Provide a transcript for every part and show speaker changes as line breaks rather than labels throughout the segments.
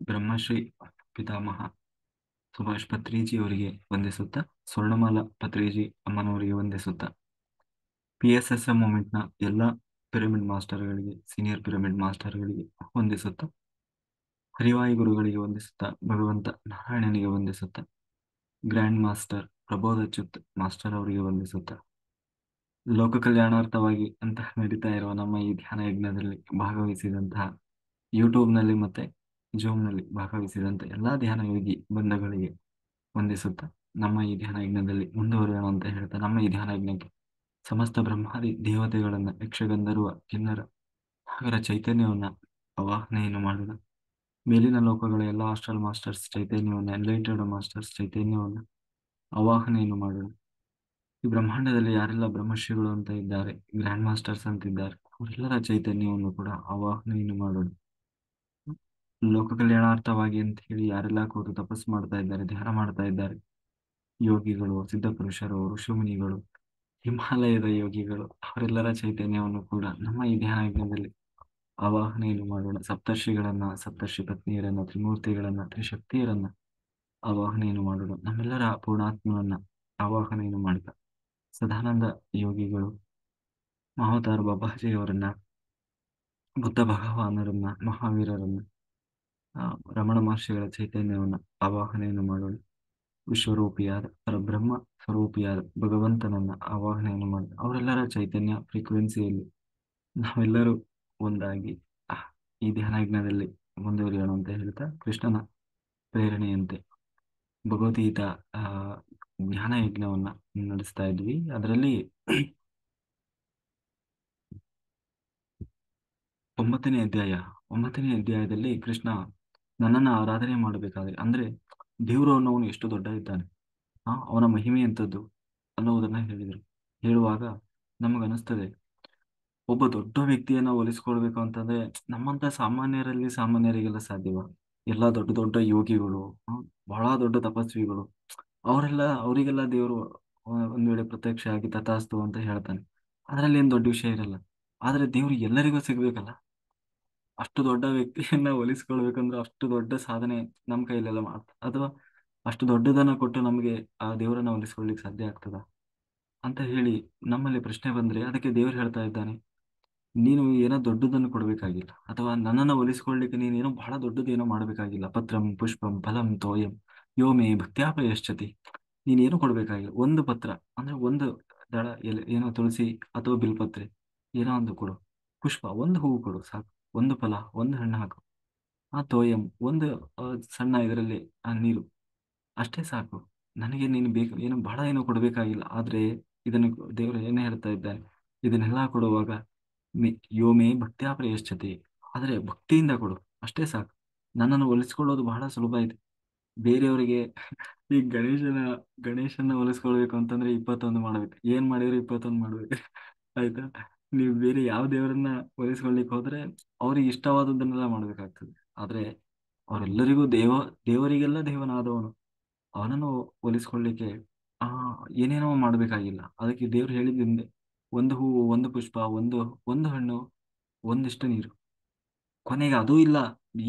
ಬ್ರಹ್ಮಶ್ರೀ ಪಿತಾಮಹ ಸುಭಾಷ್ ಪತ್ರಿಜಿ ಅವರಿಗೆ ವಂದಿಸುತ್ತಾ, ಸ್ವರ್ಣಮಾಲಾ ಪತ್ರಿಜಿ ಅಮ್ಮನವರಿಗೆ ವಂದಿಸುತ್ತಾ, PSSM ಮೂಮೆಂಟ್ನ ಎಲ್ಲ ಪಿರಮಿಡ್ ಮಾಸ್ಟರ್ಗಳಿಗೆ, ಸೀನಿಯರ್ ಪಿರಮಿಡ್ ಮಾಸ್ಟರ್ಗಳಿಗೆ ವಂದಿಸುತ್ತಾ, ಹರಿವಾಯು ಗುರುಗಳಿಗೆ ವಂದಿಸುತ್ತಾ, ಭಗವಂತ ನಾರಾಯಣನಿಗೆ ವಂದಿಸುತ್ತಾ, ಗ್ರ್ಯಾಂಡ್ ಮಾಸ್ಟರ್ ಪ್ರಬೋಧ ಚಿತ್ ಮಾಸ್ಟರ್ ಅವರಿಗೆ ವಂದಿಸುತ್ತಾ, ಲೋಕ ಕಲ್ಯಾಣಾರ್ಥವಾಗಿ ಅಂತ ನಡೀತಾ ಇರುವ ನಮ್ಮ ಈ ಧ್ಯಾನ ಯಜ್ಞದಲ್ಲಿ ಭಾಗವಹಿಸಿದಂತಹ, ಯೂಟ್ಯೂಬ್ನಲ್ಲಿ ಮತ್ತೆ ಜೂಮ್ನಲ್ಲಿ ಭಾಗವಹಿಸಿದಂಥ ಎಲ್ಲಾ ಧ್ಯಾನ ಯೋಗಿ ಬಂಧುಗಳಿಗೆ ವಂದಿಸುತ್ತಾ, ನಮ್ಮ ಈ ಧ್ಯಾನ ಯಜ್ಞದಲ್ಲಿ ಮುಂದುವರಿಯೋಣ ಅಂತ ಹೇಳ್ತಾ, ನಮ್ಮ ಈ ಧ್ಯಾನ ಯಜ್ಞಕ್ಕೆ ಸಮಸ್ತ ಬ್ರಹ್ಮಾದಿ ದೇವತೆಗಳನ್ನ, ಯಕ್ಷಗಂಧರ್ವ ಕಿನ್ನರ ನಾಗರ ಚೈತನ್ಯವನ್ನ ಆವಾಹನೆಯನ್ನು ಮಾಡೋಣ. ಮೇಲಿನ ಲೋಕಗಳ ಎಲ್ಲ ಆಸ್ಟ್ರಲ್ ಮಾಸ್ಟರ್ಸ್ ಚೈತನ್ಯವನ್ನ, ಎನ್ಲೈಟೆಡ್ ಮಾಸ್ಟರ್ಸ್ ಚೈತನ್ಯವನ್ನ ಆವಾಹನೆಯನ್ನು ಮಾಡೋಣ. ಈ ಬ್ರಹ್ಮಾಂಡದಲ್ಲಿ ಯಾರೆಲ್ಲ ಬ್ರಹ್ಮರ್ಷಿಗಳು ಅಂತ ಇದ್ದಾರೆ, ಗ್ರ್ಯಾಂಡ್ ಮಾಸ್ಟರ್ಸ್ ಅಂತ ಇದ್ದಾರೆ, ಅವರೆಲ್ಲರ ಚೈತನ್ಯವನ್ನು ಕೂಡ ಆವಾಹನೆಯನ್ನು ಮಾಡೋಣ. ಲೋಕ ಕಲ್ಯಾಣಾರ್ಥವಾಗಿ ಅಂತ ಹೇಳಿ ಯಾರೆಲ್ಲ ಕೂತು ತಪಸ್ಸು ಮಾಡ್ತಾ ಇದ್ದಾರೆ, ಧ್ಯಾನ ಮಾಡ್ತಾ ಇದ್ದಾರೆ, ಯೋಗಿಗಳು, ಸಿದ್ಧಪುರುಷರು, ಋಷಿಮುನಿಗಳು, ಹಿಮಾಲಯದ ಯೋಗಿಗಳು, ಅವರೆಲ್ಲರ ಚೈತನ್ಯವನ್ನು ಕೂಡ ನಮ್ಮ ಈ ಧ್ಯಾನ ಯಜ್ಞದಲ್ಲಿ ಆವಾಹನೆಯನ್ನು ಮಾಡೋಣ. ಸಪ್ತರ್ಷಿಗಳನ್ನ, ಸಪ್ತರ್ಷಿ ಪತ್ನಿಯರನ್ನ, ತ್ರಿಮೂರ್ತಿಗಳನ್ನ, ತ್ರಿಶಕ್ತಿಯರನ್ನ ಆವಾಹನೆಯನ್ನು ಮಾಡೋಣ. ನಮ್ಮೆಲ್ಲರ ಪೂರ್ಣಾತ್ಮವನ್ನ ಆವಾಹನೆಯನ್ನು ಮಾಡ್ತಾ, ಸದಾನಂದ ಯೋಗಿಗಳು, ಮಹಾವತಾರ್ ಬಾಬಾಜಿಯವರನ್ನ, ಬುದ್ಧ ಭಗವಾನರನ್ನ, ಮಹಾವೀರರನ್ನ, ರಮಣ ಮಹರ್ಷಿಗಳ ಚೈತನ್ಯವನ್ನು ಆವಾಹನೆಯನ್ನು ಮಾಡೋಣ. ವಿಶ್ವರೂಪಿಯಾದ ಪರಬ್ರಹ್ಮ ಸ್ವರೂಪಿಯಾದ ಭಗವಂತನನ್ನ ಆವಾಹನೆಯನ್ನು ಮಾಡಿ, ಅವರೆಲ್ಲರ ಚೈತನ್ಯ ಫ್ರೀಕ್ವೆನ್ಸಿಯಲ್ಲಿ ನಾವೆಲ್ಲರೂ ಒಂದಾಗಿ ಈ ಧ್ಯಾನ ಯಜ್ಞದಲ್ಲಿ ಮುಂದುವರಿಯೋಣ ಅಂತ ಹೇಳ್ತಾ, ಕೃಷ್ಣನ ಪ್ರೇರಣೆಯಂತೆ ಭಗವದ್ಗೀತಾ ಜ್ಞಾನ ಯಜ್ಞವನ್ನ ನಡೆಸ್ತಾ ಇದ್ವಿ. ಅದರಲ್ಲಿ 9ನೇ ಅಧ್ಯಾಯ 9ನೇ ಅಧ್ಯಾಯದಲ್ಲಿ ಕೃಷ್ಣ ನನ್ನನ್ನು ಆರಾಧನೆ ಮಾಡಬೇಕಾದ್ರೆ, ಅಂದ್ರೆ ದೇವರು ಅನ್ನೋನು ಎಷ್ಟು ದೊಡ್ಡ ಇದ್ದಾನೆ, ಅವನ ಮಹಿಮೆ ಎಂಥದ್ದು ಅನ್ನೋದನ್ನ ಹೇಳಿದರು. ಹೇಳುವಾಗ ನಮಗನಿಸ್ತದೆ, ಒಬ್ಬ ದೊಡ್ಡ ವ್ಯಕ್ತಿಯನ್ನ ಹೋಲಿಸ್ಕೊಳ್ಬೇಕು ಅಂತಂದ್ರೆ ನಮ್ಮಂತ ಸಾಮಾನ್ಯರಿಗೆಲ್ಲ ಸಾಧ್ಯವ? ಎಲ್ಲ ದೊಡ್ಡ ದೊಡ್ಡ ಯೋಗಿಗಳು, ಬಹಳ ದೊಡ್ಡ ತಪಸ್ವಿಗಳು, ಅವರಿಗೆಲ್ಲ ದೇವರು ಒಂದ್ ವೇಳೆ ಪ್ರತ್ಯಕ್ಷ ಆಗಿ ತಥಾಸ್ತು ಅಂತ ಹೇಳ್ತಾನೆ. ಅದರಲ್ಲಿ ಏನ್ ದೊಡ್ಡ ವಿಷಯ ಇರಲ್ಲ. ಆದ್ರೆ ದೇವ್ರು ಎಲ್ಲರಿಗೂ ಸಿಗ್ಬೇಕಲ್ಲ. ಅಷ್ಟು ದೊಡ್ಡ ವ್ಯಕ್ತಿಯನ್ನ ಹೋಲಿಸ್ಕೊಳ್ಬೇಕಂದ್ರೆ ಅಷ್ಟು ದೊಡ್ಡ ಸಾಧನೆ ನಮ್ ಕೈಲೆಲ್ಲ ಅಥವಾ ಅಷ್ಟು ದೊಡ್ಡದನ್ನ ಕೊಟ್ಟು ನಮಗೆ ಆ ದೇವರನ್ನ ಹೋಲಿಸ್ಕೊಳ್ಲಿಕ್ಕೆ ಸಾಧ್ಯ ಆಗ್ತದ ಅಂತ ಹೇಳಿ ನಮ್ಮಲ್ಲಿ ಪ್ರಶ್ನೆ ಬಂದ್ರೆ, ಅದಕ್ಕೆ ದೇವ್ರು ಹೇಳ್ತಾ ಇದ್ದಾನೆ, ನೀನು ಏನೋ ದೊಡ್ಡದನ್ನು ಕೊಡ್ಬೇಕಾಗಿಲ್ಲ, ಅಥವಾ ನನ್ನನ್ನು ಹೋಲಿಸ್ಕೊಳ್ಳಿಕ್ಕೆ ನೀನೇನೋ ಬಹಳ ದೊಡ್ಡದೇನೋ ಮಾಡ್ಬೇಕಾಗಿಲ್ಲ. ಪತ್ರಂ ಪುಷ್ಪಂ ಫಲಂ ತೋಯಂ ಯೋ ಮೇ ಭಕ್ತ್ಯಾ ಪ್ರಯಶ್ಚತಿ. ನೀನೇನು ಕೊಡ್ಬೇಕಾಗಿಲ್ಲ. ಒಂದು ಪತ್ರ ಅಂದ್ರೆ ಒಂದು ದಳ ಎಲೆ, ಏನೋ ತುಳಸಿ ಅಥವಾ ಬಿಲ್ಪತ್ರೆ ಏನೋ ಒಂದು ಕೊಡು. ಪುಷ್ಪ ಒಂದು ಹೂವು ಕೊಡು ಸಾಕು. ಒಂದು ಫಲ ಒಂದು ಹಣ್ಣು ಹಾಕು. ತೋಯಂ ಒಂದು ಸಣ್ಣ ಇದರಲ್ಲಿ ನೀರು, ಅಷ್ಟೇ ಸಾಕು. ನನಗೆ ನೀನು ಬೇಕು, ಏನು ಬಹಳ ಏನೋ ಕೊಡ್ಬೇಕಾಗಿಲ್ಲ. ಆದ್ರೆ ಇದನ್ನು ದೇವರು ಏನೇ ಹೇಳ್ತಾ ಇದ್ದಾನೆ, ಇದನ್ನೆಲ್ಲ ಕೊಡುವಾಗ ಯೋಮೇ ಭಕ್ತ್ಯಾ ಪ್ರಯಶ್ಚತೆ, ಆದ್ರೆ ಭಕ್ತಿಯಿಂದ ಕೊಡು, ಅಷ್ಟೇ ಸಾಕು. ನನ್ನನ್ನು ಹೋಲಿಸ್ಕೊಳ್ಳೋದು ಬಹಳ ಸುಲಭ ಇದೆ. ಬೇರೆಯವರಿಗೆ ಈ ಗಣೇಶನ ಹೋಲಿಸ್ಕೊಳ್ಬೇಕು ಅಂತಂದ್ರೆ 21 ಮಾಡ್ಬೇಕು. ಏನ್ ಮಾಡಿದ್ರೆ 21 ಮಾಡ್ಬೇಕು. ಆಯ್ತಾ? ನೀವು ಬೇರೆ ಯಾವ ದೇವರನ್ನ ಹೋಲಿಸ್ಕೊಳ್ಲಿಕ್ಕೆ ಹೋದ್ರೆ ಅವ್ರಿಗೆ ಇಷ್ಟವಾದದ್ದನ್ನೆಲ್ಲ ಮಾಡ್ಬೇಕಾಗ್ತದೆ. ಆದ್ರೆ ಅವರೆಲ್ಲರಿಗೂ ದೇವರಿಗೆಲ್ಲ ದೇವನಾದವನು, ಅವನನ್ನು ಹೋಲಿಸ್ಕೊಳ್ಳಿಕ್ಕೆ ಆ ಏನೇನೋ ಮಾಡ್ಬೇಕಾಗಿಲ್ಲ. ಅದಕ್ಕೆ ದೇವ್ರು ಹೇಳಿದ್ದಿಂದೆ, ಒಂದು ಹೂವು, ಒಂದು ಪುಷ್ಪ, ಒಂದು ಹಣ್ಣು, ಒಂದಿಷ್ಟು ನೀರು. ಕೊನೆಗೆ ಅದೂ ಇಲ್ಲ,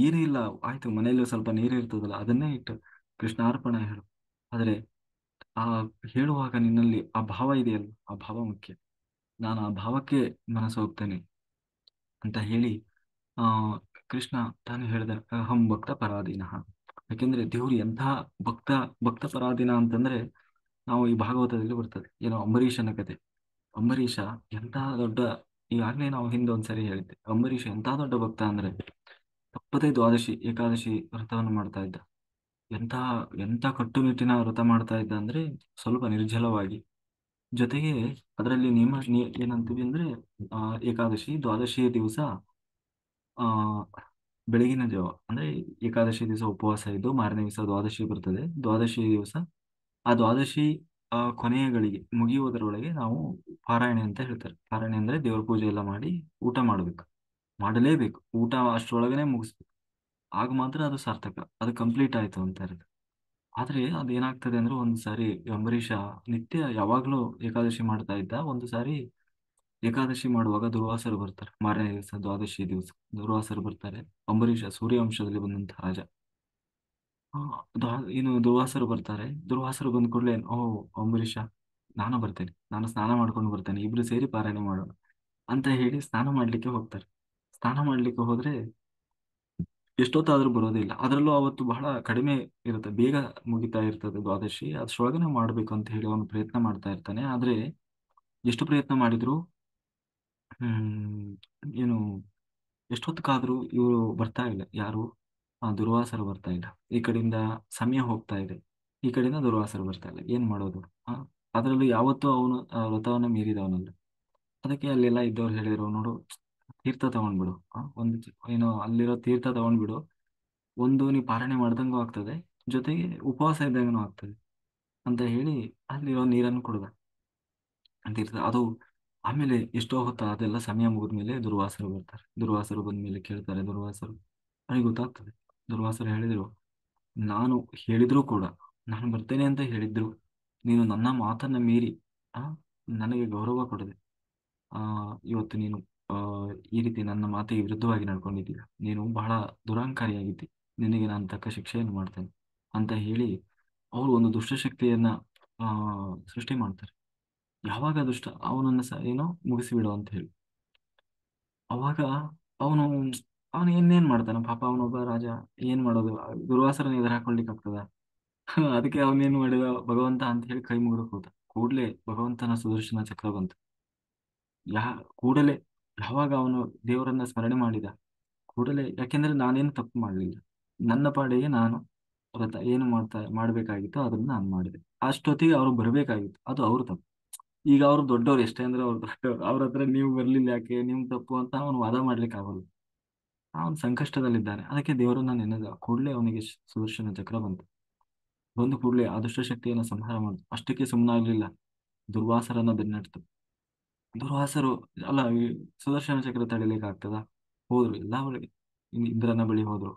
ಏನೂ ಇಲ್ಲ, ಆಯ್ತು ಮನೆಯಲ್ಲಿ ಸ್ವಲ್ಪ ನೀರು ಇರ್ತದಲ್ಲ, ಅದನ್ನೇ ಇಟ್ಟು ಕೃಷ್ಣಾರ್ಪಣ ಹೇಳು. ಆದ್ರೆ ಆ ಹೇಳುವಾಗ ನಿನ್ನಲ್ಲಿ ಆ ಭಾವ ಇದೆಯಲ್ಲ, ಆ ಭಾವ ಮುಖ್ಯ. ನಾನು ಆ ಭಾವಕ್ಕೆ ಮನಸ್ಸು ಹೋಗ್ತೇನೆ ಅಂತ ಹೇಳಿ ಆ ಕೃಷ್ಣ ತಾನು ಹೇಳಿದ, ಅಹಂ ಭಕ್ತ ಪರಾಧೀನಃ. ಯಾಕೆಂದ್ರೆ ದೇವ್ರು ಎಂಥ ಭಕ್ತ ಭಕ್ತ ಪರಾಧೀನ ಅಂತಂದ್ರೆ, ನಾವು ಈ ಭಾಗವತದಲ್ಲಿ ಬರ್ತದೆ ಏನೋ ಅಂಬರೀಷನ ಕತೆ. ಅಂಬರೀಷ ಎಂಥ ದೊಡ್ಡ, ಈಗಾಗಲೇ ನಾವು ಹಿಂದೆ ಒಂದ್ಸರಿ ಹೇಳಿದ್ದೆ, ಅಂಬರೀಷ ಎಂಥ ದೊಡ್ಡ ಭಕ್ತ ಅಂದ್ರೆ ತಪ್ಪದೇ ದ್ವಾದಶಿ ಏಕಾದಶಿ ವ್ರತವನ್ನು ಮಾಡ್ತಾ ಇದ್ದ. ಎಂಥ ಎಂಥ ಕಟ್ಟುನಿಟ್ಟಿನ ವ್ರತ ಮಾಡ್ತಾ ಇದ್ದ ಅಂದ್ರೆ, ಸ್ವಲ್ಪ ನಿರ್ಜಲವಾಗಿ. ಜೊತೆಗೆ ಅದರಲ್ಲಿ ಏನಂತೀವಿ ಅಂದ್ರೆ, ಆ ಏಕಾದಶಿ ದ್ವಾದಶಿಯ ದಿವಸ ಆ ಬೆಳಗಿನ ಜಾವ ಅಂದ್ರೆ ಏಕಾದಶಿ ದಿವಸ ಉಪವಾಸ ಇದ್ದು ಮಾರನೇ ದಿವಸ ದ್ವಾದಶಿ ಬರ್ತದೆ. ದ್ವಾದಶಿ ದಿವಸ ಆ ದ್ವಾದಶಿ ಕೊನೆಯ ಗಳಿಗೆ ಮುಗಿಯುವುದರೊಳಗೆ ನಾವು ಪಾರಾಯಣೆ ಅಂತ ಹೇಳ್ತಾರೆ. ಪಾರಾಯಣೆ ಅಂದ್ರೆ ದೇವ್ರ ಪೂಜೆ ಎಲ್ಲ ಮಾಡಿ ಊಟ ಮಾಡ್ಬೇಕು, ಮಾಡಲೇಬೇಕು. ಊಟ ಅಷ್ಟರೊಳಗನೆ ಮುಗಿಸ್ಬೇಕು, ಆಗ ಮಾತ್ರ ಅದು ಸಾರ್ಥಕ, ಅದು ಕಂಪ್ಲೀಟ್ ಆಯ್ತು ಅಂತ ಇರುತ್ತೆ. ಆದ್ರೆ ಅದೇನಾಗ್ತದೆ ಅಂದ್ರೆ, ಒಂದು ಸಾರಿ ಅಂಬರೀಷ ನಿತ್ಯ ಯಾವಾಗ್ಲೂ ಏಕಾದಶಿ ಮಾಡ್ತಾ ಇದ್ದ. ಒಂದು ಸಾರಿ ಏಕಾದಶಿ ಮಾಡುವಾಗ ದುರ್ವಾಸರು ಬರ್ತಾರೆ. ಮಾರನೇ ದಿವಸ ದ್ವಾದಶಿ ದಿವಸ ದುರ್ವಾಸರು ಬರ್ತಾರೆ. ಅಂಬರೀಷ ಸೂರ್ಯವಂಶದಲ್ಲಿ ಬಂದಂತಹ ರಾಜ. ಆ, ಏನು ದುರ್ವಾಸರು ಬರ್ತಾರೆ. ದುರ್ವಾಸರು ಬಂದ ಕೂಡಲೇ, ಓ ಅಂಬರೀಷ, ನಾನು ಬರ್ತೇನೆ, ನಾನು ಸ್ನಾನ ಮಾಡ್ಕೊಂಡು ಬರ್ತೇನೆ, ಇಬ್ರು ಸೇರಿ ಪಾರಾಯಣ ಮಾಡೋಣ ಅಂತ ಹೇಳಿ ಸ್ನಾನ ಮಾಡ್ಲಿಕ್ಕೆ ಹೋಗ್ತಾರೆ. ಸ್ನಾನ ಮಾಡ್ಲಿಕ್ಕೆ ಹೋದ್ರೆ ಎಷ್ಟೊತ್ತಾದ್ರೂ ಬರೋದೇ ಇಲ್ಲ. ಅದರಲ್ಲೂ ಅವತ್ತು ಬಹಳ ಕಡಿಮೆ ಇರುತ್ತೆ, ಬೇಗ ಮುಗಿತಾ ಇರ್ತದೆ ದ್ವಾದಶಿ. ಅಷ್ಟರೊಳಗನೆ ಮಾಡ್ಬೇಕು ಅಂತ ಹೇಳಿ ಅವನು ಪ್ರಯತ್ನ ಮಾಡ್ತಾ ಇರ್ತಾನೆ. ಆದ್ರೆ ಎಷ್ಟು ಪ್ರಯತ್ನ ಮಾಡಿದ್ರು ಹ್ಮ್ ಏನು ಎಷ್ಟೊತ್ತಕ್ಕಾದ್ರೂ ಇವರು ಬರ್ತಾ ಇಲ್ಲ. ಯಾರು? ಆ ದುರ್ವಾಸರು ಬರ್ತಾ ಇಲ್ಲ. ಈ ಕಡೆಯಿಂದ ಸಮಯ ಹೋಗ್ತಾ ಇದೆ, ಈ ಕಡೆಯಿಂದ ದುರ್ವಾಸರು ಬರ್ತಾ ಇಲ್ಲ. ಏನ್ ಮಾಡೋದು? ಆ ಅದರಲ್ಲೂ ಯಾವತ್ತೂ ಅವನು ಆ ವ್ರತವನ್ನ ಮೀರಿದವನಲ್ಲ. ಅದಕ್ಕೆ ಅಲ್ಲೆಲ್ಲ ಇದ್ದವ್ರು ಹೇಳಿದ್ರು, ನೋಡು, ತೀರ್ಥ ತಗೊಂಡ್ಬಿಡು. ಏನೋ ಅಲ್ಲಿರೋ ತೀರ್ಥ ತಗೊಂಡ್ಬಿಡು. ಒಂದು ನೀ ಪಾರಣೆ ಮಾಡ್ದಂಗೂ ಆಗ್ತದೆ, ಜೊತೆಗೆ ಉಪವಾಸ ಇದ್ದಂಗೂ ಆಗ್ತದೆ ಅಂತ ಹೇಳಿ ಅಲ್ಲಿರೋ ನೀರನ್ನು ಕುಡ್ದ. ತೀರ್ಥ ಅದು. ಆಮೇಲೆ ಎಷ್ಟೋ ಹೊತ್ತ ಅದೆಲ್ಲ ಸಮಯ ಮುಗಿದ್ಮೇಲೆ ದುರ್ವಾಸರು ಬರ್ತಾರೆ. ದುರ್ವಾಸರು ಬಂದ್ಮೇಲೆ ಕೇಳ್ತಾರೆ. ದುರ್ವಾಸರು ಅವನಿಗೆ ಗೊತ್ತಾಗ್ತದೆ. ದುರ್ವಾಸರು ಹೇಳಿದ್ರು, ನಾನು ಹೇಳಿದ್ರು ಕೂಡ, ನಾನು ಬರ್ತೇನೆ ಅಂತ ಹೇಳಿದ್ರು, ನೀನು ನನ್ನ ಮಾತನ್ನ ಮೀರಿ ಆ ನನಗೆ ಗೌರವ ಕೊಡದೆ ಆ ಇವತ್ತು ನೀನು ಆ ಈ ರೀತಿ ನನ್ನ ಮಾತಿಗೆ ವಿರುದ್ಧವಾಗಿ ನಡ್ಕೊಂಡಿದ್ದೀಯ. ನೀನು ಬಹಳ ದುರಹಂಕಾರಿಯಾಗಿದ್ದಿ. ನಿನಗೆ ನಾನು ತಕ್ಕ ಶಿಕ್ಷೆಯನ್ನು ಮಾಡ್ತೇನೆ ಅಂತ ಹೇಳಿ ಅವರು ಒಂದು ದುಷ್ಟಶಕ್ತಿಯನ್ನ ಆ ಸೃಷ್ಟಿ ಮಾಡ್ತಾರೆ. ಯಾವಾಗ ದುಷ್ಟ ಅವನನ್ನ ಏನೋ ಮುಗಿಸಿಬಿಡು ಅಂತ ಹೇಳಿ. ಅವಾಗ ಅವನು ಅವನು ಇನ್ನೇನ್ ಮಾಡ್ತಾನೆ ಪಾಪ, ಅವನೊಬ್ಬ ರಾಜ. ಏನ್ ಮಾಡೋದು? ದುರ್ವಾಸರನ್ನ ಎದುರು ಹಾಕೊಳ್ಲಿಕ್ಕೆ ಆಗ್ತದ? ಅದಕ್ಕೆ ಅವನೇನ್ ಮಾಡಿದ, ಭಗವಂತ ಅಂತ ಹೇಳಿ ಕೈ ಮುಗಿದು ಕೂತ. ಕೂಡ್ಲೆ ಭಗವಂತನ ಸುದರ್ಶನ ಚಕ್ರ ಬಂತು. ಯಾ ಕೂಡಲೇ ಯಾವಾಗ ಅವನು ದೇವರನ್ನ ಸ್ಮರಣೆ ಮಾಡಿದ ಕೂಡಲೇ, ಯಾಕೆಂದ್ರೆ ನಾನೇನು ತಪ್ಪು ಮಾಡಲಿಲ್ಲ, ನನ್ನ ಪಾಡಿಗೆ ನಾನು ವ್ರತ ಏನು ಮಾಡ್ಬೇಕಾಗಿತ್ತು ಅದನ್ನ ನಾನು ಮಾಡಿದೆ. ಅಷ್ಟೊತ್ತಿಗೆ ಅವ್ರು ಬರ್ಬೇಕಾಗಿತ್ತು, ಅದು ಅವ್ರ ತಪ್ಪು. ಈಗ ಅವ್ರು ದೊಡ್ಡವ್ರು, ಎಷ್ಟೇ ಅಂದ್ರೆ ಅವ್ರು ದೊಡ್ಡವ್ರು, ಅವ್ರ ಹತ್ರ ನೀವು ಬರ್ಲಿಲ್ಲ ಯಾಕೆ, ನಿಮ್ ತಪ್ಪು ಅಂತ ಅವನು ವಾದ ಮಾಡ್ಲಿಕ್ಕೆ ಆಗಲ್ಲ. ಅವನು ಸಂಕಷ್ಟದಲ್ಲಿದ್ದಾನೆ. ಅದಕ್ಕೆ ದೇವರನ್ನ ನೆನೆದ ಕೂಡಲೇ ಅವನಿಗೆ ಸುದರ್ಶನ ಚಕ್ರ ಬಂತು. ಬಂದು ಕೂಡಲೇ ಆ ದುಷ್ಟಶಕ್ತಿಯನ್ನು ಸಂಹಾರ ಮಾಡಿತು. ಅಷ್ಟಕ್ಕೆ ಸುಮ್ಮನಾಗ್ಲಿಲ್ಲ, ದುರ್ವಾಸರನ್ನ ಬೆನ್ನಟ್ಟಿತು. ದುರ್ವಾಸರು ಅಲ್ಲ, ಈ ಸುದರ್ಶನ ಚಕ್ರ ತಡಿಲಿಕ್ಕೆ ಆಗ್ತದ? ಹೋದ್ರು ಎಲ್ಲ ಬಳಿ, ಇಂದ್ರನ ಬಳಿ ಹೋದ್ರು.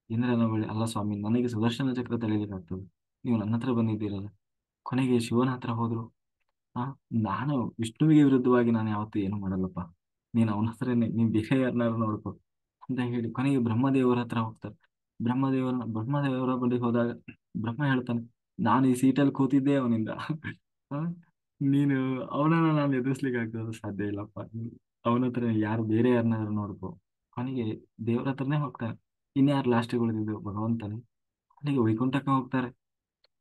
ಇಂದ್ರನ ಬಳಿ, ಅಲ್ಲ ಸ್ವಾಮಿ, ನನಗೆ ಸುದರ್ಶನ ಚಕ್ರ ತಡಿಲಿಕ್ಕೆ ಆಗ್ತದೆ, ನೀವು ನನ್ನ ಹತ್ರ ಬಂದಿದ್ದೀರಲ್ಲ. ಕೊನೆಗೆ ಶಿವನ ಹತ್ರ ಹೋದ್ರು. ಆ ನಾನು ವಿಷ್ಣುವಿಗೆ ವಿರುದ್ಧವಾಗಿ ನಾನು ಯಾವತ್ತೂ ಏನು ಮಾಡಲ್ಲಪ್ಪ, ನೀನು ಅವನ ಹತ್ರನೇ, ನೀನ್ ಬೇರೆ ಯಾರನ್ನಾರು ನೋಡ್ಕೊ ಅಂತ ಹೇಳಿ ಕೊನೆಗೆ ಬ್ರಹ್ಮದೇವರ ಹತ್ರ ಹೋಗ್ತಾರೆ. ಬ್ರಹ್ಮದೇವರ ಬಳಿ ಹೋದಾಗ ಬ್ರಹ್ಮ ಹೇಳ್ತಾನೆ, ನಾನು ಈ ಸೀಟಲ್ಲಿ ಕೂತಿದ್ದೆ ಅವನಿಂದ. ಆ, ನೀನು ಅವನನ್ನ ನಾನು ಎದುರಿಸ್ಲಿಕ್ಕೆ ಆಗ್ತದ? ಸಾಧ್ಯ ಇಲ್ಲಪ್ಪ. ಅವನ ಹತ್ರ ಯಾರು ಬೇರೆ ಯಾರನ್ನಾದ್ರು ನೋಡ್ಕೊ. ಕೊನೆಗೆ ದೇವರ ಹತ್ರನೇ ಹೋಗ್ತಾನೆ. ಇನ್ಯಾರು ಲಾಸ್ಟಿಗೆ ಉಳಿದಿದ್ದು? ಭಗವಂತನೇ. ಅಲ್ಲಿಗೆ ವೈಕುಂಠಕ್ಕೆ ಹೋಗ್ತಾರೆ.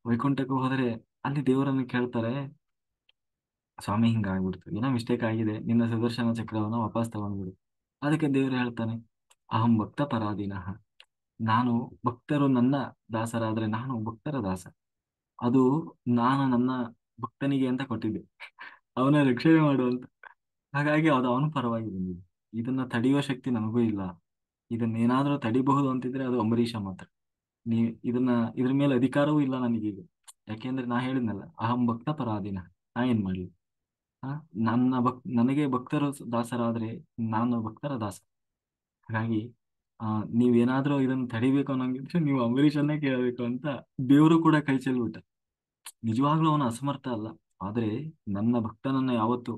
ವೈಕುಂಠಕ್ಕೆ ಹೋದರೆ ಅಲ್ಲಿ ದೇವರನ್ನು ಕೇಳ್ತಾರೆ, ಸ್ವಾಮಿ ಹಿಂಗಾಗ್ಬಿಡ್ತು, ಏನೋ ಮಿಸ್ಟೇಕ್ ಆಗಿದೆ, ನಿನ್ನ ಸುದರ್ಶನ ಚಕ್ರವನ್ನ ವಾಪಸ್ ತಗೊಂಡ್ಬಿಡು. ಅದಕ್ಕೆ ದೇವರು ಹೇಳ್ತಾನೆ, ಅಹಂ ಭಕ್ತ ಪರಾಧೀನಃ. ನಾನು ಭಕ್ತರು ನನ್ನ ದಾಸರಾದ್ರೆ ನಾನು ಭಕ್ತರ ದಾಸ. ಅದು ನಾನು ನನ್ನ ಭಕ್ತನಿಗೆ ಅಂತ ಕೊಟ್ಟಿದ್ದೆ, ಅವನ ರಕ್ಷಣೆ ಮಾಡುವಂತ. ಹಾಗಾಗಿ ಅದು ಅವನ ಪರವಾಗಿ ಬಂದಿದೆ. ಇದನ್ನ ತಡೆಯುವ ಶಕ್ತಿ ನನಗೂ ಇಲ್ಲ. ಇದನ್ನೇನಾದ್ರೂ ತಡಿಬಹುದು ಅಂತಿದ್ರೆ ಅದು ಅಂಬರೀಷ ಮಾತ್ರ. ನೀ ಇದನ್ನ ಇದ್ರ ಮೇಲೆ ಅಧಿಕಾರವೂ ಇಲ್ಲ ನನಗೀಗ. ಯಾಕೆಂದ್ರೆ ನಾ ಹೇಳಿದ್ನಲ್ಲ, ಅಹಂ ಭಕ್ತ ಪರಾಧೀನ. ನಾ ಏನ್ ಮಾಡ್ಲಿ? ಆ ನನಗೆ ಭಕ್ತರು ದಾಸರಾದ್ರೆ ನಾನು ಭಕ್ತರ ದಾಸ. ಹಾಗಾಗಿ ಆ ನೀವೇನಾದ್ರೂ ಇದನ್ನ ತಡಿಬೇಕು ಅನ್ನೋಂಗಿದ್ರೆ ನೀವು ಅಂಬರೀಷನ್ನೇ ಕೇಳಬೇಕು ಅಂತ ದೇವರು ಕೂಡ ಕೈ ಚೆಲ್ಬಿಟ್ಟ. ನಿಜವಾಗ್ಲೂ ಅವನು ಅಸಮರ್ಥ ಅಲ್ಲ, ಆದ್ರೆ ನನ್ನ ಭಕ್ತನನ್ನ ಯಾವತ್ತು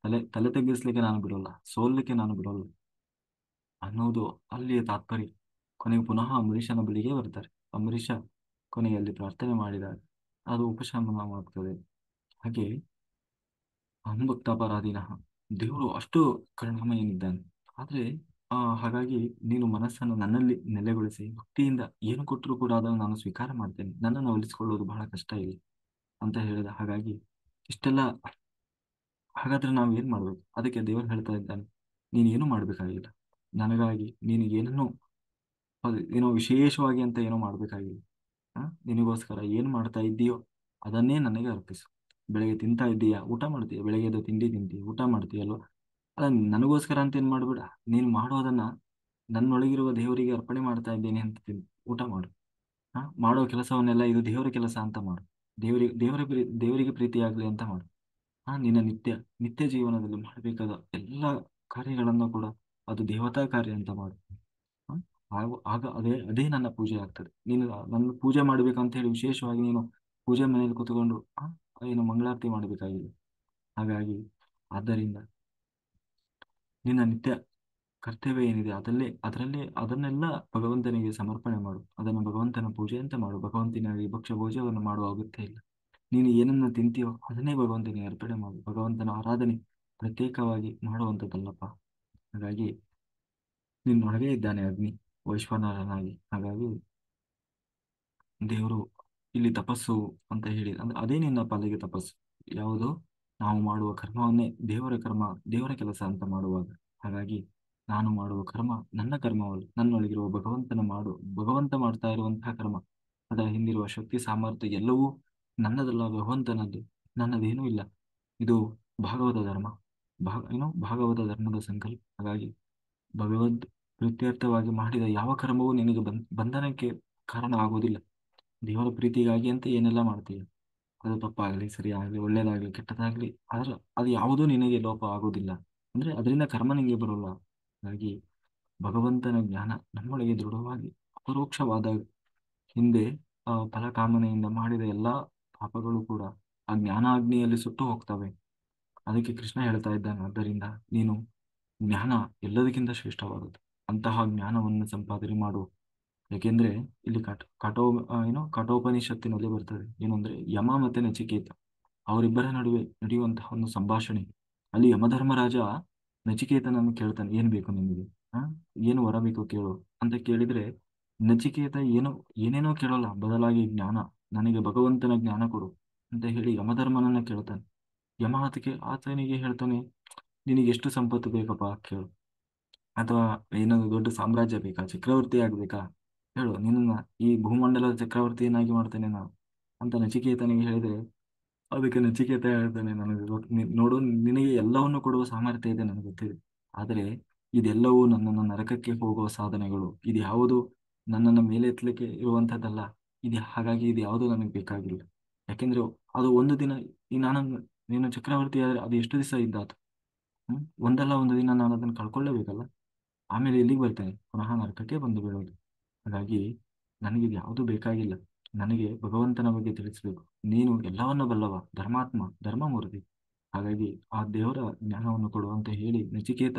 ತಲೆ ತಲೆ ತಗ್ಗಿಸ್ಲಿಕ್ಕೆ ನಾನು ಬಿಡೋಲ್ಲ, ಸೋಲ್ಲಿಕ್ಕೆ ನಾನು ಬಿಡೋಲ್ಲ ಅನ್ನೋದು ಅಲ್ಲಿಯ ತಾತ್ಪರ್ಯ. ಕೊನೆಗೆ ಪುನಃ ಅಂಬರೀಷನ ಬಳಿಗೆ ಬರ್ತಾರೆ. ಅಂಬರೀಷ ಕೊನೆಗೆ ಅಲ್ಲಿ ಪ್ರಾರ್ಥನೆ ಮಾಡಿದಾಗ ಅದು ಉಪಶಮನವಾಗ್ತದೆ. ಹಾಗೆ ಅಹಂಭಕ್ತಾಪರಾಧೀನಃ, ದೇವರು ಅಷ್ಟು ಕರುಣಾಮಯನಿದ್ದಾನೆ. ಆದ್ರೆ ಹಾಗಾಗಿ ನೀನು ಮನಸ್ಸನ್ನು ನನ್ನಲ್ಲಿ ನೆಲೆಗೊಳಿಸಿ ಭಕ್ತಿಯಿಂದ ಏನು ಕೊಟ್ಟರು ಕೂಡ ಅದನ್ನು ನಾನು ಸ್ವೀಕಾರ ಮಾಡ್ತೇನೆ, ನನ್ನನ್ನು ಒಲಿಸಿಕೊಳ್ಳುವುದು ಬಹಳ ಕಷ್ಟ ಇಲ್ಲ ಅಂತ ಹೇಳಿದ. ಹಾಗಾಗಿ ಇಷ್ಟೆಲ್ಲ, ಹಾಗಾದ್ರೆ ನಾವು ಏನ್ ಮಾಡ್ಬೇಕು? ಅದಕ್ಕೆ ದೇವರು ಹೇಳ್ತಾ ಇದ್ದಾನೆ, ನೀನು ಏನು ಮಾಡ್ಬೇಕಾಗಿಲ್ಲ. ನನಗಾಗಿ ನೀನು ಏನನ್ನೂ ಏನೋ ವಿಶೇಷವಾಗಿ ಅಂತ ಏನೋ ಮಾಡ್ಬೇಕಾಗಿಲ್ಲ. ನಿನಗೋಸ್ಕರ ಏನ್ ಮಾಡ್ತಾ ಇದ್ದೀಯೋ ಅದನ್ನೇ ನನಗೆ ಅರ್ಪಿಸು. ಬೆಳಗ್ಗೆ ತಿಂತಾ ಇದ್ದೀಯಾ, ಊಟ ಮಾಡ್ತೀಯ, ಬೆಳಗ್ಗೆ ಎದ್ದು ತಿಂಡಿ ತಿಂತೀಯ, ಊಟ ಮಾಡ್ತೀಯಲ್ವ, ಅದನ್ನ ನನಗೋಸ್ಕರ ಅಂತ ಏನ್ ಮಾಡ್ಬೇಡ. ನೀನು ಮಾಡೋದನ್ನ ನನ್ನೊಳಗಿರುವ ದೇವರಿಗೆ ಅರ್ಪಣೆ ಮಾಡ್ತಾ ಇದ್ದೇನೆ ಅಂತ ಊಟ ಮಾಡು. ಮಾಡೋ ಕೆಲಸವನ್ನೆಲ್ಲ ಇದು ದೇವರ ಕೆಲಸ ಅಂತ ಮಾಡು. ದೇವರಿಗೆ ಪ್ರೀತಿಯಾಗ್ಲಿ ಅಂತ ಮಾಡು. ನಿನ್ನ ನಿತ್ಯ ಜೀವನದಲ್ಲಿ ಮಾಡಬೇಕಾದ ಎಲ್ಲ ಕಾರ್ಯಗಳನ್ನು ಕೂಡ ಅದು ದೇವತಾ ಕಾರ್ಯ ಅಂತ ಮಾಡು. ಹ? ಆಗ ಅದೇ ನನ್ನ ಪೂಜೆ ಆಗ್ತದೆ. ನೀನು ನನ್ನ ಪೂಜೆ ಮಾಡ್ಬೇಕಂತ ಹೇಳಿ ವಿಶೇಷವಾಗಿ ನೀನು ಪೂಜೆ ಮನೆಯಲ್ಲಿ ಕೂತ್ಕೊಂಡು ಏನು ಮಂಗಳಾರತಿ ಮಾಡಬೇಕಾಗಿಲ್ಲ. ಹಾಗಾಗಿ ಆದ್ದರಿಂದ ನಿನ್ನ ಕರ್ತವ್ಯ ಏನಿದೆ ಅದನ್ನೆಲ್ಲ ಭಗವಂತನಿಗೆ ಸಮರ್ಪಣೆ ಮಾಡು. ಅದನ್ನು ಭಗವಂತನ ಪೂಜೆ ಅಂತ ಮಾಡು. ಭಗವಂತನಿಗೆ ಭಕ್ಷ್ಯ ಭೋಜ್ಯವನ್ನು ಮಾಡುವ ಅಗತ್ಯ ಇಲ್ಲ. ನೀನು ಏನನ್ನ ತಿಂತೀಯೋ ಅದನ್ನೇ ಭಗವಂತನಿಗೆ ಅರ್ಪಣೆ ಮಾಡು. ಭಗವಂತನ ಆರಾಧನೆ ಪ್ರತ್ಯೇಕವಾಗಿ ಮಾಡುವಂಥದ್ದಲ್ಲಪ್ಪ. ಹಾಗಾಗಿ ನಿನ್ನೊಳಗೆ ಇದ್ದಾನೆ ಅಗ್ನಿ ವೈಶ್ವಾನರನಾಗಿ. ಹಾಗಾಗಿ ದೇವರು ಇಲ್ಲಿ ತಪಸ್ಸು ಅಂತ ಹೇಳಿ ಅಂದ್ರೆ ಅದೇ ನಿನ್ನ ಪಾಲಿಗೆ ತಪಸ್ಸು. ಯಾವುದು? ನಾವು ಮಾಡುವ ಕರ್ಮವನ್ನೇ ದೇವರ ಕರ್ಮ, ದೇವರ ಕೆಲಸ ಅಂತ ಮಾಡುವಾಗ. ಹಾಗಾಗಿ ನಾನು ಮಾಡುವ ಕರ್ಮ ನನ್ನ ಕರ್ಮವಲ್ಲ, ನನ್ನೊಳಗಿರುವ ಭಗವಂತ ಮಾಡ್ತಾ ಇರುವಂತಹ ಕರ್ಮ. ಅದರ ಹಿಂದಿರುವ ಶಕ್ತಿ ಸಾಮರ್ಥ್ಯ ಎಲ್ಲವೂ ನನ್ನದಲ್ಲ, ಭಗವಂತನದ್ದು. ನನ್ನದೇನೂ ಇಲ್ಲ. ಇದು ಭಾಗವತ ಧರ್ಮ. ಭಾಗವತ ಧರ್ಮದ ಸಂಕಲ್ಪ. ಹಾಗಾಗಿ ಭಗವದ್ ಪ್ರೀತ್ಯರ್ಥವಾಗಿ ಮಾಡಿದ ಯಾವ ಕರ್ಮವೂ ನಿನಗೆ ಬಂಧನಕ್ಕೆ ಕಾರಣ ಆಗುವುದಿಲ್ಲ. ದೇವರ ಪ್ರೀತಿಗಾಗಿ ಅಂತ ಏನೆಲ್ಲ ಮಾಡ್ತೀಯ, ಅದು ತಪ್ಪಾಗಲಿ ಸರಿ ಆಗಲಿ ಒಳ್ಳೇದಾಗ್ಲಿ ಕೆಟ್ಟದಾಗ್ಲಿ, ಆದ್ರೆ ಅದು ಯಾವುದೂ ನಿನಗೆ ಲೋಪ ಆಗೋದಿಲ್ಲ. ಅಂದ್ರೆ ಅದರಿಂದ ಕರ್ಮ ನಿಂಗೆ ಬರೋಲ್ಲ. ಹಾಗಾಗಿ ಭಗವಂತನ ಜ್ಞಾನ ನಮ್ಮೊಳಗೆ ದೃಢವಾಗಿ ಅಪರೋಕ್ಷವಾದ ಹಿಂದೆ ಫಲಕಾಮನೆಯಿಂದ ಮಾಡಿದ ಎಲ್ಲಾ ಪಾಪಗಳು ಕೂಡ ಆ ಜ್ಞಾನಾಗ್ನಿಯಲ್ಲಿ ಸುಟ್ಟು ಹೋಗ್ತವೆ. ಅದಕ್ಕೆ ಕೃಷ್ಣ ಹೇಳ್ತಾ ಇದ್ದಾನೆ, ಆದ್ದರಿಂದ ನೀನು ಜ್ಞಾನ ಎಲ್ಲದಕ್ಕಿಂತ ಶ್ರೇಷ್ಠವಾದದ್ದು. ಅಂತಹ ಜ್ಞಾನವನ್ನು ಸಂಪಾದನೆ ಮಾಡು. ಯಾಕೆಂದ್ರೆ ಇಲ್ಲಿ ಕಠೋಪನಿಷತ್ತಿನಲ್ಲಿ ಬರ್ತದೆ ಏನು ಅಂದ್ರೆ, ಯಮ ಮತ್ತೆ ನಚಿಕೇತ ಅವರಿಬ್ಬರ ನಡುವೆ ನಡೆಯುವಂತಹ ಒಂದು ಸಂಭಾಷಣೆ. ಅಲ್ಲಿ ಯಮಧರ್ಮರಾಜ ನಚಿಕೇತನನ್ನು ಕೇಳ್ತಾನೆ, ಏನ್ ಬೇಕು ನಿಮಗೆ? ಆ ಏನು ವರ ಬೇಕು ಕೇಳು ಅಂತ ಕೇಳಿದ್ರೆ, ನಚಿಕೇತ ಏನೇನೋ ಕೇಳೋಲ್ಲ, ಬದಲಾಗಿ ಜ್ಞಾನ, ನನಗೆ ಭಗವಂತನ ಜ್ಞಾನ ಕೊಡು ಅಂತ ಹೇಳಿ ಯಮಧರ್ಮನನ್ನ ಕೇಳ್ತಾನೆ. ಆತನಿಗೆ ಹೇಳ್ತಾನೆ, ನಿನಗೆ ಎಷ್ಟು ಸಂಪತ್ತು ಬೇಕಪ್ಪ ಕೇಳು, ಅಥವಾ ಏನಾದ್ರು ದೊಡ್ಡ ಸಾಮ್ರಾಜ್ಯ ಬೇಕಾ, ಚಕ್ರವರ್ತಿ ಆಗ್ಬೇಕಾ ಹೇಳು, ನಿನ್ನ ಈ ಭೂಮಂಡಲದ ಚಕ್ರವರ್ತಿಯನ್ನಾಗಿ ಮಾಡ್ತೇನೆ ನಾನು ಅಂತ ನಚಿಕೇತನಿಗೆ ಹೇಳಿದ್ರೆ, ಅದಕ್ಕೆ ನಚಿಕೇತ ಹೇಳ್ತಾನೆ, ನನಗೆ ನೋಡು, ನಿನಗೆ ಎಲ್ಲವನ್ನು ಕೊಡುವ ಸಾಮರ್ಥ್ಯ ಇದೆ ನನಗೆ ಗೊತ್ತಿದೆ. ಆದರೆ ಇದೆಲ್ಲವೂ ನನ್ನನ್ನು ನರಕಕ್ಕೆ ಹೋಗುವ ಸಾಧನೆಗಳು. ಇದು ಯಾವುದು ನನ್ನನ್ನು ಮೇಲೆ ಎತ್ತಲಿಕ್ಕೆ ಇರುವಂತದ್ದಲ್ಲ. ಹಾಗಾಗಿ ಇದು ಯಾವುದು ನನಗೆ ಬೇಕಾಗಿಲ್ಲ. ಯಾಕೆಂದ್ರೆ ಅದು ಒಂದು ದಿನ ನೀನು ಚಕ್ರವರ್ತಿ ಆದ್ರೆ ಅದು ಎಷ್ಟು ದಿವಸ ಇದ್ದಾತು? ಒಂದಲ್ಲ ಒಂದು ದಿನ ನಾನು ಅದನ್ನು ಕಳ್ಕೊಳ್ಳೇಬೇಕಲ್ಲ. ಆಮೇಲೆ ಎಲ್ಲಿಗೆ ಬರ್ತೇನೆ? ಪುನಃ ನರಕಕ್ಕೆ ಬಂದು ಬೀಳೋದು. ಹಾಗಾಗಿ ನನಗಿದು ಯಾವುದು ಬೇಕಾಗಿಲ್ಲ. ನನಗೆ ಭಗವಂತನ ಬಗ್ಗೆ ತಿಳಿಸ್ಬೇಕು. ನೀನು ಎಲ್ಲವನ್ನ ಬಲ್ಲವ, ಧರ್ಮಾತ್ಮ, ಧರ್ಮಮೂರ್ತಿ. ಹಾಗಾಗಿ ಆ ದೇವರ ಜ್ಞಾನವನ್ನು ಕೊಡು ಅಂತ ಹೇಳಿ ನಚಿಕೇತ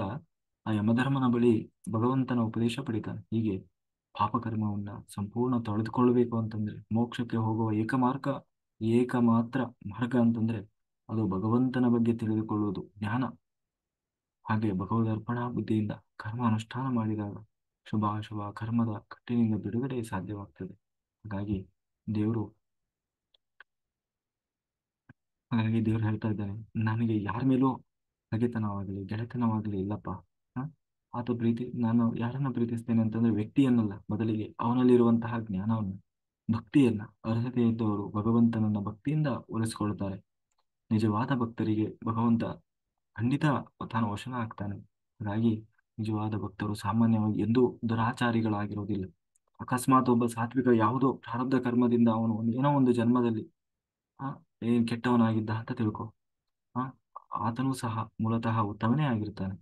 ಆ ಯಮಧರ್ಮನ ಬಳಿ ಭಗವಂತನ ಉಪದೇಶ ಪಡಿತಾನೆ. ಹೀಗೆ ಪಾಪಕರ್ಮವನ್ನ ಸಂಪೂರ್ಣ ತೊಳೆದುಕೊಳ್ಬೇಕು ಅಂತಂದ್ರೆ, ಮೋಕ್ಷಕ್ಕೆ ಹೋಗುವ ಏಕಮಾತ್ರ ಮಾರ್ಗ ಅಂತಂದ್ರೆ ಅದು ಭಗವಂತನ ಬಗ್ಗೆ ತಿಳಿದುಕೊಳ್ಳುವುದು ಜ್ಞಾನ. ಹಾಗೆ ಭಗವದರ್ಪಣಾ ಬುದ್ಧಿಯಿಂದ ಕರ್ಮ ಅನುಷ್ಠಾನ ಮಾಡಿದಾಗ ಶುಭಾಶುಭ ಕರ್ಮದ ಕಟ್ಟಿನಿಂದ ಬಿಡುಗಡೆ ಸಾಧ್ಯವಾಗ್ತದೆ. ಹಾಗಾಗಿ ದೇವರು ದೇವರು ಹೇಳ್ತಾ ಇದ್ದಾನೆ, ನನಗೆ ಯಾರ ಮೇಲೂ ಹಗೆತನವಾಗಲಿ ಗೆಳೆತನವಾಗಲಿ ಇಲ್ಲಪ್ಪ. ಹ ನಾನು ಯಾರನ್ನ ಪ್ರೀತಿಸ್ತೇನೆ ಅಂತಂದ್ರೆ ವ್ಯಕ್ತಿಯನ್ನಲ್ಲ, ಬದಲಿಗೆ ಅವನಲ್ಲಿರುವಂತಹ ಜ್ಞಾನವನ್ನು, ಭಕ್ತಿಯನ್ನ. ಅರ್ಹತೆ ಇದ್ದವರು ಭಗವಂತನನ್ನ ಭಕ್ತಿಯಿಂದ ಒಲಿಸಿಕೊಳ್ತಾರೆ. ನಿಜವಾದ ಭಕ್ತರಿಗೆ ಭಗವಂತ ಖಂಡಿತ ತಾನು ವಶನ ಆಗ್ತಾನೆ. ಹಾಗಾಗಿ ನಿಜವಾದ ಭಕ್ತರು ಸಾಮಾನ್ಯವಾಗಿ ಎಂದೂ ದುರಾಚಾರಿಗಳಾಗಿರುವುದಿಲ್ಲ. ಅಕಸ್ಮಾತ್ ಒಬ್ಬ ಸಾತ್ವಿಕ ಯಾವುದೋ ಪ್ರಾರಬ್ಧ ಕರ್ಮದಿಂದ ಅವನು ಏನೋ ಒಂದು ಜನ್ಮದಲ್ಲಿ ಆ ಕೆಟ್ಟವನಾಗಿದ್ದ ಅಂತ ತಿಳ್ಕೊ, ಆ ಆತನೂ ಸಹ ಮೂಲತಃ ಉತ್ತಮನೇ ಆಗಿರ್ತಾನೆ.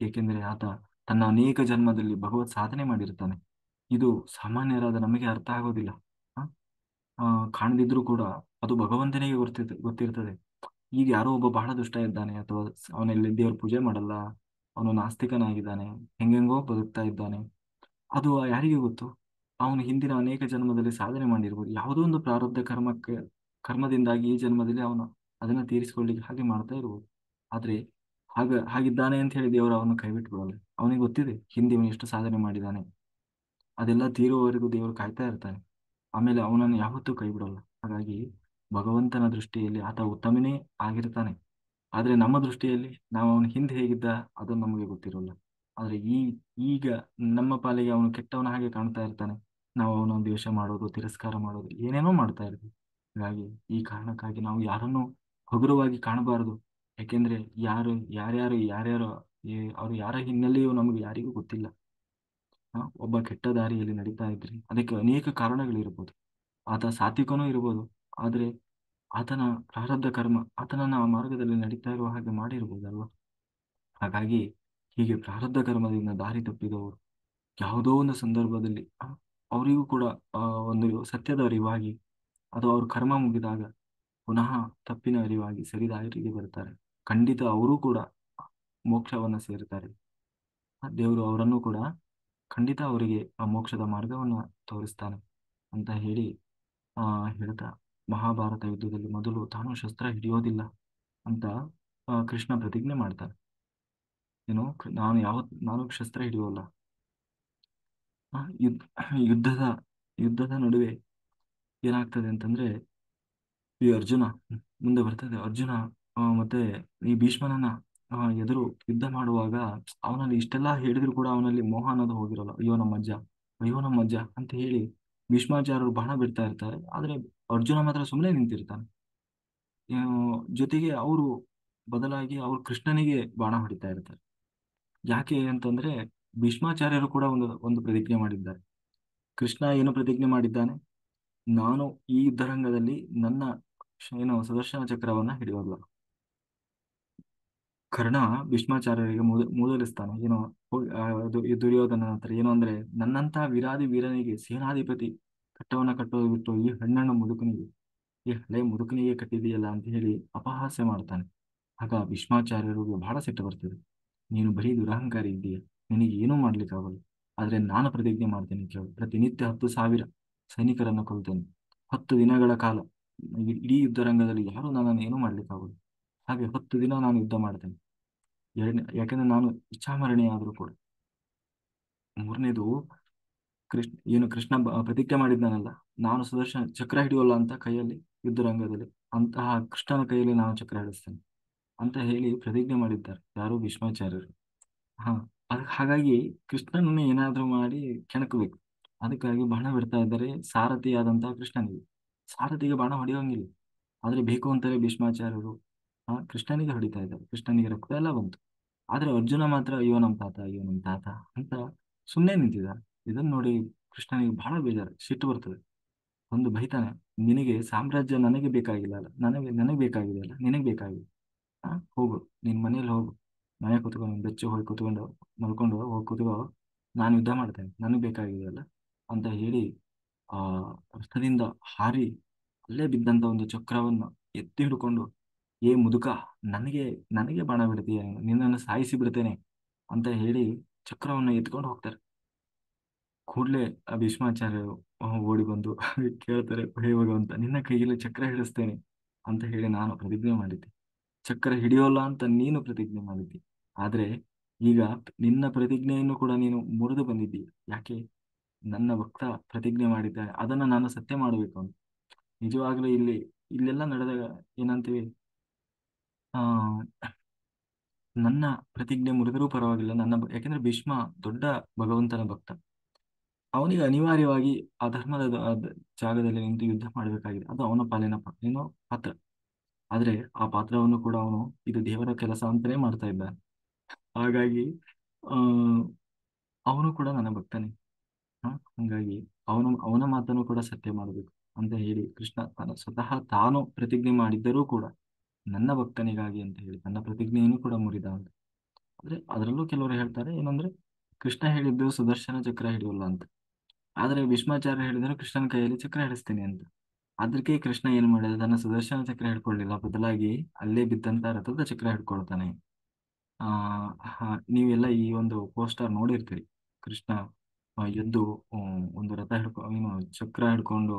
ಏಕೆಂದರೆ ಆತ ತನ್ನ ಅನೇಕ ಜನ್ಮದಲ್ಲಿ ಭಗವತ್ ಸಾಧನೆ ಮಾಡಿರ್ತಾನೆ. ಇದು ಸಾಮಾನ್ಯರಾದ ನಮಗೆ ಅರ್ಥ ಆಗೋದಿಲ್ಲ. ಆ ಆ, ಕಾಣದಿದ್ರೂ ಕೂಡ ಅದು ಭಗವಂತನಿಗೆ ಗೊತ್ತಿರ್ತದೆ. ಈಗ ಯಾರೋ ಒಬ್ಬ ಬಹಳ ದುಷ್ಟ ಇದ್ದಾನೆ, ಅಥವಾ ಅವನಲ್ಲಿ ದೇವ್ರ ಪೂಜೆ ಮಾಡಲ್ಲ, ಅವನು ನಾಸ್ತಿಕನಾಗಿದ್ದಾನೆ, ಹೆಂಗೆಂಗೋ ಬದುಕ್ತಾ ಇದ್ದಾನೆ, ಅದು ಯಾರಿಗೆ ಗೊತ್ತು? ಅವನು ಹಿಂದಿನ ಅನೇಕ ಜನ್ಮದಲ್ಲಿ ಸಾಧನೆ ಮಾಡಿರ್ಬೋದು. ಯಾವುದೋ ಒಂದು ಪ್ರಾರಬ್ಧ ಕರ್ಮದಿಂದಾಗಿ ಈ ಜನ್ಮದಲ್ಲಿ ಅವನು ಅದನ್ನ ತೀರಿಸಿಕೊಳ್ಳಿಕ್ಕೆ ಹಾಗೆ ಮಾಡ್ತಾ ಇರ್ಬೋದು. ಆದ್ರೆ ಹಾಗಿದ್ದಾನೆ ಅಂತ ಹೇಳಿ ದೇವರು ಅವನು ಕೈ ಬಿಟ್ಟು ಬಿಡಲ್ಲ. ಅವನಿಗೆ ಗೊತ್ತಿದೆ ಹಿಂದೆ ಇವನು ಎಷ್ಟು ಸಾಧನೆ ಮಾಡಿದ್ದಾನೆ. ಅದೆಲ್ಲ ತೀರುವವರೆಗೂ ದೇವರು ಕಾಯ್ತಾ ಇರ್ತಾನೆ. ಆಮೇಲೆ ಅವನನ್ನು ಯಾವತ್ತೂ ಕೈ ಬಿಡಲ್ಲ. ಹಾಗಾಗಿ ಭಗವಂತನ ದೃಷ್ಟಿಯಲ್ಲಿ ಆತ ಉತ್ತಮನೇ ಆಗಿರ್ತಾನೆ. ಆದ್ರೆ ನಮ್ಮ ದೃಷ್ಟಿಯಲ್ಲಿ ನಾವು ಅವನ ಹಿಂದೆ ಹೇಗಿದ್ದ ಅದು ನಮಗೆ ಗೊತ್ತಿರೋಲ್ಲ. ಆದ್ರೆ ಈಗ ನಮ್ಮ ಪಾಲಿಗೆ ಅವನು ಕೆಟ್ಟವನ ಹಾಗೆ ಕಾಣ್ತಾ ಇರ್ತಾನೆ. ನಾವು ಅವನ ದ್ವೇಷ ಮಾಡೋದು, ತಿರಸ್ಕಾರ ಮಾಡೋದು, ಏನೇನೋ ಮಾಡ್ತಾ ಇರ್ತೀವಿ. ಹಾಗಾಗಿ ಈ ಕಾರಣಕ್ಕಾಗಿ ನಾವು ಯಾರನ್ನೂ ಹಗುರವಾಗಿ ಕಾಣಬಾರದು. ಯಾಕೆಂದ್ರೆ ಯಾರ್ಯಾರು ಅವ್ರು ಯಾರ ಹಿನ್ನೆಲೆಯೂ ನಮಗೆ ಯಾರಿಗೂ ಗೊತ್ತಿಲ್ಲ. ಒಬ್ಬ ಕೆಟ್ಟ ದಾರಿಯಲ್ಲಿ ನಡೀತಾ ಇದ್ರೆ ಅದಕ್ಕೆ ಅನೇಕ ಕಾರಣಗಳಿರ್ಬೋದು. ಆತ ಸಾತ್ವಿಕನೂ ಇರ್ಬೋದು, ಆದ್ರೆ ಆತನ ಪ್ರಾರಬ್ಧ ಕರ್ಮ ಆತನನ್ನ ಆ ಮಾರ್ಗದಲ್ಲಿ ನಡೀತಾ ಇರುವ ಹಾಗೆ ಮಾಡಿರ್ಬೋದಲ್ವಾ. ಹಾಗಾಗಿ ಹೀಗೆ ಪ್ರಾರಬ್ಧ ಕರ್ಮದಿಂದ ದಾರಿ ತಪ್ಪಿದವರು ಯಾವುದೋ ಒಂದು ಸಂದರ್ಭದಲ್ಲಿ ಅವರಿಗೂ ಕೂಡ ಆ ಒಂದು ಸತ್ಯದ ಅರಿವಾಗಿ, ಅಥವಾ ಅವ್ರ ಕರ್ಮ ಮುಗಿದಾಗ ಪುನಃ ತಪ್ಪಿನ ಅರಿವಾಗಿ ಸರಿದಾರಿಗೆ ಬರ್ತಾರೆ. ಖಂಡಿತ ಅವರೂ ಕೂಡ ಮೋಕ್ಷವನ್ನ ಸೇರ್ತಾರೆ. ದೇವರು ಅವರನ್ನು ಕೂಡ ಖಂಡಿತ ಅವರಿಗೆ ಆ ಮೋಕ್ಷದ ಮಾರ್ಗವನ್ನ ತೋರಿಸ್ತಾನೆ ಅಂತ ಹೇಳಿ ಆ ಹೇಳ್ತಾ, ಮಹಾಭಾರತ ಯುದ್ಧದಲ್ಲಿ ಮೊದಲು ತಾನು ಶಸ್ತ್ರ ಹಿಡಿಯೋದಿಲ್ಲ ಅಂತ ಕೃಷ್ಣ ಪ್ರತಿಜ್ಞೆ ಮಾಡ್ತಾನೆ. ಏನು, ನಾನು ಶಸ್ತ್ರ ಹಿಡಿಯೋಲ್ಲ. ಆ, ಯುದ್ಧ ಯುದ್ಧದ ಯುದ್ಧದ ನಡುವೆ ಏನಾಗ್ತದೆ ಅಂತಂದ್ರೆ, ಈ ಅರ್ಜುನ ಮುಂದೆ ಬರ್ತದೆ. ಅರ್ಜುನ ಮತ್ತೆ ಈ ಭೀಷ್ಮನನ್ನ ಎದುರು ಯುದ್ಧ ಮಾಡುವಾಗ ಅವನಲ್ಲಿ ಇಷ್ಟೆಲ್ಲಾ ಹೇಳಿದ್ರು ಕೂಡ ಅವನಲ್ಲಿ ಮೋಹ ಅನ್ನೋದು ಹೋಗಿರಲ್ಲ. ಅಯ್ಯೋ ನಮ್ಮ ಅಜ್ಜ, ಅಯ್ಯೋ ನಮ್ಮ ಅಜ್ಜ ಅಂತ ಹೇಳಿ ಭೀಷ್ಮಾಚಾರ್ಯರು ಬಾಣ ಬಿಡ್ತಾ ಇರ್ತಾರೆ. ಆದ್ರೆ ಅರ್ಜುನ ಮಾತ್ರ ಸುಮ್ಮನೆ ನಿಂತಿರ್ತಾನೆ. ಆ, ಜೊತೆಗೆ ಅವರು ಬದಲಾಗಿ ಅವರು ಕೃಷ್ಣನಿಗೆ ಬಾಣ ಹೊಡಿತಾ ಇರ್ತಾರೆ. ಯಾಕೆ ಅಂತಂದ್ರೆ, ಭೀಷ್ಮಾಚಾರ್ಯರು ಕೂಡ ಒಂದು ಒಂದು ಪ್ರತಿಜ್ಞೆ ಮಾಡಿದ್ದಾರೆ. ಕೃಷ್ಣ ಏನು ಪ್ರತಿಜ್ಞೆ ಮಾಡಿದ್ದಾನೆ? ನಾನು ಈ ಯುದ್ಧರಂಗದಲ್ಲಿ ನನ್ನ ಏನು ಸುದರ್ಶನ ಚಕ್ರವನ್ನ ಹಿಡಿಯೋಲ್ಲ. ಕರ್ಣ ಭೀಷ್ಮಾಚಾರ್ಯರಿಗೆ ಮೂದಲಿಸ್ತಾನೆ. ಏನೋ ಅದು ಈ ದುರ್ಯೋಧನ ಹತ್ರ ಏನು ಅಂದ್ರೆ, ನನ್ನಂತ ವೀರಾದಿ ವೀರನಿಗೆ ಸೇನಾಧಿಪತಿ ಕಟ್ಟವನ್ನ ಕಟ್ಟೋದು ಬಿಟ್ಟು ಈ ಹೆಣ್ಣನ್ನು ಮುದುಕನಿಗೆ, ಈ ಹಳೆ ಮುದುಕನಿಗೆ ಕಟ್ಟಿದೆಯಲ್ಲ ಅಂತ ಹೇಳಿ ಅಪಹಾಸ್ಯ ಮಾಡ್ತಾನೆ. ಆಗ ಭೀಷ್ಮಾಚಾರ್ಯರಿಗೆ ಬಹಳ ಸಿಟ್ಟು ಬರ್ತದೆ. ನೀನು ಬರೀ ದುರಹಂಕಾರಿ ಇದ್ದೀಯ, ನಿನಗೆ ಏನೂ ಮಾಡ್ಲಿಕ್ಕಾಗಲ್ಲ. ಆದ್ರೆ ನಾನು ಪ್ರತಿಜ್ಞೆ ಮಾಡ್ತೇನೆ ಕೇಳು, ಪ್ರತಿನಿತ್ಯ 10,000 ಸೈನಿಕರನ್ನು ಕೊಲ್ತೇನೆ. 10 ದಿನಗಳ ಕಾಲ ಇಡೀ ಯುದ್ಧರಂಗದಲ್ಲಿ ಯಾರೂ ನನ್ನನ್ನು ಏನೂ ಮಾಡ್ಲಿಕ್ಕಾಗಲ್ಲ. ಹಾಗೆ 10 ದಿನ ನಾನು ಯುದ್ಧ ಮಾಡ್ತೇನೆ. ಯಾಕಂದ್ರೆ ನಾನು ಇಚ್ಛಾಮರಣಿ ಆದ್ರೂ ಕೂಡ. ಮೂರನೇದು, ಕೃಷ್ಣ ಪ್ರತಿಜ್ಞೆ ಮಾಡಿದ್ದಾನಲ್ಲ, ನಾನು ಸುದರ್ಶನ ಚಕ್ರ ಹಿಡಿಯೋಲ್ಲ ಅಂತ ಕೈಯಲ್ಲಿ, ಯುದ್ಧರಂಗದಲ್ಲಿ ಅಂತಹ ಕೃಷ್ಣನ ಕೈಯಲ್ಲಿ ನಾನು ಚಕ್ರ ಹಿಡಿಸ್ತೇನೆ ಅಂತ ಹೇಳಿ ಪ್ರತಿಜ್ಞೆ ಮಾಡಿದ್ದಾರೆ ಯಾರು? ಭೀಷ್ಮಾಚಾರ್ಯರು. ಹಾ, ಹಾಗಾಗಿ ಕೃಷ್ಣನನ್ನು ಏನಾದ್ರೂ ಮಾಡಿ ಕೆಣಕಬೇಕು. ಅದಕ್ಕಾಗಿ ಬಾಣ ಬಿಡ್ತಾ ಇದ್ದಾರೆ ಸಾರಥಿಯಾದಂತಹ ಕೃಷ್ಣನಿಗೆ. ಸಾರಥಿಗೆ ಬಾಣ ಹೊಡೆಯೋಂಗಿಲ್ಲ. ಆದ್ರೆ ಬೇಕು ಅಂತಾರೆ ಭೀಷ್ಮಾಚಾರ್ಯರು ಕೃಷ್ಣನಿಗೆ ಹೊಡಿತಾ ಇದ್ದಾರೆ. ಕೃಷ್ಣನಿಗೆ ರಕ್ತ ಎಲ್ಲ ಬಂತು. ಆದ್ರೆ ಅರ್ಜುನ ಮಾತ್ರ ಅಯ್ಯೋ ನಮ್ ತಾತ, ಅಯ್ಯೋ ನಮ್ ತಾತ ಅಂತ ಸುಮ್ಮನೆ ನಿಂತಿದ್ದಾನೆ. ಇದನ್ನ ನೋಡಿ ಕೃಷ್ಣನಿಗೆ ಬಹಳ ಬೇಜಾರು, ಸಿಟ್ಟು ಬರ್ತದೆ. ಒಂದು ಬೈತಾನೆ, ನಿನಗೆ ಸಾಮ್ರಾಜ್ಯ ನನಗೆ ಬೇಕಾಗಿಲ್ಲ ಅಲ್ಲ, ನನಗೆ ಬೇಕಾಗಿದೆ ಅಲ್ಲ, ನಿನಗೆ ಬೇಕಾಗಿದೆ. ಹೋಗು, ನಿನ್ ಮನೇಲಿ ಹೋಗು, ಮನೆ ಕೂತ್ಕೊಂಡು ಬೆಚ್ಚು ಹೋಗಿ ಕೂತ್ಕೊಂಡು ಮಲ್ಕೊಂಡು ಹೋಗಿ ಕೂತ್ಕೋ, ನಾನು ಯುದ್ಧ ಮಾಡ್ತೇನೆ, ನನಗೆ ಬೇಕಾಗಿದೆಯಲ್ಲ ಅಂತ ಹೇಳಿ ಆ ರಥದಿಂದ ಹಾರಿ ಅಲ್ಲೇ ಬಿದ್ದಂತ ಒಂದು ಚಕ್ರವನ್ನು ಎತ್ತಿ ಹಿಡ್ಕೊಂಡು, ಏ ಮುದುಕ, ನನಗೆ ನನಗೆ ಬಾಣ ಬಿಡ್ತೀಯ, ನಿನ್ನನ್ನು ಸಾಯಿಸಿ ಬಿಡ್ತೇನೆ ಅಂತ ಹೇಳಿ ಚಕ್ರವನ್ನು ಎತ್ಕೊಂಡು ಹೋಗ್ತಾರೆ. ಕೂಡ್ಲೆ ಆ ಭೀಷ್ಮಾಚಾರ್ಯರು ಓಡಿ ಬಂದು ಕೇಳ್ತಾರೆ, ಹೇ ಭಗವಂತ, ನಿನ್ನ ಕೈಯಲ್ಲಿ ಚಕ್ರ ಹಿಡಿಸ್ತೇನೆ ಅಂತ ಹೇಳಿ ನಾನು ಪ್ರತಿಜ್ಞೆ ಮಾಡಿದ್ದೆ. ಚಕ್ರ ಹಿಡಿಯೋಲ್ಲ ಅಂತ ನೀನು ಪ್ರತಿಜ್ಞೆ ಮಾಡಿದ್ದಿ. ಆದ್ರೆ ಈಗ ನಿನ್ನ ಪ್ರತಿಜ್ಞೆಯನ್ನು ಕೂಡ ನೀನು ಮುರಿದು ಬಂದಿದ್ದೀಯ. ಯಾಕೆ? ನನ್ನ ಭಕ್ತ ಪ್ರತಿಜ್ಞೆ ಮಾಡಿದ್ದಾನೆ, ಅದನ್ನ ನಾನು ಸತ್ಯ ಮಾಡಬೇಕು ಅಂತ. ನಿಜವಾಗ್ಲೂ ಇಲ್ಲೆಲ್ಲ ನಡೆದಾಗ ಏನಂತೀವಿ, ಆ ನನ್ನ ಪ್ರತಿಜ್ಞೆ ಮುರಿದರೂ ಪರವಾಗಿಲ್ಲ, ಯಾಕೆಂದ್ರೆ ಭೀಷ್ಮ ದೊಡ್ಡ ಭಗವಂತನ ಭಕ್ತ. ಅವನಿಗೆ ಅನಿವಾರ್ಯವಾಗಿ ಆ ಧರ್ಮದ ಜಾಗದಲ್ಲಿ ನಿಂತು ಯುದ್ಧ ಮಾಡಬೇಕಾಗಿದೆ. ಅದು ಅವನ ಪಾಲಿನ ಏನೋ ಪಾತ್ರ. ಆದ್ರೆ ಆ ಪಾತ್ರವನ್ನು ಕೂಡ ಅವನು ಇದು ದೇವರ ಕೆಲಸ ಅಂತಾನೆ ಮಾಡ್ತಾ ಇದ್ದಾನೆ. ಹಾಗಾಗಿ ಆ ಅವನು ಕೂಡ ನನ್ನ ಭಕ್ತನೇ. ಹಂಗಾಗಿ ಅವನ ಮಾತನ್ನು ಕೂಡ ಸತ್ಯ ಮಾಡಬೇಕು ಅಂತ ಹೇಳಿ ಕೃಷ್ಣ ಸ್ವತಃ ತಾನು ಪ್ರತಿಜ್ಞೆ ಮಾಡಿದ್ದರೂ ಕೂಡ ನನ್ನ ಭಕ್ತನಿಗಾಗಿ ಅಂತ ಹೇಳಿ ತನ್ನ ಪ್ರತಿಜ್ಞೆಯನ್ನು ಕೂಡ ಮುರಿದ ಅಂತ. ಆದ್ರೆ ಅದರಲ್ಲೂ ಕೆಲವರು ಹೇಳ್ತಾರೆ ಏನಂದ್ರೆ, ಕೃಷ್ಣ ಹೇಳಿದ್ದು ಸುದರ್ಶನ ಚಕ್ರ ಹಿಡಿಯೋಲ್ಲ ಅಂತ. ಆದ್ರೆ ಭೀಷ್ಮಾಚಾರ್ಯ ಹೇಳಿದ್ರು ಕೃಷ್ಣನ ಕೈಯಲ್ಲಿ ಚಕ್ರ ಹಿಡಿಸ್ತೀನಿ ಅಂತ. ಅದಕ್ಕೆ ಕೃಷ್ಣ ಏನ್ ಮಾಡಿದ, ತನ್ನ ಸುದರ್ಶನ ಚಕ್ರ ಹಿಡ್ಕೊಳ್ಳಿಲ್ಲ, ಬದಲಾಗಿ ಅಲ್ಲೇ ಬಿದ್ದಂತ ರಥದ ಚಕ್ರ ಹಿಡ್ಕೊಳ್ತಾನೆ. ಆ ನೀವೆಲ್ಲ ಈ ಒಂದು ಪೋಸ್ಟರ್ ನೋಡಿರ್ತೀರಿ. ಕೃಷ್ಣ ಎದ್ದು ಒಂದು ರಥ ಏನು ಚಕ್ರ ಹಿಡ್ಕೊಂಡು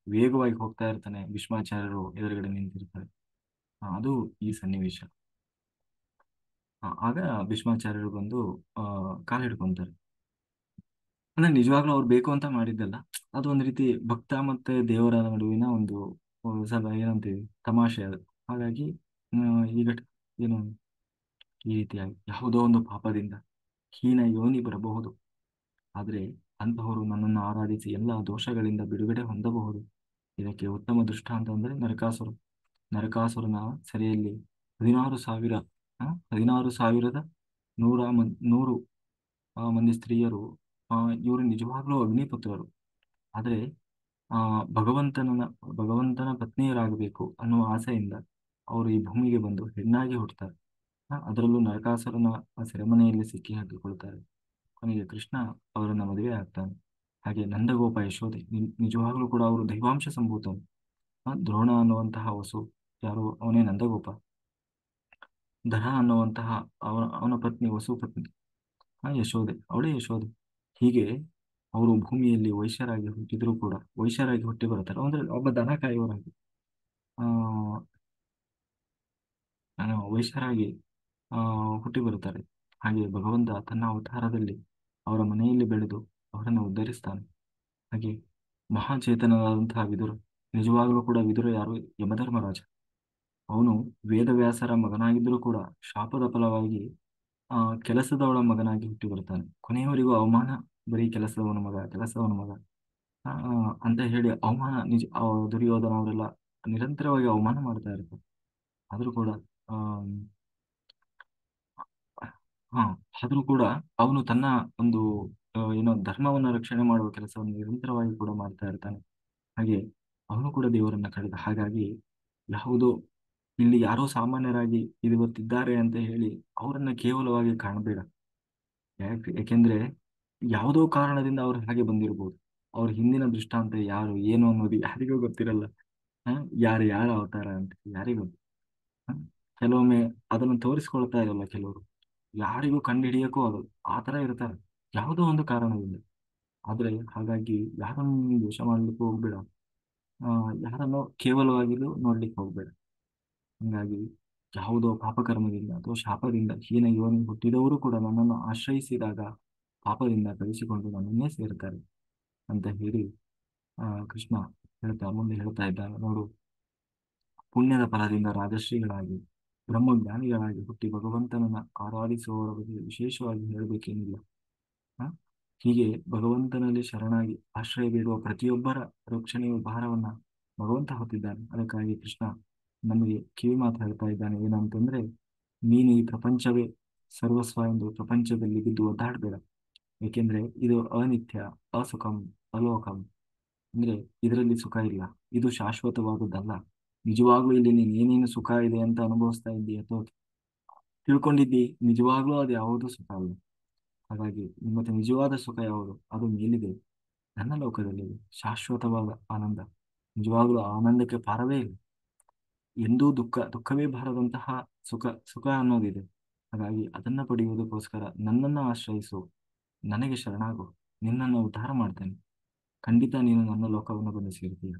ವೇಗವಾಗಿ ಹೋಗ್ತಾ ಇರ್ತಾನೆ. ಭೀಷ್ಮಾಚಾರ್ಯರು ಎದುರುಗಡೆ ನಿಂತಿರ್ತಾರೆ. ಅದು ಈ ಸನ್ನಿವೇಶ. ಆಗ ಭೀಷ್ಮಾಚಾರ್ಯರು ಬಂದು ಕಾಲು ಹಿಡ್ಕೊಂತಾರೆ. ಅಂದ್ರೆ ನಿಜವಾಗ್ಲೂ ಅವ್ರು ಬೇಕು ಅಂತ ಮಾಡಿದ್ದಲ್ಲ. ಅದು ಒಂದು ರೀತಿ ಭಕ್ತ ಮತ್ತೆ ದೇವರ ನಡುವಿನ ಒಂದು ಸಲ ಏನಂತೀವಿ, ತಮಾಷೆ ಅದು. ಹಾಗಾಗಿ ಈಗ ಏನು ಈ ರೀತಿಯಾಗಿ ಯಾವುದೋ ಒಂದು ಪಾಪದಿಂದ ಹೀನ ಯೋನಿ ಬರಬಹುದು. ಆದ್ರೆ ಅಂತಹವರು ನನ್ನನ್ನು ಆರಾಧಿಸಿ ಎಲ್ಲ ದೋಷಗಳಿಂದ ಬಿಡುಗಡೆ ಹೊಂದಬಹುದು. ಇದಕ್ಕೆ ಉತ್ತಮ ದೃಷ್ಟಾಂತ ಅಂದ್ರೆ ನರಕಾಸುರ. ನರಕಾಸುರನ ಸೆರೆಯಲ್ಲಿ 16,000 16,000 ನೂರು ಮಂದಿ ಸ್ತ್ರೀಯರು, ಇವರು ನಿಜವಾಗ್ಲೂ ಅಗ್ನಿಪುತ್ರರು. ಆದ್ರೆ ಆ ಭಗವಂತನ ಪತ್ನಿಯರಾಗಬೇಕು ಅನ್ನುವ ಆಸೆಯಿಂದ ಅವರು ಈ ಭೂಮಿಗೆ ಬಂದು ಹೆಣ್ಣಾಗಿ ಹುಟ್ಟುತ್ತಾರೆ. ಅದರಲ್ಲೂ ನರಕಾಸುರನ ಸೆರೆಮನೆಯಲ್ಲಿ ಸಿಕ್ಕಿ ಹಾಕಿಕೊಳ್ತಾರೆ. ಕೊನೆಗೆ ಕೃಷ್ಣ ಅವರನ್ನ ಮದುವೆ ಆಗ್ತಾನೆ. ಹಾಗೆ ನಂದಗೋಪ ಯಶೋದೆ ನಿಜವಾಗ್ಲೂ ಕೂಡ ಅವರು ದೈವಾಂಶ ಸಂಭೂತರು. ದ್ರೋಣ ಅನ್ನುವಂತಹ ವಸು ಯಾರು, ಅವನೇ ನಂದಗೋಪ. ಧರ ಅನ್ನುವಂತಹ ಅವನ ಪತ್ನಿ ವಸು ಪತ್ನಿ, ಯಶೋದೆ, ಅವಳೇ ಯಶೋದೆ. ಹೀಗೆ ಅವರು ಭೂಮಿಯಲ್ಲಿ ವೈಶ್ಯರಾಗಿ ಹುಟ್ಟಿದ್ರು ಕೂಡ ವೈಶ್ಯರಾಗಿ ಹುಟ್ಟಿ ಬರ್ತಾರೆ, ಅಂದ್ರೆ ಒಬ್ಬ ದನ ಕಾಯುವರಾಗಿ ಆ ವೈಶ್ಯರಾಗಿ ಆ ಹುಟ್ಟಿ ಬರುತ್ತಾರೆ. ಹಾಗೆ ಭಗವಂತ ತನ್ನ ಅವತಾರದಲ್ಲಿ ಅವರ ಮನೆಯಲ್ಲಿ ಬೆಳೆದು ಅವರನ್ನು ಉದ್ಧರಿಸ್ತಾನೆ. ಹಾಗೆ ಮಹಾಚೇತನವಾದಂತಹ ವಿದುರ, ನಿಜವಾಗಲೂ ಕೂಡ ವಿದುರ ಯಾರು? ಯಮಧರ್ಮರಾಜ. ಅವನು ವೇದವ್ಯಾಸರ ಮಗನಾಗಿದ್ದರೂ ಕೂಡ ಶಾಪದ ಫಲವಾಗಿ ಆ ಕೆಲಸದವಳ ಮಗನಾಗಿ ಹುಟ್ಟಿ ಬರ್ತಾನೆ. ಕೊನೆಯವರೆಗೂ ಅವಮಾನ, ಬರೀ ಕೆಲಸದವನ ಮಗ, ಕೆಲಸದವನ ಮಗ ಆ, ಅಂತ ಹೇಳಿ ಅವಮಾನ. ದುರ್ಯೋಧನ ಅವರೆಲ್ಲ ನಿರಂತರವಾಗಿ ಅವಮಾನ ಮಾಡ್ತಾ ಇರ್ತಾರೆ. ಆದ್ರೂ ಕೂಡ ಆ ಹಾ ಆದ್ರೂ ಕೂಡ ಅವನು ತನ್ನ ಒಂದು ಏನೋ ಧರ್ಮವನ್ನ ರಕ್ಷಣೆ ಮಾಡುವ ಕೆಲಸವನ್ನು ನಿರಂತರವಾಗಿ ಕೂಡ ಮಾಡ್ತಾ ಇರ್ತಾನೆ. ಹಾಗೆ ಅವನು ಕೂಡ ದೇವರನ್ನ ಕಳೆದ. ಹಾಗಾಗಿ ಯಾವುದೋ ಇಲ್ಲಿ ಯಾರೋ ಸಾಮಾನ್ಯರಾಗಿ ಇದು ಗೊತ್ತಿದ್ದಾರೆ ಅಂತ ಹೇಳಿ ಅವರನ್ನ ಕೇವಲವಾಗಿ ಕಾಣಬೇಡ. ಯಾಕೆಂದ್ರೆ ಯಾವುದೋ ಕಾರಣದಿಂದ ಅವ್ರು ಹಾಗೆ ಬಂದಿರಬಹುದು. ಅವ್ರ ಹಿಂದಿನ ದೃಷ್ಟಾಂತ ಯಾರು ಏನು ಅನ್ನೋದು ಯಾರಿಗೂ ಗೊತ್ತಿರಲ್ಲ. ಹ ಯಾರು ಯಾರ ಅವತಾರ ಅಂತ ಯಾರಿಗೂ ಗೊತ್ತು. ಹ? ಕೆಲವೊಮ್ಮೆ ಅದನ್ನು ತೋರಿಸ್ಕೊಳ್ತಾ ಇರಲ್ಲ ಕೆಲವರು, ಯಾರಿಗೂ ಕಂಡುಹಿಡಿಯಕ್ಕೂ ಆಗಲ್ಲ. ಆ ತರ ಇರ್ತಾರೆ ಯಾವುದೋ ಒಂದು ಕಾರಣದಿಂದ. ಆದ್ರೆ ಹಾಗಾಗಿ ಯಾರನ್ನು ದೋಷ ಮಾಡ್ಲಿಕ್ಕೆ ಹೋಗ್ಬೇಡ. ಯಾರನ್ನೋ ಕೇವಲವಾಗಿದ್ದು ನೋಡ್ಲಿಕ್ಕೆ ಹೋಗ್ಬೇಡ. ಹಂಗಾಗಿ ಯಾವುದೋ ಪಾಪಕರ್ಮದಿಂದ ಅಥವಾ ಶಾಪದಿಂದ ಹೀನ ಯೋನಿ ಹುಟ್ಟಿದವರು ಕೂಡ ನನ್ನನ್ನು ಆಶ್ರಯಿಸಿದಾಗ ಪಾಪದಿಂದ ಕಳಿಸಿಕೊಂಡು ನನ್ನನ್ನೇ ಸೇರ್ತಾರೆ ಅಂತ ಹೇಳಿ ಕೃಷ್ಣ ಮುಂದೆ ಹೇಳ್ತಾ ಇದ್ದಾನೆ ನೋಡು. ಪುಣ್ಯದ ಫಲದಿಂದ ರಾಜಶ್ರೀಗಳಾಗಿ ಬ್ರಹ್ಮಜ್ಞಾನಿಗಳಾಗಿ ಹುಟ್ಟಿ ಭಗವಂತನನ್ನ ಆರಾಧಿಸುವವರ ಬಗ್ಗೆ ವಿಶೇಷವಾಗಿ ಹೇಳಬೇಕೇನಿಲ್ಲ. ಹ? ಹೀಗೆ ಭಗವಂತನಲ್ಲಿ ಶರಣಾಗಿ ಆಶ್ರಯ ಬೇಡುವ ಪ್ರತಿಯೊಬ್ಬರ ರಕ್ಷಣೆಯ ಭಾರವನ್ನ ಭಗವಂತ ಹೊತ್ತಿದ್ದಾನೆ. ಅದಕ್ಕಾಗಿ ಕೃಷ್ಣ ನಮಗೆ ಕಿವಿ ಮಾತು ಹೇಳ್ತಾ ಇದ್ದಾನೆ ಏನಂತಂದ್ರೆ, ನೀನು ಈ ಪ್ರಪಂಚವೇ ಸರ್ವಸ್ವ ಎಂದು ಪ್ರಪಂಚದಲ್ಲಿ ಬಿದ್ದು ಒದ್ದಾಡಬೇಡ. ಏಕೆಂದ್ರೆ ಇದು ಅನಿತ್ಯ, ಅಸುಖಂ, ಅಲೋಕಂ. ಅಂದ್ರೆ ಇದರಲ್ಲಿ ಸುಖ ಇಲ್ಲ, ಇದು ಶಾಶ್ವತವಾದದ್ದಲ್ಲ. ನಿಜವಾಗ್ಲೂ ಇಲ್ಲಿ ನೀನು ಏನೇನು ಸುಖ ಇದೆ ಅಂತ ಅನುಭವಿಸ್ತಾ ಇದ್ದೀಯ ಅಥವಾ ತಿಳ್ಕೊಂಡಿದ್ದಿ, ನಿಜವಾಗ್ಲೂ ಅದು ಯಾವುದು ಸುಖ ಅಲ್ಲ. ಹಾಗಾಗಿ ಮತ್ತೆ ನಿಜವಾದ ಸುಖ ಯಾವುದು? ಅದು ಮೇಲಿದೆ, ನನ್ನ ಲೋಕದಲ್ಲಿದೆ, ಶಾಶ್ವತವಾದ ಆನಂದ. ನಿಜವಾಗ್ಲೂ ಆ ಆನಂದಕ್ಕೆ ಪಾರವೇ ಇಲ್ಲ. ಎಂದೂ ದುಃಖವೇ ಬಾರದಂತಹ ಸುಖ ಅನ್ನೋದಿದೆ. ಹಾಗಾಗಿ ಅದನ್ನ ಪಡೆಯುವುದಕ್ಕೋಸ್ಕರ ನನ್ನನ್ನು ಆಶ್ರಯಿಸು, ನನಗೆ ಶರಣಾಗು, ನಿನ್ನನ್ನು ಉದ್ಧಾರ ಮಾಡ್ತೇನೆ. ಖಂಡಿತ ನೀನು ನನ್ನ ಲೋಕವನ್ನು ಬಂದು ಸೇರ್ತೀಯ.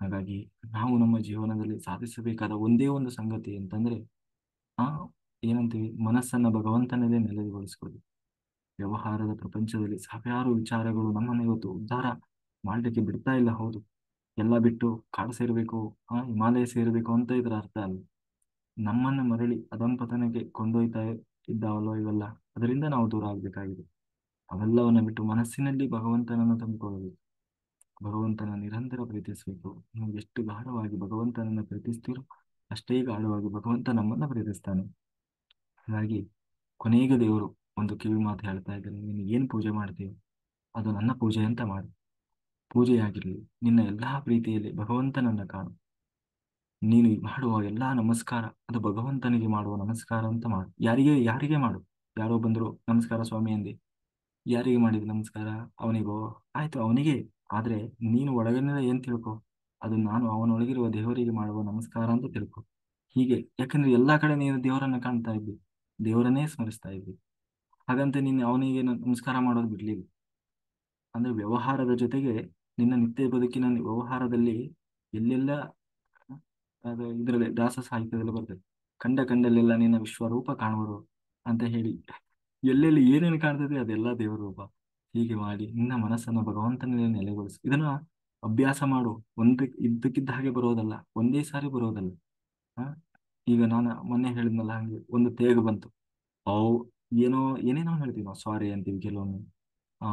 ಹಾಗಾಗಿ ನಾವು ನಮ್ಮ ಜೀವನದಲ್ಲಿ ಸಾಧಿಸಬೇಕಾದ ಒಂದೇ ಒಂದು ಸಂಗತಿ ಅಂತಂದ್ರೆ ಆ ಏನಂತೀವಿ, ಮನಸ್ಸನ್ನ ಭಗವಂತನಲ್ಲೇ ನೆಲೆಗೊಳಿಸ್ಕೊಳ್ಳಿ. ವ್ಯವಹಾರದ ಪ್ರಪಂಚದಲ್ಲಿ ಸಾವಿರಾರು ವಿಚಾರಗಳು ನಮ್ಮನ್ನು ಇವತ್ತು ಉದ್ಧಾರ ಮಾಡ್ಲಿಕ್ಕೆ ಬಿಡ್ತಾ ಇಲ್ಲ. ಹೌದು, ಎಲ್ಲ ಬಿಟ್ಟು ಕಾಡು ಸೇರಬೇಕು, ಹಿಮಾಲಯ ಸೇರಬೇಕು ಅಂತ ಇದರ ಅರ್ಥ ಅಲ್ಲ. ನಮ್ಮನ್ನ ಮರಳಿ ಅಧಂಪತನಕ್ಕೆ ಕೊಂಡೊಯ್ತಾ ಇದ್ದಾವಲ್ಲೋ ಇವೆಲ್ಲ, ಅದರಿಂದ ನಾವು ದೂರ ಆಗ್ಬೇಕಾಗಿದೆ. ಅವೆಲ್ಲವನ್ನ ಬಿಟ್ಟು ಮನಸ್ಸಿನಲ್ಲಿ ಭಗವಂತನನ್ನು ತಂದುಕೊಳ್ಳಬೇಕು. ಭಗವಂತನ ನಿರಂತರ ಪ್ರೀತಿಸಬೇಕು. ನೀವು ಎಷ್ಟು ಗಾಢವಾಗಿ ಭಗವಂತನನ್ನು ಪ್ರೀತಿಸ್ತೀರೋ ಅಷ್ಟೇ ಗಾಢವಾಗಿ ಭಗವಂತ ನಮ್ಮನ್ನ ಪ್ರೀತಿಸ್ತಾನೆ. ಹಾಗಾಗಿ ಕೊನೆಗೆ ದೇವರು ಒಂದು ಕಿವಿ ಮಾತು ಹೇಳ್ತಾ ಇದ್ದಾನೆ, ನೀನು ಏನ್ ಪೂಜೆ ಮಾಡ್ತೀಯೋ ಅದು ನನ್ನ ಪೂಜೆ ಅಂತ ಮಾಡು. ಪೂಜೆಯಾಗಿರಲಿ, ನಿನ್ನ ಎಲ್ಲಾ ಪ್ರೀತಿಯಲ್ಲಿ ಭಗವಂತನನ್ನ ಕಾಣು. ನೀನು ಮಾಡುವ ಎಲ್ಲಾ ನಮಸ್ಕಾರ ಅದು ಭಗವಂತನಿಗೆ ಮಾಡುವ ನಮಸ್ಕಾರ ಅಂತ ಮಾಡು. ಯಾರಿಗೆ ಮಾಡು. ಯಾರೋ ಬಂದ್ರು ನಮಸ್ಕಾರ ಸ್ವಾಮಿ ಅಂದಿ, ಯಾರಿಗೆ ಮಾಡಿದ ನಮಸ್ಕಾರ? ಅವನಿಗೋ? ಆಯ್ತು ಅವನಿಗೆ. ಆದ್ರೆ ನೀನು ಒಳಗಿನಿಂದ ಏನ್ ತಿಳ್ಕೊ, ಅದು ನಾನು ಅವನೊಳಗಿರುವ ದೇವರಿಗೆ ಮಾಡುವ ನಮಸ್ಕಾರ ಅಂತ ತಿಳ್ಕೊ. ಹೀಗೆ, ಯಾಕಂದ್ರೆ ಎಲ್ಲಾ ಕಡೆ ನೀನು ದೇವರನ್ನ ಕಾಣ್ತಾ ಇದ್ದಿ, ದೇವರನ್ನೇ ಸ್ಮರಿಸ್ತಾ ಇದ್ದಿ. ಹಾಗಂತ ನೀನು ಅವನಿಗೆ ನಮಸ್ಕಾರ ಮಾಡೋದು ಬಿಡ್ಲಿಲ್ಲ. ಅಂದ್ರೆ ವ್ಯವಹಾರದ ಜೊತೆಗೆ ನಿನ್ನ ನಿತ್ಯ ಬದುಕಿನ ವ್ಯವಹಾರದಲ್ಲಿ ಎಲ್ಲೆಲ್ಲ ಅದು ಇದರಲ್ಲಿ ದಾಸ ಸಾಹಿತ್ಯದಲ್ಲಿ ಬರ್ತದೆ, ಕಂಡಲ್ಲೆಲ್ಲ ನಿನ್ನ ವಿಶ್ವರೂಪ ಕಾಣುವರು ಅಂತ ಹೇಳಿ ಎಲ್ಲೆಲ್ಲಿ ಏನೇನು ಕಾಣ್ತದೆ ಅದೆಲ್ಲ ದೇವರ ರೂಪ. ಹೀಗೆ ಮಾಡಿ ನಿನ್ನ ಮನಸ್ಸನ್ನು ಭಗವಂತನಲ್ಲಿ ನೆಲೆಗೊಳಿಸು. ಇದನ್ನ ಅಭ್ಯಾಸ ಮಾಡು. ಇದ್ದಕ್ಕಿದ್ದ ಹಾಗೆ ಬರೋದಲ್ಲ, ಒಂದೇ ಸಾರಿ ಬರೋದಲ್ಲ. ಆ ಈಗ ನಾನು ಮೊನ್ನೆ ಹೇಳಿದ್ನಲ್ಲ, ಹಂಗೆ ಒಂದು ತೇಗ ಬಂತು. ಅವು ಏನೋ ಏನೇನೋ ಹೇಳ್ತೀವಿ ನಾವು, ಸಾರಿ ಅಂತೀವಿ ಕೆಲವೊಮ್ಮೆ. ಆ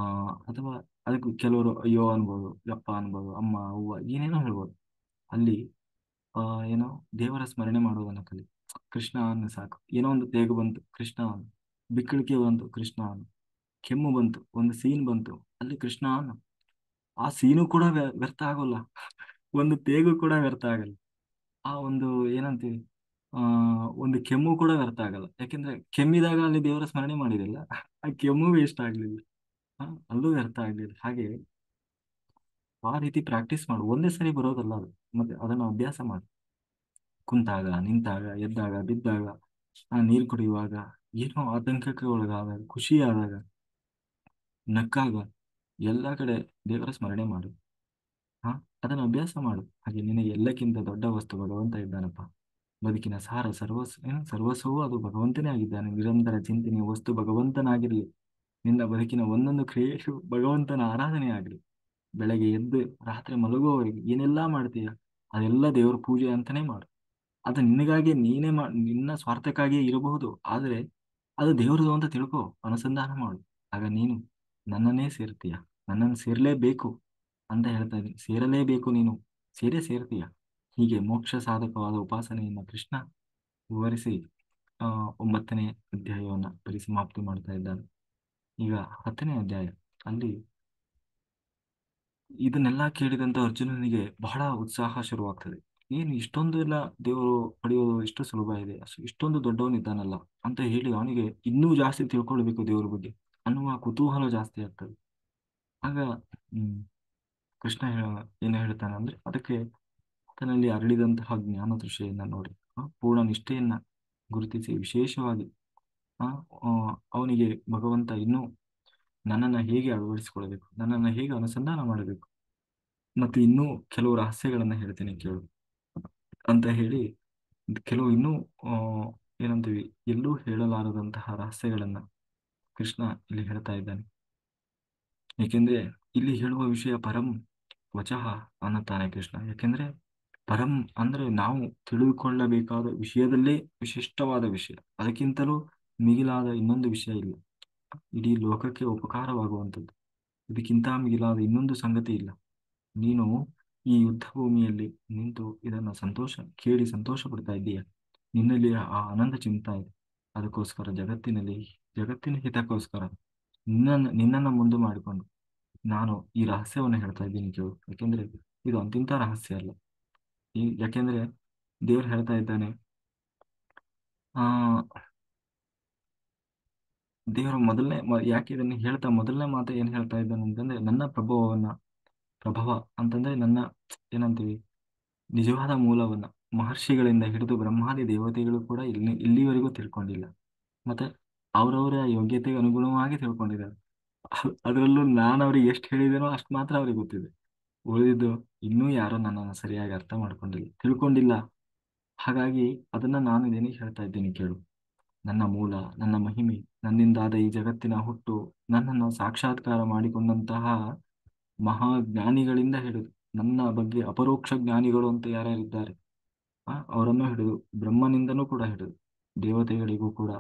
ಅಥವಾ ಅದಕ್ಕೆ ಕೆಲವರು ಅಯ್ಯೋ ಅನ್ಬೋದು, ಯಪ್ಪ ಅನ್ಬೋದು, ಅಮ್ಮ ಅವ್ವ ಏನೇನೋ ಹೇಳ್ಬೋದು. ಅಲ್ಲಿ ಆ ಏನೋ ದೇವರ ಸ್ಮರಣೆ ಮಾಡೋದನ್ನ ಕಲಿ. ಕೃಷ್ಣ ಅನ್ನ ಸಾಕು. ಏನೋ ಒಂದು ತೇಗು ಬಂತು, ಕೃಷ್ಣ ಅನ್ನು. ಬಿಕ್ಕಳಿಕೆ ಬಂತು, ಕೃಷ್ಣ ಅನ್ನು. ಕೆಮ್ಮು ಬಂತು, ಒಂದು ಸೀನ್ ಬಂತು, ಅಲ್ಲಿ ಕೃಷ್ಣ ಅನ್ನು. ಆ ಸೀನು ಕೂಡ ವ್ಯರ್ಥ ಆಗೋಲ್ಲ. ಒಂದು ತೇಗು ಕೂಡ ವ್ಯರ್ಥ ಆಗಲ್ಲ. ಆ ಒಂದು ಏನಂತೀವಿ, ಆ ಒಂದು ಕೆಮ್ಮು ಕೂಡ ವ್ಯರ್ಥ ಆಗಲ್ಲ. ಯಾಕೆಂದ್ರೆ ಕೆಮ್ಮಿದಾಗ ಅಲ್ಲಿ ದೇವರ ಸ್ಮರಣೆ ಮಾಡಿದಿಲ್ಲ, ಆ ಕೆಮ್ಮು ವೇಸ್ಟ್ ಆಗ್ಲಿಲ್ಲ. ಅಲ್ಲೂ ವ್ಯರ್ಥ ಆಗ್ಲಿಲ್ಲ. ಹಾಗೆ ಆ ರೀತಿ ಪ್ರಾಕ್ಟೀಸ್ ಮಾಡು. ಒಂದೇ ಸರಿ ಬರೋದಲ್ಲ ಅದು, ಮತ್ತೆ ಅದನ್ನು ಅಭ್ಯಾಸ ಮಾಡು. ಕುಂತಾಗ, ನಿಂತಾಗ, ಎದ್ದಾಗ, ಬಿದ್ದಾಗ, ನೀರು ಕುಡಿಯುವಾಗ, ಏನೋ ಆತಂಕಕ್ಕೆ ಒಳಗಾದಾಗ, ಖುಷಿಯಾದಾಗ, ನಕ್ಕಾಗ ಎಲ್ಲ ಕಡೆ ದೇವರ ಸ್ಮರಣೆ ಮಾಡು. ಹಾ, ಅದನ್ನು ಅಭ್ಯಾಸ ಮಾಡು. ಹಾಗೆ ನಿನಗೆ ಎಲ್ಲಕ್ಕಿಂತ ದೊಡ್ಡ ವಸ್ತು ಭಗವಂತ ಇದ್ದಾನಪ್ಪ. ಬದುಕಿನ ಸಾರ ಸರ್ವಸ್ವವೂ ಅದು ಭಗವಂತನೇ ಆಗಿದ್ದಾನೆ. ನಿರಂತರ ಚಿಂತನೆಯ ವಸ್ತು ಭಗವಂತನಾಗಿರಲಿ. ನಿನ್ನ ಬದುಕಿನ ಒಂದೊಂದು ಕ್ರಿಯೆಯು ಭಗವಂತನ ಆರಾಧನೆ ಆಗಲಿ. ಬೆಳಗ್ಗೆ ಎದ್ದು ರಾತ್ರಿ ಮಲಗುವವರೆಗೆ ಏನೆಲ್ಲಾ ಮಾಡ್ತೀಯ, ಅದೆಲ್ಲ ದೇವರ ಪೂಜೆ ಅಂತಾನೆ ಮಾಡು. ಅದು ನಿನಗಾಗಿ ನೀನೇ ನಿನ್ನ ಸ್ವಾರ್ಥಕ್ಕಾಗಿಯೇ ಇರಬಹುದು, ಆದರೆ ಅದು ದೇವರದು ಅಂತ ತಿಳ್ಕೊ, ಅನುಸಂಧಾನ ಮಾಡು. ಆಗ ನೀನು ನನ್ನನ್ನೇ ಸೇರ್ತೀಯ. ನನ್ನನ್ನು ಸೇರಲೇಬೇಕು ಅಂತ ಹೇಳ್ತಾ ಇದ್ದೀನಿ. ಸೇರಲೇಬೇಕು ನೀನು, ಸೇರ್ತೀಯ. ಹೀಗೆ ಮೋಕ್ಷ ಸಾಧಕವಾದ ಉಪಾಸನೆಯನ್ನು ಕೃಷ್ಣ ವಿವರಿಸಿ 9ನೇ ಅಧ್ಯಾಯವನ್ನು ಪರಿಸಮಾಪ್ತಿ ಮಾಡ್ತಾ ಇದ್ದಾನೆ. ಈಗ 10ನೇ ಅಧ್ಯಾಯ. ಅಲ್ಲಿ ಇದನ್ನೆಲ್ಲ ಕೇಳಿದಂತ ಅರ್ಜುನನಿಗೆ ಬಹಳ ಉತ್ಸಾಹ ಶುರುವಾಗ್ತದೆ. ಏನು ಇಷ್ಟೊಂದು ಎಲ್ಲ ದೇವರು ಪಡೆಯೋದು ಎಷ್ಟು ಸುಲಭ ಇದೆ, ಇಷ್ಟೊಂದು ದೊಡ್ಡವನಿದ್ದಾನಲ್ಲ ಅಂತ ಹೇಳಿ ಅವನಿಗೆ ಇನ್ನೂ ಜಾಸ್ತಿ ತಿಳ್ಕೊಳ್ಬೇಕು ದೇವರ ಬಗ್ಗೆ ಅನ್ನುವ ಕುತೂಹಲ ಜಾಸ್ತಿ ಆಗ್ತದೆ. ಆಗ ಹ್ಮ್ ಕೃಷ್ಣ ಏನು ಹೇಳ್ತಾನೆ ಅಂದ್ರೆ, ಅದಕ್ಕೆ ಆತನಲ್ಲಿ ಅರಳಿದಂತಹ ಜ್ಞಾನ ತೃಷೆಯನ್ನ ನೋಡಿ, ಪೂರ್ಣ ನಿಷ್ಠೆಯನ್ನ ಗುರುತಿಸಿ ವಿಶೇಷವಾಗಿ ಆ ಆ, ಅವನಿಗೆ ಭಗವಂತ ಇನ್ನೂ ನನ್ನನ್ನು ಹೇಗೆ ಅಳವಡಿಸಿಕೊಳ್ಳಬೇಕು, ನನ್ನನ್ನು ಹೇಗೆ ಅನುಸಂಧಾನ ಮಾಡಬೇಕು, ಮತ್ತೆ ಇನ್ನೂ ಕೆಲವು ರಹಸ್ಯಗಳನ್ನ ಹೇಳ್ತೀನಿ ಕೇಳು ಅಂತ ಹೇಳಿ, ಕೆಲವು ಇನ್ನೂ ಆ, ಏನಂತೀವಿ, ಎಲ್ಲೂ ಹೇಳಲಾರದಂತಹ ರಹಸ್ಯಗಳನ್ನ ಕೃಷ್ಣ ಇಲ್ಲಿ ಹೇಳ್ತಾ ಇದ್ದಾನೆ. ಏಕೆಂದ್ರೆ ಇಲ್ಲಿ ಹೇಳುವ ವಿಷಯ ಪರಂ ವಚಃ ಅನ್ನುತ್ತಾನೆ ಕೃಷ್ಣ. ಯಾಕೆಂದ್ರೆ ಪರಂ ಅಂದ್ರೆ ನಾವು ತಿಳಿದುಕೊಳ್ಳಬೇಕಾದ ವಿಷಯದಲ್ಲೇ ವಿಶಿಷ್ಟವಾದ ವಿಷಯ, ಅದಕ್ಕಿಂತಲೂ ಮಿಗಿಲಾದ ಇನ್ನೊಂದು ವಿಷಯ ಇಲ್ಲ. ಇಡೀ ಲೋಕಕ್ಕೆ ಉಪಕಾರವಾಗುವಂಥದ್ದು, ಇದಕ್ಕಿಂತ ಮಿಗಿಲಾದ ಇನ್ನೊಂದು ಸಂಗತಿ ಇಲ್ಲ. ನೀನು ಈ ಯುದ್ಧ ಭೂಮಿಯಲ್ಲಿ ನಿಂತು ಇದನ್ನ ಕೇಳಿ ಸಂತೋಷ ಪಡ್ತಾ ಇದ್ದೀಯ. ನಿನ್ನಲ್ಲಿ ಆ ಆನಂದ ಚಿಂತಾ ಇದೆ. ಅದಕ್ಕೋಸ್ಕರ ಜಗತ್ತಿನ ಹಿತಕ್ಕೋಸ್ಕರ ನಿನ್ನನ್ನು ಮುಂದೆ ಮಾಡಿಕೊಂಡು ನಾನು ಈ ರಹಸ್ಯವನ್ನು ಹೇಳ್ತಾ ಇದ್ದೀನಿ ಕೇಳು. ಯಾಕೆಂದ್ರೆ ಇದು ಅಂತಿಂತ ರಹಸ್ಯ ಅಲ್ಲ. ಯಾಕೆಂದ್ರೆ ದೇವರು ಹೇಳ್ತಾ ಇದ್ದಾನೆ, ಆ ದೇವರು ಯಾಕೆ ಇದನ್ನ ಹೇಳ್ತಾ ಮೊದಲನೇ ಮಾತು ಏನ್ ಹೇಳ್ತಾ ಇದ್ದಾನೆ ಅಂತಂದ್ರೆ, ನನ್ನ ಪ್ರಭವ ಅಂತಂದ್ರೆ ನನ್ನ ಏನಂತೀವಿ, ನಿಜವಾದ ಮೂಲವನ್ನ ಮಹರ್ಷಿಗಳಿಂದ ಹಿಡಿದು ಬ್ರಹ್ಮಾದಿ ದೇವತೆಗಳು ಕೂಡ ಇಲ್ಲಿವರೆಗೂ ತಿಳ್ಕೊಂಡಿಲ್ಲ. ಮತ್ತೆ ಅವರವರ ಯೋಗ್ಯತೆಗೆ ಅನುಗುಣವಾಗಿ ತಿಳ್ಕೊಂಡಿದ್ದಾರೆ. ಅದರಲ್ಲೂ ನಾನು ಅವ್ರಿಗೆ ಎಷ್ಟು ಹೇಳಿದೇನೋ ಅಷ್ಟು ಮಾತ್ರ ಅವ್ರಿಗೆ ಗೊತ್ತಿದೆ. ಉಳಿದಿದ್ದು ಇನ್ನೂ ಯಾರೋ ನನ್ನನ್ನು ಸರಿಯಾಗಿ ಅರ್ಥ ತಿಳ್ಕೊಂಡಿಲ್ಲ. ಹಾಗಾಗಿ ಅದನ್ನ ನಾನು ನಿನಗೆ ಹೇಳ್ತಾ ಇದ್ದೀನಿ ಕೇಳು. ನನ್ನ ಮೂಲ, ನನ್ನ ಮಹಿಮೆ, ನನ್ನಿಂದಾದ ಈ ಜಗತ್ತಿನ ಹುಟ್ಟು, ನನ್ನನ್ನು ಸಾಕ್ಷಾತ್ಕಾರ ಮಾಡಿಕೊಂಡಂತಹ ಮಹಾಜ್ಞಾನಿಗಳಿಂದ ಹಿಡಿದು ನನ್ನ ಬಗ್ಗೆ ಅಪರೋಕ್ಷ ಜ್ಞಾನಿಗಳು ಅಂತ ಯಾರ್ಯಾರಿದ್ದಾರೆ, ಅವರನ್ನು ಹಿಡಿದು ಬ್ರಹ್ಮನಿಂದನೂ ಕೂಡ ಹಿಡಿದು ದೇವತೆಗಳಿಗೂ ಕೂಡ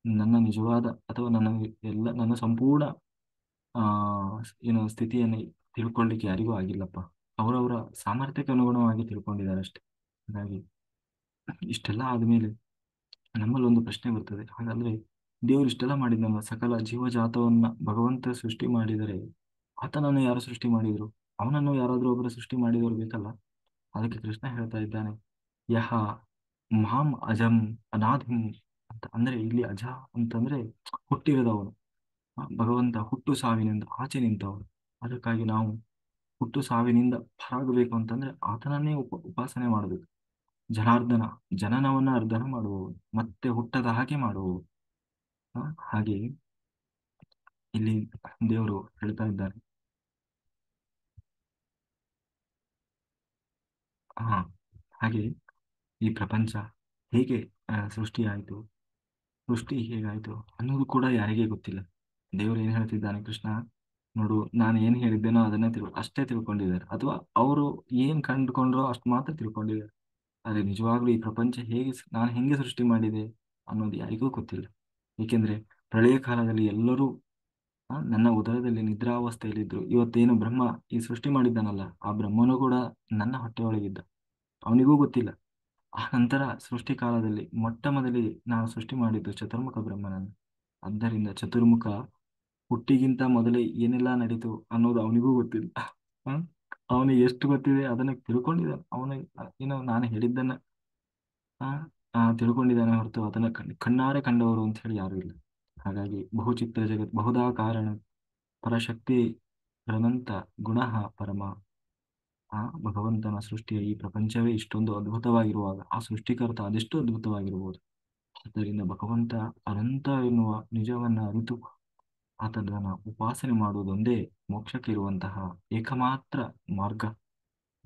ನನ್ನ ನಿಜವಾದ ಅಥವಾ ನನ್ನ ಸಂಪೂರ್ಣ ಆ ಏನು ಸ್ಥಿತಿಯನ್ನು ತಿಳ್ಕೊಳ್ಳಿಕ್ಕೆ ಯಾರಿಗೂ ಆಗಿಲ್ಲಪ್ಪ. ಅವರವರ ಸಾಮರ್ಥ್ಯಕ್ಕೆ ಅನುಗುಣವಾಗಿ ತಿಳ್ಕೊಂಡಿದ್ದಾರೆ ಅಷ್ಟೇ. ಹಾಗಾಗಿ ಇಷ್ಟೆಲ್ಲ ಆದ್ಮೇಲೆ ನಮ್ಮಲ್ಲಿ ಒಂದು ಪ್ರಶ್ನೆ ಬರ್ತದೆ, ಹಾಗಾದ್ರೆ ದೇವರು ಇಷ್ಟೆಲ್ಲ ಮಾಡಿದ್ನಲ್ಲ, ಸಕಲ ಜೀವಜಾತವನ್ನ ಭಗವಂತ ಸೃಷ್ಟಿ ಮಾಡಿದರೆ ಆತನನ್ನು ಯಾರು ಸೃಷ್ಟಿ ಮಾಡಿದ್ರು? ಅವನನ್ನು ಯಾರಾದ್ರೂ ಒಬ್ಬರು ಸೃಷ್ಟಿ ಮಾಡಿದವರು ಬೇಕಲ್ಲ. ಅದಕ್ಕೆ ಕೃಷ್ಣ ಹೇಳ್ತಾ ಇದ್ದಾನೆ, ಯಹ ಮಾಂ ಅಜಂ ಅನಾದಿಂ ಅಂತ. ಅಂದ್ರೆ ಇಲ್ಲಿ ಅಜ ಅಂತಂದ್ರೆ ಹುಟ್ಟಿರದವನು. ಭಗವಂತ ಹುಟ್ಟು ಸಾವಿನಿಂದ ಆಚೆ ನಿಂತವನು. ಅದಕ್ಕಾಗಿ ನಾವು ಹುಟ್ಟು ಸಾವಿನಿಂದ ಹೊರಗಬೇಕು ಅಂತಂದ್ರೆ ಆತನನ್ನೇ ಉಪಾಸನೆ ಮಾಡಬೇಕು. ಜನಾರ್ದನ, ಜನನವನ್ನ ಅರ್ಧನ ಮಾಡುವವನು, ಮತ್ತೆ ಹುಟ್ಟದ ಹಾಗೆ ಮಾಡುವವನು. ಹಾಗೆ ಇಲ್ಲಿ ದೇವರು ಹೇಳ್ತಾ ಇದ್ದಾರೆ. ಹಾ, ಹಾಗೆ ಈ ಪ್ರಪಂಚ ಹೇಗೆ ಸೃಷ್ಟಿಯಾಯಿತು, ಸೃಷ್ಟಿ ಹೇಗಾಯ್ತು ಅನ್ನೋದು ಕೂಡ ಯಾರಿಗೂ ಗೊತ್ತಿಲ್ಲ. ದೇವರು ಏನ್ ಹೇಳ್ತಿದ್ದಾನೆ ಕೃಷ್ಣ, ನೋಡು, ನಾನು ಏನ್ ಹೇಳಿದ್ದೇನೋ ಅದನ್ನೇ ಅಷ್ಟೇ ತಿಳ್ಕೊಂಡಿದ್ದಾರೆ, ಅಥವಾ ಅವರು ಏನ್ ಕಂಡುಕೊಂಡ್ರೋ ಅಷ್ಟು ಮಾತ್ರ ತಿಳ್ಕೊಂಡಿದ್ದಾರೆ. ಆದ್ರೆ ನಿಜವಾಗ್ಲೂ ಈ ಪ್ರಪಂಚ ನಾನು ಹೆಂಗೆ ಸೃಷ್ಟಿ ಮಾಡಿದೆ ಅನ್ನೋದು ಯಾರಿಗೂ ಗೊತ್ತಿಲ್ಲ. ಏಕೆಂದ್ರೆ ಪ್ರಳಯ ಕಾಲದಲ್ಲಿ ಎಲ್ಲರೂ ನನ್ನ ಉದರದಲ್ಲಿ ನಿದ್ರಾವಸ್ಥೆಯಲ್ಲಿದ್ರು. ಇವತ್ತೇನು ಬ್ರಹ್ಮ ಈ ಸೃಷ್ಟಿ ಮಾಡಿದ್ದಾನಲ್ಲ, ಆ ಬ್ರಹ್ಮನೂ ಕೂಡ ನನ್ನ ಹೊಟ್ಟೆಯೊಳಗಿದ್ದ, ಅವನಿಗೂ ಗೊತ್ತಿಲ್ಲ. ಆ ನಂತರ ಸೃಷ್ಟಿ ಕಾಲದಲ್ಲಿ ಮೊಟ್ಟ ಮೊದಲಿಗೆ ನಾನು ಸೃಷ್ಟಿ ಮಾಡಿದ್ದು ಚತುರ್ಮುಖ ಬ್ರಹ್ಮನನ್ನು. ಆದ್ದರಿಂದ ಚತುರ್ಮುಖ ಹುಟ್ಟಿಗಿಂತ ಮೊದಲೇ ಏನೆಲ್ಲ ನಡೀತು ಅನ್ನೋದು ಅವನಿಗೂ ಗೊತ್ತಿಲ್ಲ. ಅವನಿಗೆ ಎಷ್ಟು ಗೊತ್ತಿದೆ ಅದನ್ನ ತಿಳ್ಕೊಂಡಿದ್ದಾನೆ. ಏನು ನಾನು ಹೇಳಿದ್ದನ್ನ ಆ ತಿಳ್ಕೊಂಡಿದ್ದಾನೆ ಹೊರತು ಅದನ್ನ ಕಣ್ಣಾರೆ ಕಂಡವರು ಅಂತ ಹೇಳಿ ಯಾರು ಇಲ್ಲ. ಹಾಗಾಗಿ ಬಹುಚಿತ್ರ ಜಗತ್ ಬಹುದಾ ಕಾರಣ ಪರಶಕ್ತಿ ಅನಂತ ಗುಣ ಪರಮ. ಭಗವಂತನ ಸೃಷ್ಟಿಯ ಈ ಪ್ರಪಂಚವೇ ಇಷ್ಟೊಂದು ಅದ್ಭುತವಾಗಿರುವಾಗ ಆ ಸೃಷ್ಟಿಕರ್ತ ಅದೆಷ್ಟು ಅದ್ಭುತವಾಗಿರ್ಬೋದು. ಆದ್ದರಿಂದ ಭಗವಂತ ಅನಂತ ಎನ್ನುವ ನಿಜವನ್ನ ಅರಿತು ಆತನನ್ನ ಉಪಾಸನೆ ಮಾಡುವುದೊಂದೇ ಮೋಕ್ಷಕ್ಕಿರುವಂತಹ ಏಕಮಾತ್ರ ಮಾರ್ಗ.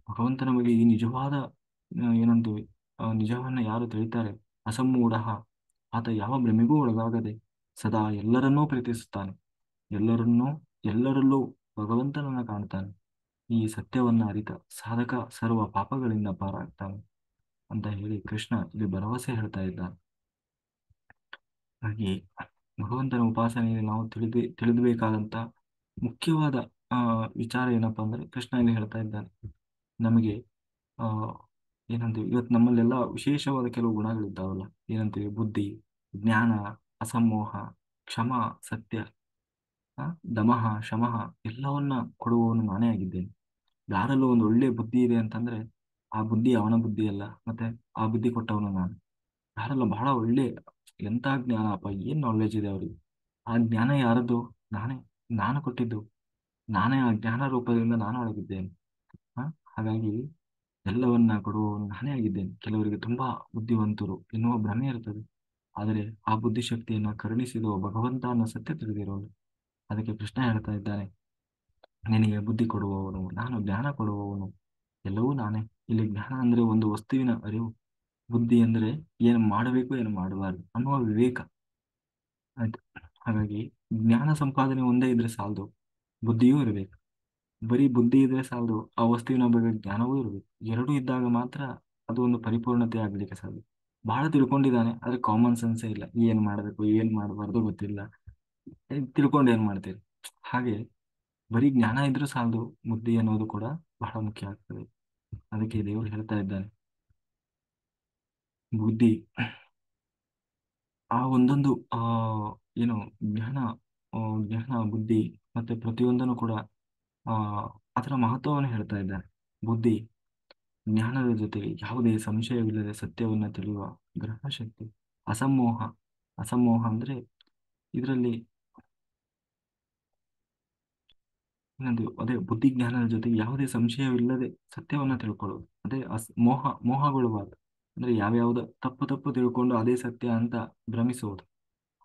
ಭಗವಂತ ನಮಗೆ ಈ ನಿಜವಾದ ಏನಂತೀವಿ ನಿಜವನ್ನ ಯಾರು ತಿಳಿತಾರೆ, ಅಸಮ್ಮೂಢ, ಆತ ಯಾವ ಭ್ರಮೆಗೂ ಒಳಗಾಗದೆ ಸದಾ ಎಲ್ಲರನ್ನೂ ಪ್ರೀತಿಸುತ್ತಾನೆ, ಎಲ್ಲರನ್ನೂ ಎಲ್ಲರಲ್ಲೂ ಭಗವಂತನನ್ನ ಕಾಣ್ತಾನೆ. ಈ ಸತ್ಯವನ್ನ ಅರಿತ ಸಾಧಕ ಸರ್ವ ಪಾಪಗಳಿಂದ ಪಾರಾಗ್ತಾನೆ ಅಂತ ಹೇಳಿ ಕೃಷ್ಣ ಇಲ್ಲಿ ಭರವಸೆ ಹೇಳ್ತಾ ಇದ್ದಾನೆ. ಹಾಗೆ ಭಗವಂತನ ಉಪಾಸನೆಯಲ್ಲಿ ನಾವು ತಿಳಿದಬೇಕಾದಂತ ಮುಖ್ಯವಾದ ಆ ವಿಚಾರ ಏನಪ್ಪಾ ಅಂದ್ರೆ, ಕೃಷ್ಣ ಇಲ್ಲಿ ಹೇಳ್ತಾ ಇದ್ದಾನೆ ನಮಗೆ ಆ ಏನಂತೀವಿ, ಇವತ್ತು ನಮ್ಮಲ್ಲೆಲ್ಲ ವಿಶೇಷವಾದ ಕೆಲವು ಗುಣಗಳಿದ್ದಾವಲ್ಲ, ಏನಂತೀವಿ, ಬುದ್ಧಿ, ಜ್ಞಾನ, ಅಸಮೋಹ, ಕ್ಷಮ, ಸತ್ಯ, ದಮಃ, ಶಮಃ, ಎಲ್ಲವನ್ನ ಕೊಡುವವನು ನಾನೇ ಆಗಿದ್ದೇನೆ. ಯಾರಲ್ಲೂ ಒಂದು ಒಳ್ಳೆ ಬುದ್ಧಿ ಇದೆ ಅಂತಂದ್ರೆ ಆ ಬುದ್ಧಿ ಅವನ ಬುದ್ಧಿ ಅಲ್ಲ, ಮತ್ತೆ ಆ ಬುದ್ಧಿ ಕೊಟ್ಟವನು ನಾನು. ಯಾರಲ್ಲ ಬಹಳ ಒಳ್ಳೆ, ಎಂತ ಜ್ಞಾನ ಅಪ್ಪ, ಏನ್ ನಾಲೆಜ್ ಇದೆ ಅವರಿಗೆ, ಆ ಜ್ಞಾನ ಯಾರದ್ದು? ನಾನೇ, ನಾನು ಕೊಟ್ಟಿದ್ದು, ನಾನೇ ಆ ಜ್ಞಾನ ರೂಪದಿಂದ ನಾನು ಒಳಗಿದ್ದೇನೆ. ಹ ಹಾಗಾಗಿ ಎಲ್ಲವನ್ನ ಕೊಡುವವನು ನಾನೇ ಆಗಿದ್ದೇನೆ. ಕೆಲವರಿಗೆ ತುಂಬಾ ಬುದ್ಧಿವಂತರು ಎನ್ನುವ ಭ್ರಮೆ ಇರ್ತದೆ, ಆದರೆ ಆ ಬುದ್ಧಿಶಕ್ತಿಯನ್ನ ಕರುಣಿಸಿದ ಭಗವಂತ ಅನ್ನೋ ಸತ್ಯ ತಿಳಿದಿರೋನು. ಅದಕ್ಕೆ ಕೃಷ್ಣ ಹೇಳ್ತಾ ಇದ್ದಾನೆ, ನಿನಗೆ ಬುದ್ಧಿ ಕೊಡುವವನು ನಾನು, ಜ್ಞಾನ ಕೊಡುವವನು ಎಲ್ಲವೂ ನಾನೇ. ಇಲ್ಲಿ ಜ್ಞಾನ ಅಂದ್ರೆ ಒಂದು ವಸ್ತುವಿನ ಅರಿವು, ಬುದ್ಧಿ ಅಂದ್ರೆ ಏನು ಮಾಡಬೇಕು ಏನು ಮಾಡಬಾರದು ಅನ್ನುವ ವಿವೇಕ. ಆಯ್ತು. ಹಾಗಾಗಿ ಜ್ಞಾನ ಸಂಪಾದನೆ ಒಂದೇ ಇದ್ರೆ ಸಾಲದು, ಬುದ್ಧಿಯೂ ಇರಬೇಕು. ಬರೀ ಬುದ್ಧಿ ಇದ್ರೆ ಸಾಲದು, ಆ ವಸ್ತುವಿನ ಬಗ್ಗೆ ಜ್ಞಾನವೂ ಇರಬೇಕು. ಎರಡೂ ಇದ್ದಾಗ ಮಾತ್ರ ಅದು ಒಂದು ಪರಿಪೂರ್ಣತೆ ಆಗ್ಲಿಕ್ಕೆ ಸಾಧ್ಯ. ಬಹಳ ತಿಳ್ಕೊಂಡಿದ್ದಾನೆ ಆದ್ರೆ ಕಾಮನ್ ಸೆನ್ಸೇ ಇಲ್ಲ, ಏನ್ ಮಾಡಬೇಕು ಏನ್ ಮಾಡಬಾರ್ದು ಗೊತ್ತಿಲ್ಲ. ತಿಳ್ಕೊಂಡು ಏನ್ ಮಾಡ್ತೀರಿ? ಹಾಗೆ ಬರೀ ಜ್ಞಾನ ಇದ್ರೂ ಸಾಲದು, ಬುದ್ಧಿ ಅನ್ನೋದು ಕೂಡ ಬಹಳ ಮುಖ್ಯ ಆಗ್ತದೆ. ಅದಕ್ಕೆ ದೇವರು ಹೇಳ್ತಾ ಇದ್ದಾನೆ, ಬುದ್ಧಿ ಆ ಒಂದೊಂದು ಏನು ಜ್ಞಾನ, ಆ, ಜ್ಞಾನ, ಬುದ್ಧಿ ಮತ್ತೆ ಪ್ರತಿಯೊಂದನ್ನು ಕೂಡ ಆ ಅದರ ಮಹತ್ವವನ್ನು ಹೇಳ್ತಾ ಇದ್ದಾನೆ. ಬುದ್ಧಿ ಜ್ಞಾನದ ಜೊತೆಗೆ ಯಾವುದೇ ಸಂಶಯವಿಲ್ಲದೆ ಸತ್ಯವನ್ನ ತಿಳಿಯುವ ಗ್ರಹಶಕ್ತಿ. ಅಸಮೋಹ, ಅಸಮೋಹ ಅಂದ್ರೆ ಇದರಲ್ಲಿ ಏನಂತೀವಿ, ಅದೇ ಬುದ್ಧಿ ಜ್ಞಾನದ ಜೊತೆಗೆ ಯಾವುದೇ ಸಂಶಯವಿಲ್ಲದೆ ಸತ್ಯವನ್ನ ತಿಳ್ಕೊಳ್ಳೋದು, ಅದೇ ಮೋಹ, ಮೋಹಗೊಳ್ಳಬಾರದು. ಅಂದ್ರೆ ಯಾವ್ಯಾವ್ದು ತಪ್ಪು ತಪ್ಪು ತಿಳ್ಕೊಂಡು ಅದೇ ಸತ್ಯ ಅಂತ ಭ್ರಮಿಸುವುದು,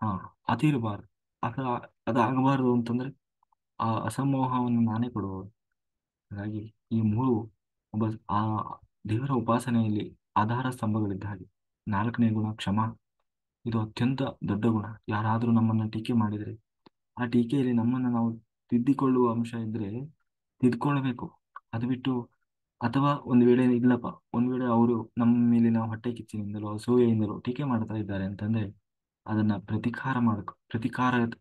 ಹಾ, ಅದಿರಬಾರ್ದು. ಅದ ಅದಾಗಬಾರದು ಅಂತಂದ್ರೆ ಆ ಅಸಮೋಹವನ್ನು ನಾನೇ ಕೊಡುವುದು. ಹಾಗಾಗಿ ಈ ಮೂರು ಒಬ್ಬ ಆ ದೇವರ ಉಪಾಸನೆಯಲ್ಲಿ ಆಧಾರ ಸ್ತಂಭಗಳಿದ್ದ ಹಾಗೆ. ನಾಲ್ಕನೇ ಗುಣ ಕ್ಷಮ, ಇದು ಅತ್ಯಂತ ದೊಡ್ಡ ಗುಣ. ಯಾರಾದರೂ ನಮ್ಮನ್ನ ಟೀಕೆ ಮಾಡಿದರೆ ಆ ಟೀಕೆಯಲ್ಲಿ ನಮ್ಮನ್ನ ನಾವು ತಿದ್ದಿಕೊಳ್ಳುವ ಅಂಶ ಇದ್ರೆ ತಿದ್ಕೊಳ್ಬೇಕು. ಅದು ಬಿಟ್ಟು, ಅಥವಾ ಒಂದ್ ವೇಳೆ ಇಲ್ಲಪ್ಪ, ಒಂದ್ ವೇಳೆ ಅವರು ನಮ್ಮ ಮೇಲಿನ ಹೊಟ್ಟೆ ಕಿಚ್ಚಿನಿಂದಲೋ ಅಸೂಯೆಯಿಂದಲೋ ಟೀಕೆ ಮಾಡ್ತಾ ಇದ್ದಾರೆ ಅಂತಂದ್ರೆ ಅದನ್ನ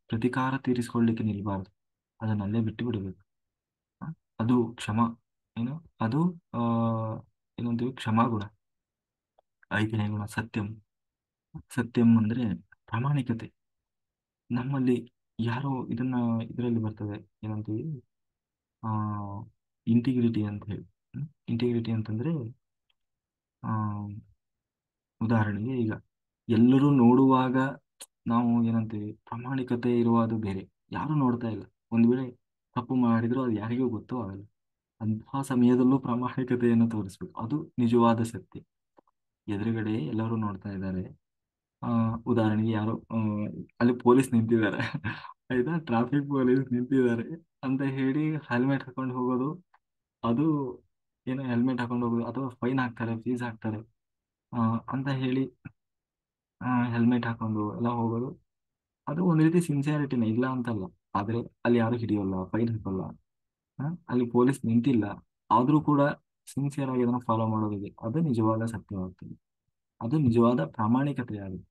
ಪ್ರತಿಕಾರ ತೀರಿಸಿಕೊಳ್ಳಿಕ್ಕೆ ನಿಲ್ಬಾರ್ದು, ಅದನ್ನ ಅಲ್ಲೇ ಬಿಟ್ಟು ಬಿಡಬೇಕು. ಹ? ಅದು ಕ್ಷಮ, ಏನು, ಅದು ಆ ಏನಂತೀವಿ, ಕ್ಷಮಾಗುಣ. ಐದನೇ ಗುಣ ಸತ್ಯಂ. ಸತ್ಯಂ ಅಂದ್ರೆ ಪ್ರಾಮಾಣಿಕತೆ. ನಮ್ಮಲ್ಲಿ ಯಾರೋ ಇದನ್ನ ಇದರಲ್ಲಿ ಬರ್ತದೆ, ಏನಂತೀವಿ, ಆ ಇಂಟಿಗ್ರಿಟಿ ಅಂತ ಹೇಳಿ. ಇಂಟಿಗ್ರಿಟಿ ಅಂತಂದ್ರೆ ಆ ಉದಾಹರಣೆಗೆ ಈಗ ಎಲ್ಲರೂ ನೋಡುವಾಗ ನಾವು ಏನಂತೀವಿ, ಪ್ರಾಮಾಣಿಕತೆ ಇರುವ ಅದು ಬೇರೆ, ಯಾರು ನೋಡ್ತಾ ಇಲ್ಲ. ಒಂದ್ ವೇಳೆ ತಪ್ಪು ಮಾಡಿದ್ರು ಅದು ಯಾರಿಗೂ ಗೊತ್ತೂ ಆಗಲ್ಲ, ಅಂತಹ ಸಮಯದಲ್ಲೂ ಪ್ರಾಮಾಣಿಕತೆಯನ್ನು ತೋರಿಸ್ಬೇಕು, ಅದು ನಿಜವಾದ ಸತ್ಯ. ಎದುರುಗಡೆ ಎಲ್ಲರೂ ನೋಡ್ತಾ ಇದ್ದಾರೆ, ಉದಾಹರಣೆಗೆ ಯಾರೋ ಅಲ್ಲಿ ಪೊಲೀಸ್ ನಿಂತಿದ್ದಾರೆ ಆಯ್ತಾ, ಟ್ರಾಫಿಕ್ ಪೊಲೀಸ್ ನಿಂತಿದ್ದಾರೆ ಅಂತ ಹೇಳಿ ಹೆಲ್ಮೆಟ್ ಹಾಕೊಂಡು ಹೋಗೋದು, ಅದು ಏನೋ ಹೆಲ್ಮೆಟ್ ಹಾಕೊಂಡು ಹೋಗೋದು ಅಥವಾ ಫೈನ್ ಹಾಕ್ತಾರೆ, ಫೀಸ್ ಹಾಕ್ತಾರೆ ಅಂತ ಹೇಳಿ ಹೆಲ್ಮೆಟ್ ಹಾಕೊಂಡು ಎಲ್ಲ ಹೋಗೋದು, ಅದು ಒಂದ್ ರೀತಿ ಸಿನ್ಸಿಯಾರಿಟಿನೇ, ಇಲ್ಲ ಅಂತಲ್ಲ. ಆದ್ರೆ ಅಲ್ಲಿ ಯಾರು ಹಿಡಿಯೋಲ್ಲ, ಫೈನ್ ಹಾಕಲ್ಲ. ಅಲ್ಲಿ ಪೊಲೀಸ್ ನಿಂತಿಲ್ಲ, ಆದ್ರೂ ಕೂಡ ಸಿನ್ಸಿಯರ್ ಆಗಿ ಅದನ್ನು ಫಾಲೋ ಮಾಡೋದಿದೆ, ಅದು ನಿಜವಾದ ಸತ್ಯವಾಗ್ತದೆ, ಅದು ನಿಜವಾದ ಪ್ರಾಮಾಣಿಕತೆ ಆಗುತ್ತೆ.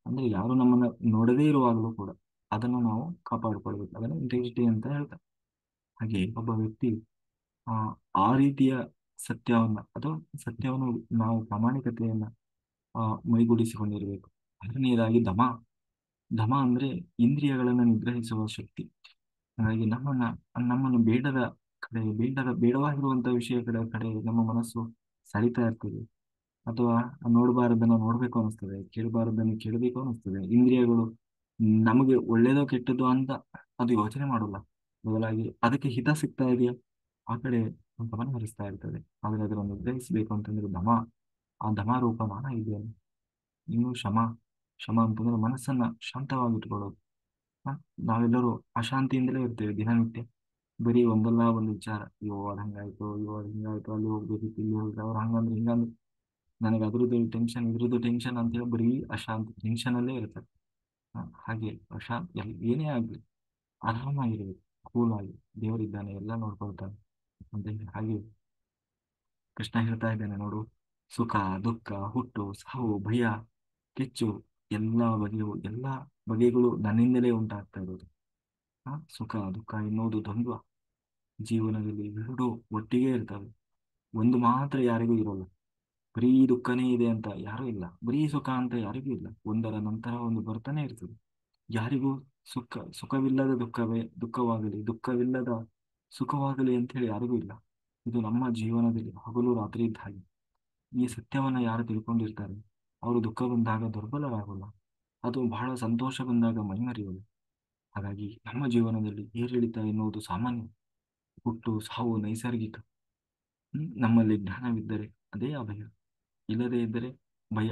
ಅಂದ್ರೆ ಯಾರು ನಮ್ಮನ್ನ ನೋಡದೇ ಇರುವಾಗಲೂ ಕೂಡ ಅದನ್ನು ನಾವು ಕಾಪಾಡಿಕೊಳ್ಬೇಕು, ಅದನ್ನು ಇಂಟೆಗ್ರಿಟಿ ಅಂತ ಹೇಳ್ತಾರೆ. ಹಾಗೆ ಒಬ್ಬ ವ್ಯಕ್ತಿ ಆ ಆ ರೀತಿಯ ಸತ್ಯವನ್ನ ಅಥವಾ ಸತ್ಯವನ್ನು ನಾವು ಪ್ರಾಮಾಣಿಕತೆಯನ್ನ ಮೈಗೂಡಿಸಿಕೊಂಡಿರ್ಬೇಕು. ಎರಡನೆಯದಾಗಿ ದಮ. ದಮ ಅಂದ್ರೆ ಇಂದ್ರಿಯಗಳನ್ನು ನಿಗ್ರಹಿಸುವ ಶಕ್ತಿ. ಹಾಗಾಗಿ ನಮ್ಮನ್ನು ಬೇಡವಾಗಿರುವಂತಹ ವಿಷಯ ಕಡೆ ನಮ್ಮ ಮನಸ್ಸು ಸೆಳಿತಾ ಇರ್ತದೆ, ಅಥವಾ ನೋಡಬಾರದನ್ನು ನೋಡ್ಬೇಕು ಅನಿಸ್ತದೆ, ಕೇಳಬಾರದನ್ನು ಕೇಳಬೇಕು ಅನಿಸ್ತದೆ. ಇಂದ್ರಿಯಗಳು ನಮಗೆ ಒಳ್ಳೇದೋ ಕೆಟ್ಟದೋ ಅಂತ ಅದು ಯೋಚನೆ ಮಾಡಲ್ಲ, ಬದಲಾಗಿ ಅದಕ್ಕೆ ಹಿತ ಸಿಗ್ತಾ ಇದೆಯಾ ಆ ಕಡೆ ಗಮನ ಹರಿಸ್ತಾ ಇರ್ತದೆ. ಆದ್ರೆ ಅದನ್ನು ನಿರ್ಧರಿಸಬೇಕು ಅಂತಂದ್ರೆ ದಮ, ಆ ದಮ ರೂಪ ನಾನಾಗಿದ್ದೇನೆ. ಇನ್ನು ಶಮ, ಶಮ ಅಂತಂದ್ರೆ ಮನಸ್ಸನ್ನ ಶಾಂತವಾಗಿಟ್ಕೊಳ್ಳೋದು. ಹ? ನಾವೆಲ್ಲರೂ ಅಶಾಂತಿಯಿಂದಲೇ ಇರ್ತೇವೆ ದಿನನಿತ್ಯ. ಬರೀ ಒಂದಲ್ಲ ಒಂದು ವಿಚಾರ, ಅಯ್ಯೋ ಅದು ಹಂಗಾಯ್ತು, ಅಯ್ಯೋ ಅದು ಹಿಂಗಾಯ್ತು, ಅಲ್ಲಿ ಹೋಗ್ಬೇಕಿತ್ತು, ಇಲ್ಲಿ ಹೋಗ್ಬೇಕು, ಅವ್ರು ಹಂಗಂದ್ರೆ ಹಿಂಗಂದ್ರೆ, ನನಗೆ ಅದ್ರದ್ದು ಟೆನ್ಷನ್ ಇದ್ರದ್ದು ಟೆನ್ಷನ್ ಅಂತ ಹೇಳಿ ಬರೀ ಅಶಾಂತಿ ಟೆನ್ಷನ್ ಅಲ್ಲೇ ಇರ್ತಾರೆ. ಹಾಗೆ ಏನೇ ಆಗ್ಲಿ ಆರಾಮಾಗಿರ್ಬೇಕು, ಕೂಲ್ ಆಗಿ, ದೇವರಿದ್ದಾನೆ ಎಲ್ಲ ನೋಡ್ಕೊಳ್ತಾನೆ ಅಂತ ಹೇಳಿ. ಹಾಗೆ ಕೃಷ್ಣ ಹೇಳ್ತಾ ಇದ್ದಾನೆ ನೋಡು, ಸುಖ ದುಃಖ ಹುಟ್ಟು ಸಾವು ಭಯ ಕೆಚ್ಚು ಎಲ್ಲ ಬಗೆಗಳು ನನ್ನಿಂದಲೇ ಉಂಟಾಗ್ತಾ ಇರೋದು. ಸುಖ ದುಃಖ ಎನ್ನುವುದು ದ್ವಂದ್ವ. ಜೀವನದಲ್ಲಿ ಎರಡು ಒಟ್ಟಿಗೆ ಇರ್ತವೆ, ಒಂದು ಮಾತ್ರ ಯಾರಿಗೂ ಇರೋಲ್ಲ. ಬರೀ ದುಃಖನೇ ಇದೆ ಅಂತ ಯಾರೂ ಇಲ್ಲ, ಬರೀ ಸುಖ ಅಂತ ಯಾರಿಗೂ ಇಲ್ಲ. ಒಂದರ ನಂತರ ಒಂದು ಬರ್ತಾನೆ ಇರ್ತದೆ. ಯಾರಿಗೂ ಸುಖವಿಲ್ಲದ ದುಃಖವಾಗಲಿ, ದುಃಖವಿಲ್ಲದ ಸುಖವಾಗಲಿ ಅಂತ ಹೇಳಿ ಯಾರಿಗೂ ಇಲ್ಲ. ಇದು ನಮ್ಮ ಜೀವನದಲ್ಲಿ ಹಗಲು ರಾತ್ರಿ ಇದ್ದ ಹಾಗೆ. ಈ ಸತ್ಯವನ್ನ ಯಾರು ತಿಳ್ಕೊಂಡಿರ್ತಾರೆ ಅವರು ದುಃಖ ಬಂದಾಗ ದುರ್ಬಲರಾಗಲ್ಲ, ಅದು ಬಹಳ ಸಂತೋಷ ಬಂದಾಗ ಮೈಮರೆಯೋಲ್ಲ. ಹಾಗಾಗಿ ನಮ್ಮ ಜೀವನದಲ್ಲಿ ಏರಿಳಿತ ಎನ್ನುವುದು ಸಾಮಾನ್ಯ, ಹುಟ್ಟು ಸಾವು ನೈಸರ್ಗಿಕ. ನಮ್ಮಲ್ಲಿ ಜ್ಞಾನವಿದ್ದರೆ ಅದೇ ಅಭಯ, ಇಲ್ಲದೇ ಇದ್ದರೆ ಭಯ.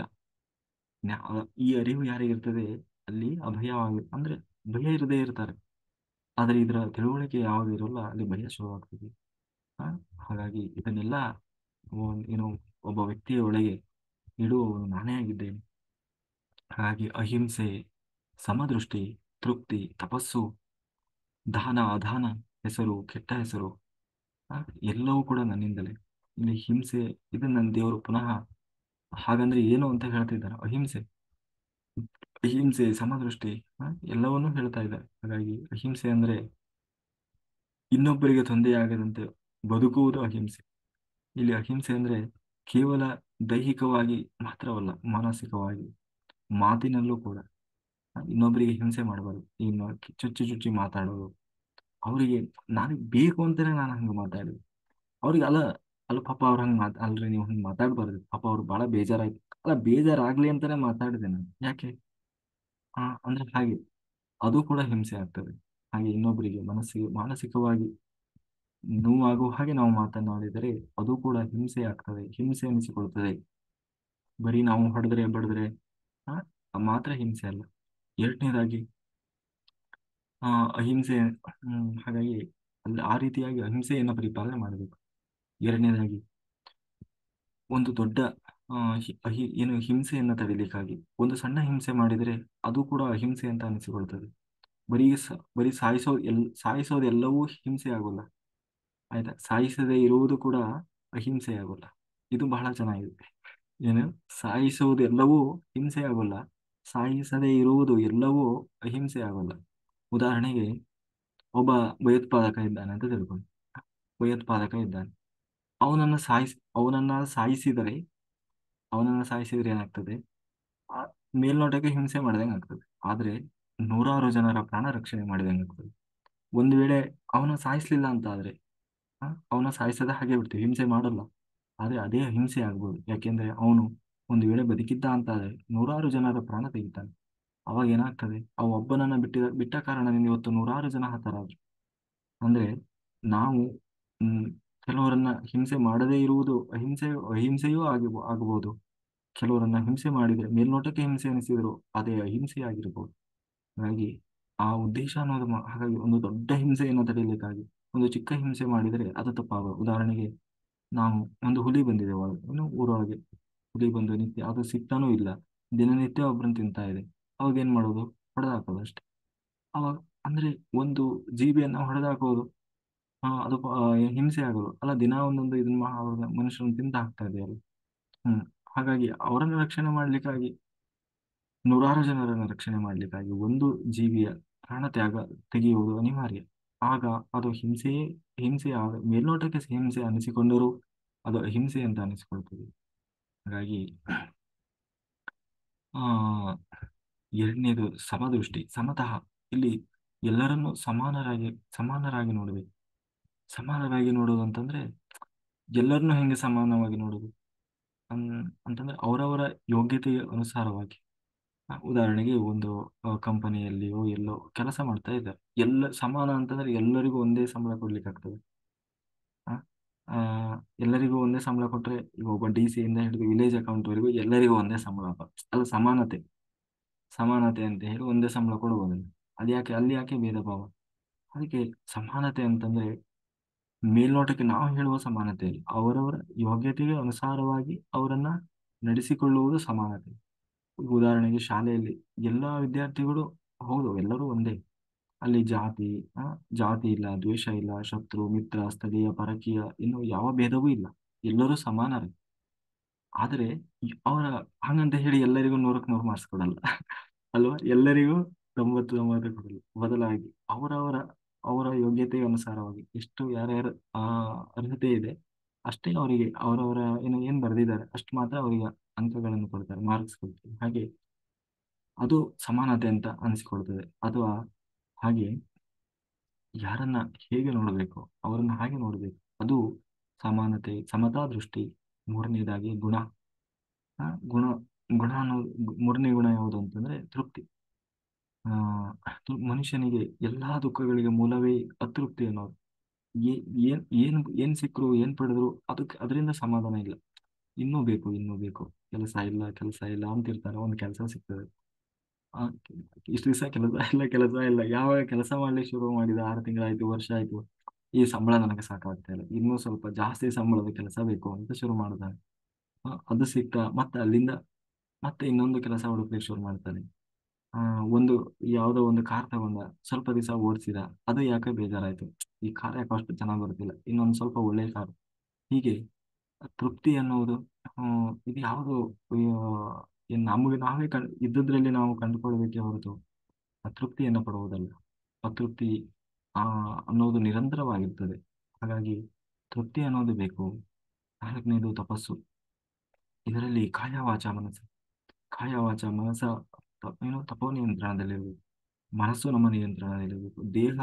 ಈ ಅರಿವು ಯಾರಿಗಿರ್ತದೆ ಅಲ್ಲಿ ಅಭಯವಾಗಿ, ಅಂದ್ರೆ ಭಯ ಇರದೇ ಇರ್ತಾರೆ. ಆದ್ರೆ ಇದರ ತಿಳುವಳಿಕೆ ಯಾವಾಗ ಇರೋಲ್ಲ ಅಲ್ಲಿ ಭಯ ಶುರುವಾಗ್ತದೆ. ಆ, ಹಾಗಾಗಿ ಇದನ್ನೆಲ್ಲ ಏನು ಒಬ್ಬ ವ್ಯಕ್ತಿಯ ಒಳಗೆ ಇಡುವವನು ನಾನೇ ಆಗಿದ್ದೇನೆ. ಹಾಗಾಗಿ ಅಹಿಂಸೆ, ಸಮದೃಷ್ಟಿ, ತೃಪ್ತಿ, ತಪಸ್ಸು, ದಾನ ಅದಾನ, ಹೆಸರು ಕೆಟ್ಟ ಹೆಸರು, ಆ, ಎಲ್ಲವೂ ಕೂಡ ನನ್ನಿಂದಲೇ. ಇಲ್ಲಿ ಹಿಂಸೆ, ಇದನ್ನ ನನ್ನ ದೇವರು ಪುನಃ ಹಾಗಂದ್ರೆ ಏನು ಅಂತ ಹೇಳ್ತಿದ್ದಾರೆ. ಅಹಿಂಸೆ, ಅಹಿಂಸೆ ಸಮದೃಷ್ಟಿ, ಎಲ್ಲವನ್ನೂ ಹೇಳ್ತಾ ಇದ್ದಾರೆ. ಹಾಗಾಗಿ ಅಹಿಂಸೆ ಅಂದ್ರೆ ಇನ್ನೊಬ್ಬರಿಗೆ ತೊಂದರೆಯಾಗದಂತೆ ಬದುಕುವುದು ಅಹಿಂಸೆ. ಇಲ್ಲಿ ಅಹಿಂಸೆ ಅಂದ್ರೆ ಕೇವಲ ದೈಹಿಕವಾಗಿ ಮಾತ್ರವಲ್ಲ, ಮಾನಸಿಕವಾಗಿ, ಮಾತಿನಲ್ಲೂ ಕೂಡ ಇನ್ನೊಬ್ಬರಿಗೆ ಹಿಂಸೆ ಮಾಡಬಾರ್ದು. ಇನ್ನು ಚುಚ್ಚಿ ಚುಚ್ಚಿ ಮಾತಾಡೋದು, ಅವರಿಗೆ ನನಗೆ ಬೇಕು ಅಂತಾನೆ ನಾನು ಹಂಗೆ ಮಾತಾಡಿದೆ, ಅವ್ರಿಗೆ ಅಲ್ಲ, ಅಲ್ಲ ಪಾಪ ಅವ್ರು ಹಂಗೆ ಅಲ್ರಿ ನೀವು ಹಂಗೆ ಮಾತಾಡ್ಬಾರ್ದು, ಪಾಪ ಅವ್ರು ಬಹಳ ಬೇಜಾರಾಯ್ತು, ಅಲ್ಲ ಬೇಜಾರಾಗ್ಲಿ ಅಂತಾನೆ ಮಾತಾಡಿದೆ ನಾನು, ಯಾಕೆ ಅಂದ್ರೆ ಹಾಗೆ ಅದು ಕೂಡ ಹಿಂಸೆ ಆಗ್ತದೆ. ಹಾಗೆ ಇನ್ನೊಬ್ಬರಿಗೆ ಮಾನಸಿಕವಾಗಿ ನೋವಾಗುವ ಹಾಗೆ ನಾವು ಮಾತನಾಡಿದರೆ ಅದು ಕೂಡ ಹಿಂಸೆ ಆಗ್ತದೆ, ಹಿಂಸೆ ಅನಿಸಿಕೊಳ್ತದೆ. ಬರೀ ನಾವು ಹೊಡೆದ್ರೆ ಬಡಿದ್ರೆ ಮಾತ್ರ ಹಿಂಸೆ ಅಲ್ಲ. ಎರಡನೇದಾಗಿ ಅಹಿಂಸೆ, ಹಾಗಾಗಿ ಅಲ್ಲಿ ಆ ರೀತಿಯಾಗಿ ಅಹಿಂಸೆಯನ್ನು ಪರಿಪಾಲನೆ ಮಾಡಬೇಕು. ಎರಡನೇದಾಗಿ ಒಂದು ದೊಡ್ಡ ಏನು ಹಿಂಸೆಯನ್ನು ತಡಿಲಿಕ್ಕಾಗಿ ಒಂದು ಸಣ್ಣ ಹಿಂಸೆ ಮಾಡಿದರೆ ಅದು ಕೂಡ ಅಹಿಂಸೆ ಅಂತ ಅನಿಸಿಕೊಳ್ತದೆ. ಬರೀ ಸಾಯಿಸೋದೆಲ್ಲವೂ ಹಿಂಸೆ ಆಗೋಲ್ಲ, ಆಯ್ತಾ? ಸಾಯಿಸದೇ ಇರುವುದು ಕೂಡ ಅಹಿಂಸೆ ಆಗೋಲ್ಲ. ಇದು ಬಹಳ ಚೆನ್ನಾಗಿದೆ. ಏನು, ಸಾಯಿಸುವುದೆಲ್ಲವೂ ಹಿಂಸೆ ಆಗೋಲ್ಲ, ಸಾಯಿಸದೇ ಇರುವುದು ಎಲ್ಲವೂ ಅಹಿಂಸೆ ಆಗೋಲ್ಲ. ಉದಾಹರಣೆಗೆ ಒಬ್ಬ ಭಯೋತ್ಪಾದಕ ಇದ್ದಾನೆ ಅಂತ ತಿಳ್ಕೊಂಡು, ಭಯೋತ್ಪಾದಕ ಇದ್ದಾನೆ, ಅವನನ್ನ ಸಾಯಿಸಿದರೆ ಏನಾಗ್ತದೆ? ಆ, ಮೇಲ್ನೋಟಕ್ಕೆ ಹಿಂಸೆ ಮಾಡಿದಂಗೆ ಆಗ್ತದೆ, ಆದ್ರೆ ನೂರಾರು ಜನರ ಪ್ರಾಣ ರಕ್ಷಣೆ ಮಾಡಿದಂಗೆ ಆಗ್ತದೆ. ಒಂದು ವೇಳೆ ಅವನ ಸಾಯಿಸ್ಲಿಲ್ಲ ಅಂತ ಆದ್ರೆ, ಅವನ ಸಾಯಿಸದ ಹಾಗೆ ಬಿಡ್ತೀವಿ, ಹಿಂಸೆ ಮಾಡಲ್ಲ, ಆದ್ರೆ ಅದೇ ಹಿಂಸೆ ಆಗ್ಬೋದು. ಯಾಕೆಂದ್ರೆ ಅವನು ಒಂದು ವೇಳೆ ಬದುಕಿದ್ದ ಅಂತ ಆದ್ರೆ ನೂರಾರು ಜನರ ಪ್ರಾಣ ತೆಗಿತಾನೆ. ಅವಾಗ ಏನಾಗ್ತದೆ, ಅವ ಒಬ್ಬನನ್ನ ಬಿಟ್ಟ ಕಾರಣದಿಂದ ಇವತ್ತು ನೂರಾರು ಜನ ಹತರಾದ್ರು. ಅಂದ್ರೆ ನಾವು ಹ್ಮ್ ಕೆಲವರನ್ನ ಹಿಂಸೆ ಮಾಡದೇ ಇರುವುದು ಅಹಿಂಸೆಯೂ ಆಗಬಹುದು. ಕೆಲವರನ್ನ ಹಿಂಸೆ ಮಾಡಿದ್ರೆ ಮೇಲ್ನೋಟಕ್ಕೆ ಹಿಂಸೆ ಅನಿಸಿದ್ರು ಅದೇ ಅಹಿಂಸೆ ಆಗಿರ್ಬೋದು. ಹಾಗಾಗಿ ಆ ಉದ್ದೇಶ ಅನ್ನೋದು ಹಾಗಾಗಿ ಒಂದು ದೊಡ್ಡ ಹಿಂಸೆಯನ್ನು ತಡೆಯಲಿಕ್ಕಾಗಿ ಒಂದು ಚಿಕ್ಕ ಹಿಂಸೆ ಮಾಡಿದರೆ ಅದು ತಪ್ಪಾಗಬಹುದು. ಉದಾಹರಣೆಗೆ ನಾವು ಒಂದು ಹುಲಿ ಬಂದಿದೆ ಏನು ಊರೊಳಗೆ, ಹುಲಿ ಬಂದು ನಿತ್ಯ ಅದು ಸಿಗ್ತಾನೂ ಇಲ್ಲ, ದಿನನಿತ್ಯ ಒಬ್ರನ್ನ ತಿಂತಾ ಇದೆ, ಅವಾಗ ಏನ್ ಮಾಡೋದು? ಹೊಡೆದಾಕೋದು ಅಷ್ಟೇ. ಅವಾಗ ಅಂದ್ರೆ ಒಂದು ಜೀವಿಯನ್ನ ಹೊಡೆದಾಕೋದು, ಅದು ಹಿಂಸೆ ಆಗೋದು ಅಲ್ಲ, ದಿನ ಒಂದೊಂದು ಇದನ್ನ ಅವ್ರನ್ನ ಮನುಷ್ಯರನ್ನ ತಿಂತ ಹಾಕ್ತಾ ಇದೆಯಲ್ಲ. ಹ್ಮ್ ಹಾಗಾಗಿ ಅವರನ್ನ ರಕ್ಷಣೆ ಮಾಡ್ಲಿಕ್ಕಾಗಿ, ನೂರಾರು ಜನರನ್ನು ರಕ್ಷಣೆ ಮಾಡ್ಲಿಕ್ಕಾಗಿ ಒಂದು ಜೀವಿಯ ಪ್ರಾಣ ತೆಗೆಯುವುದು ಅನಿವಾರ್ಯ. ಆಗ ಅದು ಮೇಲ್ನೋಟಕ್ಕೆ ಹಿಂಸೆ ಅನಿಸಿಕೊಂಡರೂ ಅದು ಅಹಿಂಸೆ ಅಂತ ಅನಿಸಿಕೊಳ್ತದೆ. ಹಾಗಾಗಿ ಆ ಎರಡನೇದು ಸಮದೃಷ್ಟಿ, ಸಮತಃ. ಇಲ್ಲಿ ಎಲ್ಲರನ್ನೂ ಸಮಾನರಾಗಿ ನೋಡಬೇಕು. ಸಮಾನರಾಗಿ ನೋಡೋದು ಅಂತಂದ್ರೆ ಎಲ್ಲರನ್ನೂ ಹೆಂಗೆ ಸಮಾನವಾಗಿ ನೋಡೋದು ಅಂತಂದ್ರೆ ಅವರವರ ಯೋಗ್ಯತೆಗೆ ಅನುಸಾರವಾಗಿ. ಉದಾಹರಣೆಗೆ ಒಂದು ಕಂಪನಿಯಲ್ಲಿಯೋ ಎಲ್ಲೋ ಕೆಲಸ ಮಾಡ್ತಾ ಇದ್ದಾರೆ, ಸಮಾನ ಅಂತಂದ್ರೆ ಎಲ್ಲರಿಗೂ ಒಂದೇ ಸಂಬಳ ಕೊಡ್ಲಿಕ್ಕೆ ಆಗ್ತದೆ? ಆ, ಆ, ಎಲ್ಲರಿಗೂ ಒಂದೇ ಸಂಬಳ ಕೊಟ್ರೆ, ಈಗ ಒಬ್ಬ DC ಇಂದ ಹಿಡಿದು ವಿಲೇಜ್ ಅಕೌಂಟ್ ವರೆಗೂ ಎಲ್ಲರಿಗೂ ಒಂದೇ ಸಂಬಳ, ಅದು ಸಮಾನತೆ. ಸಮಾನತೆ ಅಂತ ಹೇಳಿ ಒಂದೇ ಸಂಬಳ ಕೊಡುವುದಿಲ್ಲ. ಅದ್ಯಾಕೆ ಅಲ್ಲಿ ಯಾಕೆ ಭೇದ ಭಾವ? ಅದಕ್ಕೆ ಸಮಾನತೆ ಅಂತಂದ್ರೆ ಮೇಲ್ನೋಟಕ್ಕೆ ನಾವು ಹೇಳುವ ಸಮಾನತೆ ಇಲ್ಲ, ಅವರವರ ಯೋಗ್ಯತೆಗೆ ಅನುಸಾರವಾಗಿ ಅವರನ್ನ ನಡೆಸಿಕೊಳ್ಳುವುದು ಸಮಾನತೆ. ಈಗ ಉದಾಹರಣೆಗೆ ಶಾಲೆಯಲ್ಲಿ ಎಲ್ಲಾ ವಿದ್ಯಾರ್ಥಿಗಳು, ಹೌದು ಎಲ್ಲರೂ ಒಂದೇ, ಅಲ್ಲಿ ಜಾತಿ ಆ, ಜಾತಿ ಇಲ್ಲ, ದ್ವೇಷ ಇಲ್ಲ, ಶತ್ರು ಮಿತ್ರ ಸ್ಥಳೀಯ ಪರಕೀಯ ಇನ್ನು ಯಾವ ಭೇದವೂ ಇಲ್ಲ, ಎಲ್ಲರೂ ಸಮಾನರೇ. ಆದರೆ ಅವರ ಹಂಗಂತ ಹೇಳಿ ಎಲ್ಲರಿಗೂ 100ಕ್ಕೆ 100 ಮಾರ್ಕ್ಸ್ ಕೊಡಲ್ಲ ಅಲ್ವಾ? ಎಲ್ಲರಿಗೂ 90 ಕೊಡಲ್ಲ. ಬದಲಾಗಿ ಅವರವರ ಅವರ ಯೋಗ್ಯತೆಗೆ ಅನುಸಾರವಾಗಿ ಎಷ್ಟು ಯಾರ್ಯಾರ ಆ ಅರ್ಹತೆ ಇದೆ ಅಷ್ಟೇ ಅವರಿಗೆ ಅವರವರ ಏನ್ ಬರೆದಿದ್ದಾರೆ ಅಷ್ಟು ಮಾತ್ರ ಅವರಿಗೆ ಅಂಕಗಳನ್ನು ಕೊಡ್ತಾರೆ, ಮಾರ್ಕ್ಸ್ ಕೊಡ್ತಾರೆ. ಹಾಗೆ ಅದು ಸಮಾನತೆ ಅಂತ ಅನಿಸಿಕೊಳ್ತದೆ. ಅಥವಾ ಹಾಗೆ ಯಾರನ್ನ ಹೇಗೆ ನೋಡಬೇಕು ಅವರನ್ನ ಹಾಗೆ ನೋಡಬೇಕು, ಅದು ಸಮಾನತೆ. ಸಮತಾ ದೃಷ್ಟಿ. ಮೂರನೇದಾಗಿ ಗುಣ. ಗುಣ. ಗುಣ ಅನ್ನೋದು, ಮೂರನೇ ಗುಣ ಯಾವುದು ಅಂತಂದ್ರೆ ತೃಪ್ತಿ. ಆ ಮನುಷ್ಯನಿಗೆ ಎಲ್ಲಾ ದುಃಖಗಳಿಗೆ ಮೂಲವೇ ಅತೃಪ್ತಿ ಅನ್ನೋದು. ಏ- ಏನ್ ಏನ್ ಏನ್ ಸಿಕ್ಕರು ಏನ್ ಪಡೆದ್ರು ಅದಕ್ಕೆ ಅದರಿಂದ ಸಮಾಧಾನ ಇಲ್ಲ. ಇನ್ನೂ ಬೇಕು ಇನ್ನೂ ಬೇಕು, ಕೆಲಸ ಇಲ್ಲ ಕೆಲಸ ಇಲ್ಲ ಅಂತಿರ್ತಾರೆ. ಒಂದು ಕೆಲಸ ಸಿಗ್ತದೆ, ಆ, ಇಷ್ಟು ದಿವಸ ಕೆಲಸ ಇಲ್ಲ ಕೆಲಸ ಇಲ್ಲ, ಯಾವಾಗ ಕೆಲಸ ಮಾಡ್ಲಿಕ್ಕೆ ಶುರು ಮಾಡಿದ 6 ತಿಂಗಳಾಯ್ತು, ವರ್ಷ ಆಯ್ತು, ಈ ಸಂಬಳ ನನಗೆ ಸಾಕಾಗ್ತಾ ಇಲ್ಲ, ಇನ್ನೂ ಸ್ವಲ್ಪ ಜಾಸ್ತಿ ಸಂಬಳದ ಕೆಲಸ ಬೇಕು ಅಂತ ಶುರು ಮಾಡ್ತಾನೆ. ಅದು ಸಿಗ್ತಾ ಮತ್ತೆ ಅಲ್ಲಿಂದ ಮತ್ತೆ ಇನ್ನೊಂದು ಕೆಲಸ ಹುಡುಕ್ಲಿಕ್ಕೆ ಶುರು ಮಾಡ್ತಾನೆ. ಆ ಒಂದು ಯಾವುದೋ ಒಂದು ಕಾರ್ ತಗೊಂಡ, ಸ್ವಲ್ಪ ದಿವಸ ಓಡಿಸಿದ, ಅದು ಯಾಕೆ ಬೇಜಾರಾಯ್ತು, ಈ ಕಾರ್ ಯಾಕೆ ಅಷ್ಟು ಚೆನ್ನಾಗಿ ಬರ್ತಿಲ್ಲ, ಇನ್ನೊಂದು ಸ್ವಲ್ಪ ಒಳ್ಳೆ ಕಾರ್. ಹೀಗೆ ತೃಪ್ತಿ ಅನ್ನುವುದು ಇದು ಯಾವುದು ನಮಗೆ ನಾವೇ ಇದ್ದದ್ರಲ್ಲಿ ನಾವು ಕಂಡುಕೊಳ್ಳಬೇಕೇ ಹೊರತು ಅತೃಪ್ತಿಯನ್ನು ಪಡುವುದಲ್ಲ. ಅತೃಪ್ತಿ ಆ ಅನ್ನೋದು ನಿರಂತರವಾಗಿರ್ತದೆ. ಹಾಗಾಗಿ ತೃಪ್ತಿ ಅನ್ನೋದು ಬೇಕು. ನಾಲ್ಕನೇದು ತಪಸ್ಸು. ಇದರಲ್ಲಿ ಕಾಯ ವಾಚ ಮನಸ್ಸು. ಕಾಯ ವಾಚ ಮನಸ್ಸ ತಪೋ ನಿಯಂತ್ರಣದಲ್ಲಿರಬೇಕು. ಮನಸ್ಸು ನಮ್ಮ ನಿಯಂತ್ರಣದಲ್ಲಿರಬೇಕು, ದೇಹ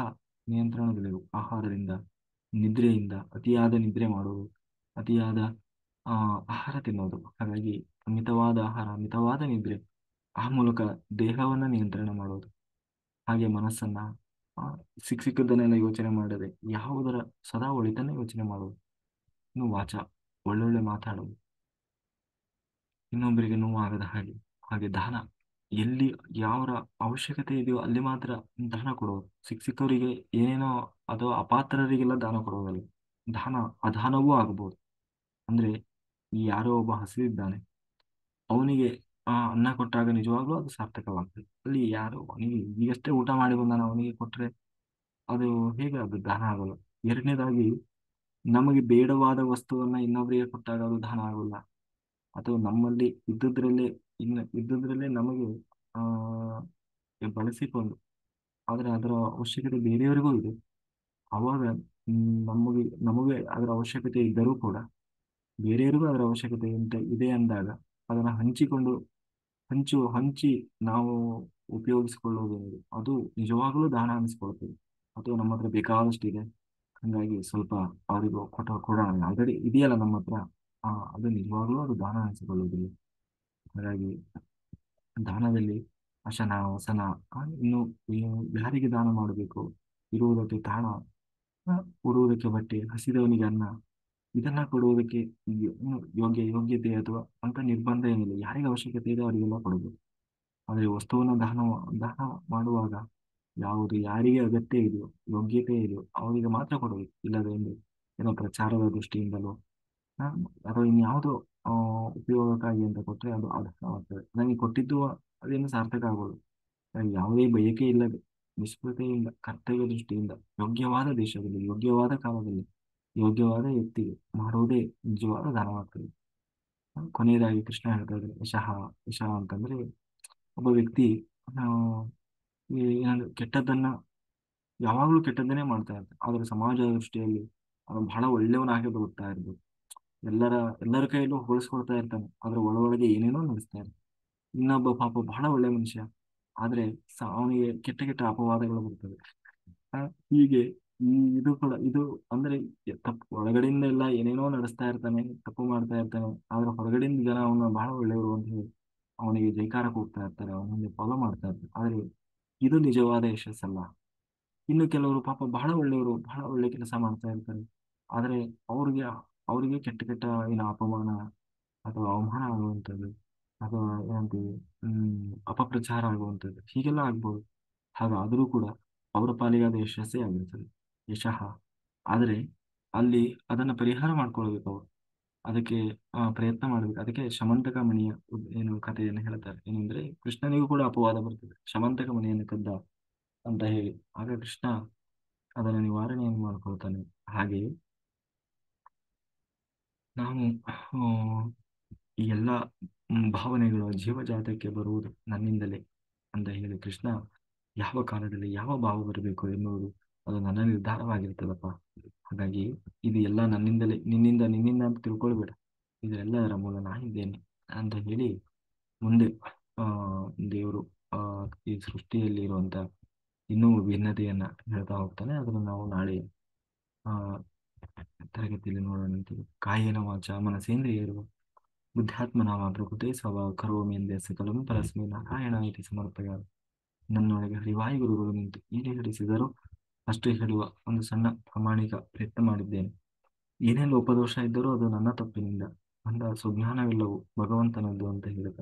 ನಿಯಂತ್ರಣದಲ್ಲಿರಬೇಕು. ಆಹಾರದಿಂದ, ನಿದ್ರೆಯಿಂದ, ಅತಿಯಾದ ನಿದ್ರೆ ಮಾಡುವುದು, ಅತಿಯಾದ ಆಹಾರ ತಿನ್ನೋದು. ಹಾಗಾಗಿ ಮಿತವಾದ ಆಹಾರ, ಮಿತವಾದ ನಿದ್ರೆ, ಆ ಮೂಲಕ ದೇಹವನ್ನ ನಿಯಂತ್ರಣ ಮಾಡೋದು. ಹಾಗೆ ಮನಸ್ಸನ್ನ ಆ, ಸಿಕ್ಕದನ್ನೆಲ್ಲ ಯೋಚನೆ ಮಾಡದೆ ಯಾವುದರ ಸದಾ ಒಳಿತನ್ನ ಯೋಚನೆ ಮಾಡೋದು. ಇನ್ನು ವಾಚ, ಒಳ್ಳೊಳ್ಳೆ ಮಾತಾಡೋದು, ಇನ್ನೊಬ್ಬರಿಗೆ ನೋವಾಗದ ಹಾಗೆ. ಹಾಗೆ ದಾನ, ಎಲ್ಲಿ ಯಾವರ ಅವಶ್ಯಕತೆ ಇದೆಯೋ ಅಲ್ಲಿ ಮಾತ್ರ ದಾನ ಕೊಡೋದು. ಸಿಕ್ಕವರಿಗೆ ಏನೇನೋ ಅಥವಾ ಅಪಾತ್ರರಿಗೆಲ್ಲ ದಾನ ಕೊಡೋದಲ್ಲ. ದಾನ ಅದಾನವೂ ಆಗಬಹುದು. ಅಂದ್ರೆ ಈ ಯಾರೋ ಒಬ್ಬ ಹಸಿದಿದ್ದಾನೆ, ಅವನಿಗೆ ಅನ್ನ ಕೊಟ್ಟಾಗ ನಿಜವಾಗ್ಲೂ ಅದು ಸಾರ್ಥಕವಾಗ್ತದೆ. ಅಲ್ಲಿ ಯಾರು ಅವನಿಗೆ ಈಗಷ್ಟೇ ಊಟ ಮಾಡಿ ಬಂದಾನ, ಅವನಿಗೆ ಕೊಟ್ರೆ ಅದು ಹೇಗೆ ಅದು ದಾನ ಆಗಲ್ಲ. ಎರಡನೇದಾಗಿ ನಮಗೆ ಬೇಡವಾದ ವಸ್ತುವನ್ನ ಇನ್ನೊಬ್ಬರಿಗೆ ಕೊಟ್ಟಾಗ ಅದು ದಾನ ಆಗಲ್ಲ. ಅಥವಾ ನಮ್ಮಲ್ಲಿ ಇದ್ದುದ್ರಲ್ಲೇ ನಮಗೆ ಆ ಬಳಸಿಕೊಂಡು, ಆದ್ರೆ ಅದರ ಅವಶ್ಯಕತೆ ಬೇರೆಯವರಿಗೂ ಇದೆ, ಅವಾಗ ನಮಗೆ ಅದರ ಅವಶ್ಯಕತೆ ಇದ್ದರೂ ಕೂಡ ಬೇರೆಯವರಿಗೂ ಅದರ ಅವಶ್ಯಕತೆ ಇದೆ ಅಂದಾಗ ಅದನ್ನು ಹಂಚಿ ನಾವು ಉಪಯೋಗಿಸಿಕೊಳ್ಳುವುದೇನಿದೆ ಅದು ನಿಜವಾಗಲೂ ದಾನ ಅನಿಸ್ಕೊಳ್ತದೆ. ಅಥವಾ ನಮ್ಮ ಹತ್ರ ಬೇಕಾದಷ್ಟು ಇದೆ, ಹಂಗಾಗಿ ಸ್ವಲ್ಪ ಅವರಿಗೂ ಕೊಡೋಣ, ಆಲ್ರೆಡಿ ಇದೆಯಲ್ಲ ನಮ್ಮ ಹತ್ರ, ಅದು ನಿಜವಾಗ್ಲೂ ಅದು ದಾನ ಅನಿಸಿಕೊಳ್ಳುವುದಿಲ್ಲ. ಹಾಗಾಗಿ ದಾನದಲ್ಲಿ ಅಶನ ವಸನ, ಇನ್ನು ಇನ್ನು ಯಾರಿಗೆ ದಾನ ಮಾಡಬೇಕು, ಇರುವುದಕ್ಕೆ ತಾಣ, ಆ, ಉಡುವುದಕ್ಕೆ ಬಟ್ಟೆ, ಹಸಿದವನಿಗೆ ಅನ್ನ, ಇದನ್ನ ಕೊಡುವುದಕ್ಕೆ ಯೋಗ್ಯತೆ ಅಥವಾ ಅಂತ ನಿರ್ಬಂಧ ಏನಿಲ್ಲ. ಯಾರಿಗೆ ಅವಶ್ಯಕತೆ ಇದೆ ಅವರಿಗೆಲ್ಲ ಕೊಡಬೇಕು. ಆದರೆ ವಸ್ತುವನ್ನು ದಾನ ಮಾಡುವಾಗ ಯಾರಿಗೆ ಅಗತ್ಯ ಇದೆಯೋ, ಯೋಗ್ಯತೆ ಇದೆಯೋ ಅವರಿಗೆ ಮಾತ್ರ ಕೊಡಬೇಕು. ಇಲ್ಲದೆ ಏನೋ ಪ್ರಚಾರದ ದೃಷ್ಟಿಯಿಂದಲೋ ಆ, ಅಥವಾ ಇನ್ಯಾವುದೋ ಆ, ಉಪಯೋಗಕ್ಕಾಗಿ ಅಂತ ಕೊಟ್ಟರೆ ಅದು ಅರ್ಹವಾಗ್ತದೆ. ನನಗೆ ಕೊಟ್ಟಿದ್ದು ಅದೇನು ಸಾರ್ಥಕ ಆಗೋದು. ಯಾವುದೇ ಬಯಕೆ ಇಲ್ಲದೆ ನಿಷ್ಫಲತೆಯಿಂದ ಕರ್ತವ್ಯ ದೃಷ್ಟಿಯಿಂದ ಯೋಗ್ಯವಾದ ದೇಶದಲ್ಲಿ, ಯೋಗ್ಯವಾದ ಕಾಲದಲ್ಲಿ, ಯೋಗ್ಯವಾದ ವ್ಯಕ್ತಿಗೆ ಮಾಡುವುದೇ ನಿಜವಾದ ದಾನವಾಗ್ತದೆ. ಕೊನೆಯದಾಗಿ ಕೃಷ್ಣ ಹೇಳ್ತಾ ಇದ್ದಾರೆ ಯಶಃ ಅಂತಂದ್ರೆ ಒಬ್ಬ ವ್ಯಕ್ತಿ ಆ, ಏನಂದ್ರೆ ಯಾವಾಗಲೂ ಕೆಟ್ಟದ್ದನ್ನೇ ಮಾಡ್ತಾ ಇರ್ತಾನೆ, ಆದ್ರೆ ಸಮಾಜದ ದೃಷ್ಟಿಯಲ್ಲಿ ಅವನು ಬಹಳ ಒಳ್ಳೆಯವನಾಗಿ ಬದುಕ್ತಾ ಇರ್ಬೋದು. ಎಲ್ಲರ ಕೈಯಲ್ಲೂ ಹೋಲಿಸ್ಕೊಳ್ತಾ ಇರ್ತಾನೆ, ಆದ್ರೆ ಒಳಗೆ ಏನೇನೋ ನಡೆಸ್ತಾ ಇರ್ತಾನೆ. ಇನ್ನೊಬ್ಬ ಪಾಪ ಬಹಳ ಒಳ್ಳೆ ಮನುಷ್ಯ, ಆದ್ರೆ ಅವನಿಗೆ ಕೆಟ್ಟ ಕೆಟ್ಟ ಅಪವಾದಗಳು ಬರ್ತವೆ. ಆ, ಹೀಗೆ ಈ ಇದು ಕೂಡ ಇದು ಅಂದ್ರೆ ತಪ್ಪು ಒಳಗಡೆಯಿಂದ ಎಲ್ಲ ಏನೇನೋ ನಡೆಸ್ತಾ ಇರ್ತಾನೆ, ತಪ್ಪು ಮಾಡ್ತಾ ಇರ್ತಾನೆ, ಆದ್ರೆ ಹೊರಗಡೆಯಿಂದ ಜನ ಅವನ ಬಹಳ ಒಳ್ಳೆಯವರು ಅಂತ ಹೇಳಿ ಅವನಿಗೆ ಜೈಕಾರ ಕೂಗ್ತಾ ಇರ್ತಾರೆ, ಅವನ ಮುಂದೆ ಫಾಲೋ ಮಾಡ್ತಾ ಇರ್ತಾರೆ. ಆದ್ರೆ ಇದು ನಿಜವಾದ ಯಶಸ್ಸಲ್ಲ. ಇನ್ನು ಕೆಲವರು ಪಾಪ ಬಹಳ ಒಳ್ಳೆಯವರು, ಬಹಳ ಒಳ್ಳೆ ಕೆಲಸ ಮಾಡ್ತಾ ಇರ್ತಾರೆ, ಆದ್ರೆ ಅವ್ರಿಗೆ ಅವರಿಗೆ ಕೆಟ್ಟ ಕೆಟ್ಟ ಅಪಮಾನ ಅಥವಾ ಅವಮಾನ ಆಗುವಂಥದ್ದು, ಅದು ಏನಂತೀವಿ, ಅಪಪ್ರಚಾರ ಆಗುವಂಥದ್ದು ಹೀಗೆಲ್ಲ ಆಗ್ಬೋದು. ಹಾಗಾದರೂ ಕೂಡ ಅವರ ಪಾಲಿಗೆ ಅದು ಯಶಸ್ಸೇ ಆಗಿರ್ತದೆ, ಯಶಃ. ಆದರೆ ಅಲ್ಲಿ ಅದನ್ನು ಪರಿಹಾರ ಮಾಡ್ಕೊಳ್ಬೇಕು ಅವರು. ಅದಕ್ಕೆ ಪ್ರಯತ್ನ ಮಾಡಬೇಕು. ಅದಕ್ಕೆ ಶಮಂತಕ ಮಣಿಯ ಏನು ಕಥೆಯನ್ನು ಹೇಳ್ತಾರೆ. ಏನಂದ್ರೆ ಕೃಷ್ಣನಿಗೂ ಕೂಡ ಅಪವಾದ ಬರ್ತದೆ, ಶಮಂತಕ ಮಣಿಯನ್ನು ಕದ್ದ ಅಂತ ಹೇಳಿ. ಆಗ ಕೃಷ್ಣ ಅದನ್ನು ನಿವಾರಣೆಯನ್ನು ಮಾಡ್ಕೊಳ್ತಾನೆ. ಹಾಗೆಯೇ ನಾವು ಈ ಎಲ್ಲ ಭಾವನೆಗಳು ಜೀವಜಾತಕ್ಕೆ ಬರುವುದು ನನ್ನಿಂದಲೇ ಅಂತ ಹೇಳಿ ಕೃಷ್ಣ ಯಾವ ಕಾಲದಲ್ಲಿ ಯಾವ ಭಾವ ಬರಬೇಕು ಎನ್ನುವುದು ಅದು ನನ್ನ ನಿರ್ಧಾರವಾಗಿರ್ತದಪ್ಪ. ಹಾಗಾಗಿ ಇದು ಎಲ್ಲ ನನ್ನಿಂದಲೇ, ನಿನ್ನಿಂದ ಅಂತ ತಿಳ್ಕೊಳ್ಬೇಡ, ಇದೆಲ್ಲದರ ಮೂಲ ನಾನಿದ್ದೇನೆ ಅಂತ ಹೇಳಿ ಮುಂದೆ ಆ ದೇವರು ಆ ಈ ಸೃಷ್ಟಿಯಲ್ಲಿ ಇರುವಂತ ಇನ್ನೂ ಭಿನ್ನತೆಯನ್ನ ಹೇಳ್ತಾ ಹೋಗ್ತಾನೆ. ಅದನ್ನು ನಾವು ನಾಳೆ ಆ ತರಗತಿಯಲ್ಲಿ ನೋಡೋಣಂತೆ. ಕಾಯೇನ ವಾಚ ಮನಸೇಂದ್ರಿಯರು ಬುದ್ಧಾತ್ಮನಾಮ ಪ್ರಕೃತಿ ಸವ ಕರೋಮಿ ಎಂದೇ ಸಕಲಂ ಪರಸ್ಮೈ ನಾರಾಯಣ ಇತಿ ಸಮರ್ಪಯ. ನನ್ನೊಳಗೆ ಹರಿವಾಯು ಗುರುಗಳು ನಿಂತು ಈಡೇರಿಸಿದರು ಅಷ್ಟು ಹೇಳುವ ಒಂದು ಸಣ್ಣ ಪ್ರಾಮಾಣಿಕ ಪ್ರಯತ್ನ ಮಾಡಿದ್ದೇನೆ. ಏನೇ ಲೋಪದೋಷ ಇದ್ದರೂ ಅದು ನನ್ನ ತಪ್ಪಿನಿಂದ ಅಂದ ಸುಜ್ಞಾನವೆಲ್ಲವೂ ಭಗವಂತನದ್ದು ಅಂತ ಹೇಳಿದ.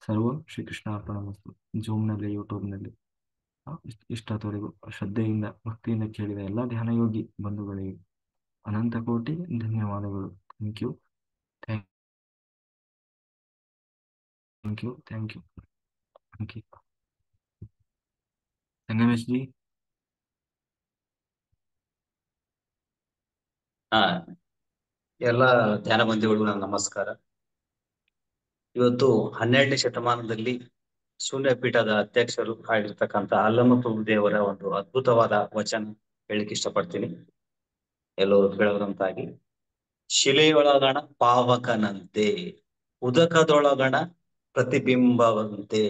ಸರ್ವ ಶ್ರೀಕೃಷ್ಣಾರ್ಪಣಮಸ್ತು. ಜೂಮ್ನಲ್ಲಿ, ಯೂಟ್ಯೂಬ್ನಲ್ಲಿ ಇಷ್ಟೊತ್ತವರೆಗೂ ಶ್ರದ್ಧೆಯಿಂದ ಭಕ್ತಿಯಿಂದ ಕೇಳಿದ ಎಲ್ಲ ಧ್ಯಾನಯೋಗಿ ಬಂಧುಗಳಿಗೆ ಅನಂತ ಕೋಟಿ ಧನ್ಯವಾದಗಳು. Thank you, thank you, thank you, thank you. Sangamesh ji.
ಹಾ, ಎಲ್ಲ ಧ್ಯಾನ ಬಂಧುಗಳಿಗೂ ನನ್ನ ನಮಸ್ಕಾರ. ಇವತ್ತು 12ನೇ ಶತಮಾನದಲ್ಲಿ ಶೂನ್ಯ ಪೀಠದ ಅಧ್ಯಕ್ಷರು ಆಗಿರ್ತಕ್ಕಂಥ ಅಲ್ಲಮ ಪ್ರಭುದೇವರ ಒಂದು ಅದ್ಭುತವಾದ ವಚನ ಹೇಳಿಕ್ಕೆ ಇಷ್ಟಪಡ್ತೀನಿ, ಎಲ್ಲರೂ ಕೇಳೋದಂತಾಗಿ. ಶಿಲೆಯೊಳಗಣ ಪಾವಕನಂತೆ, ಉದಕದೊಳಗಣ ಪ್ರತಿಬಿಂಬವಂತೆ,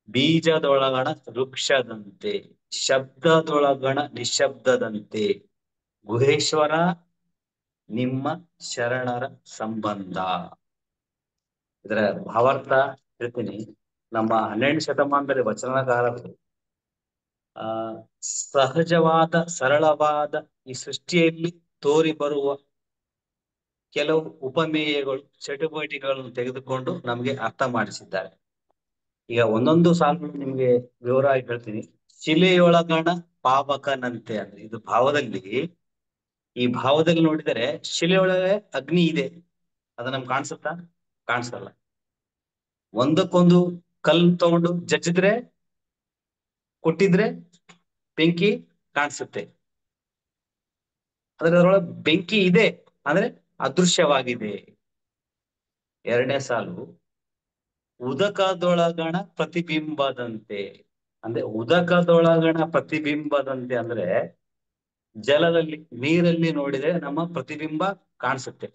ಬೀಜದೊಳಗಣ ವೃಕ್ಷದಂತೆ, ಶಬ್ದದೊಳಗಣ ನಿಶಬ್ದದಂತೆ, ಗುಹೇಶ್ವರ ನಿಮ್ಮ ಶರಣರ ಸಂಬಂಧ. ಇದರ ಭಾವಾರ್ಥ ಹೇಳ್ತೀನಿ. ನಮ್ಮ 12ನೇ ಶತಮಾನದಲ್ಲಿ ವಚನಕಾರರು ಆ ಸಹಜವಾದ ಸರಳವಾದ ಈ ಸೃಷ್ಟಿಯಲ್ಲಿ ತೋರಿ ಬರುವ ಕೆಲವು ಉಪಮೇಯಗಳು, ಚಟುವಟಿಕೆಗಳನ್ನು ತೆಗೆದುಕೊಂಡು ನಮ್ಗೆ ಅರ್ಥ ಮಾಡಿಸಿದ್ದಾರೆ. ಈಗ ಒಂದೊಂದು ಸಾಲುಗಳು ನಿಮ್ಗೆ ವಿವರವಾಗಿ ಹೇಳ್ತೀನಿ. ಶಿಲೆಯೊಳಗಣ ಪಾವಕನಂತೆ ಅಂದ್ರೆ ಇದು ಭಾವದಲ್ಲಿ, ಈ ಭಾವದಲ್ಲಿ ನೋಡಿದರೆ ಶಿಲೆಯೊಳಗೆ ಅಗ್ನಿ ಇದೆ, ಅದು ನಮ್ಗೆ ಕಾಣಿಸುತ್ತಾ? ಕಾಣಿಸಲ್ಲ. ಒಂದಕ್ಕೊಂದು ಕಲ್ಲು ತಗೊಂಡು ಜಜ್ಜಿದ್ರೆ, ಕೊಟ್ಟಿದ್ರೆ ಬೆಂಕಿ ಕಾಣಿಸುತ್ತೆ. ಅದರೊಳಗೆ ಬೆಂಕಿ ಇದೆ ಅಂದ್ರೆ ಅದೃಶ್ಯವಾಗಿದೆ. ಎರಡನೇ ಸಾಲು ಉದಕದೊಳಗಣ ಪ್ರತಿಬಿಂಬದಂತೆ, ಅಂದ್ರೆ ಉದಕದೊಳಗಣ ಪ್ರತಿಬಿಂಬದಂತೆ ಅಂದ್ರೆ ಜಲದಲ್ಲಿ, ನೀರಲ್ಲಿ ನೋಡಿದ್ರೆ ನಮ್ಮ ಪ್ರತಿಬಿಂಬ ಕಾಣಿಸುತ್ತೆ.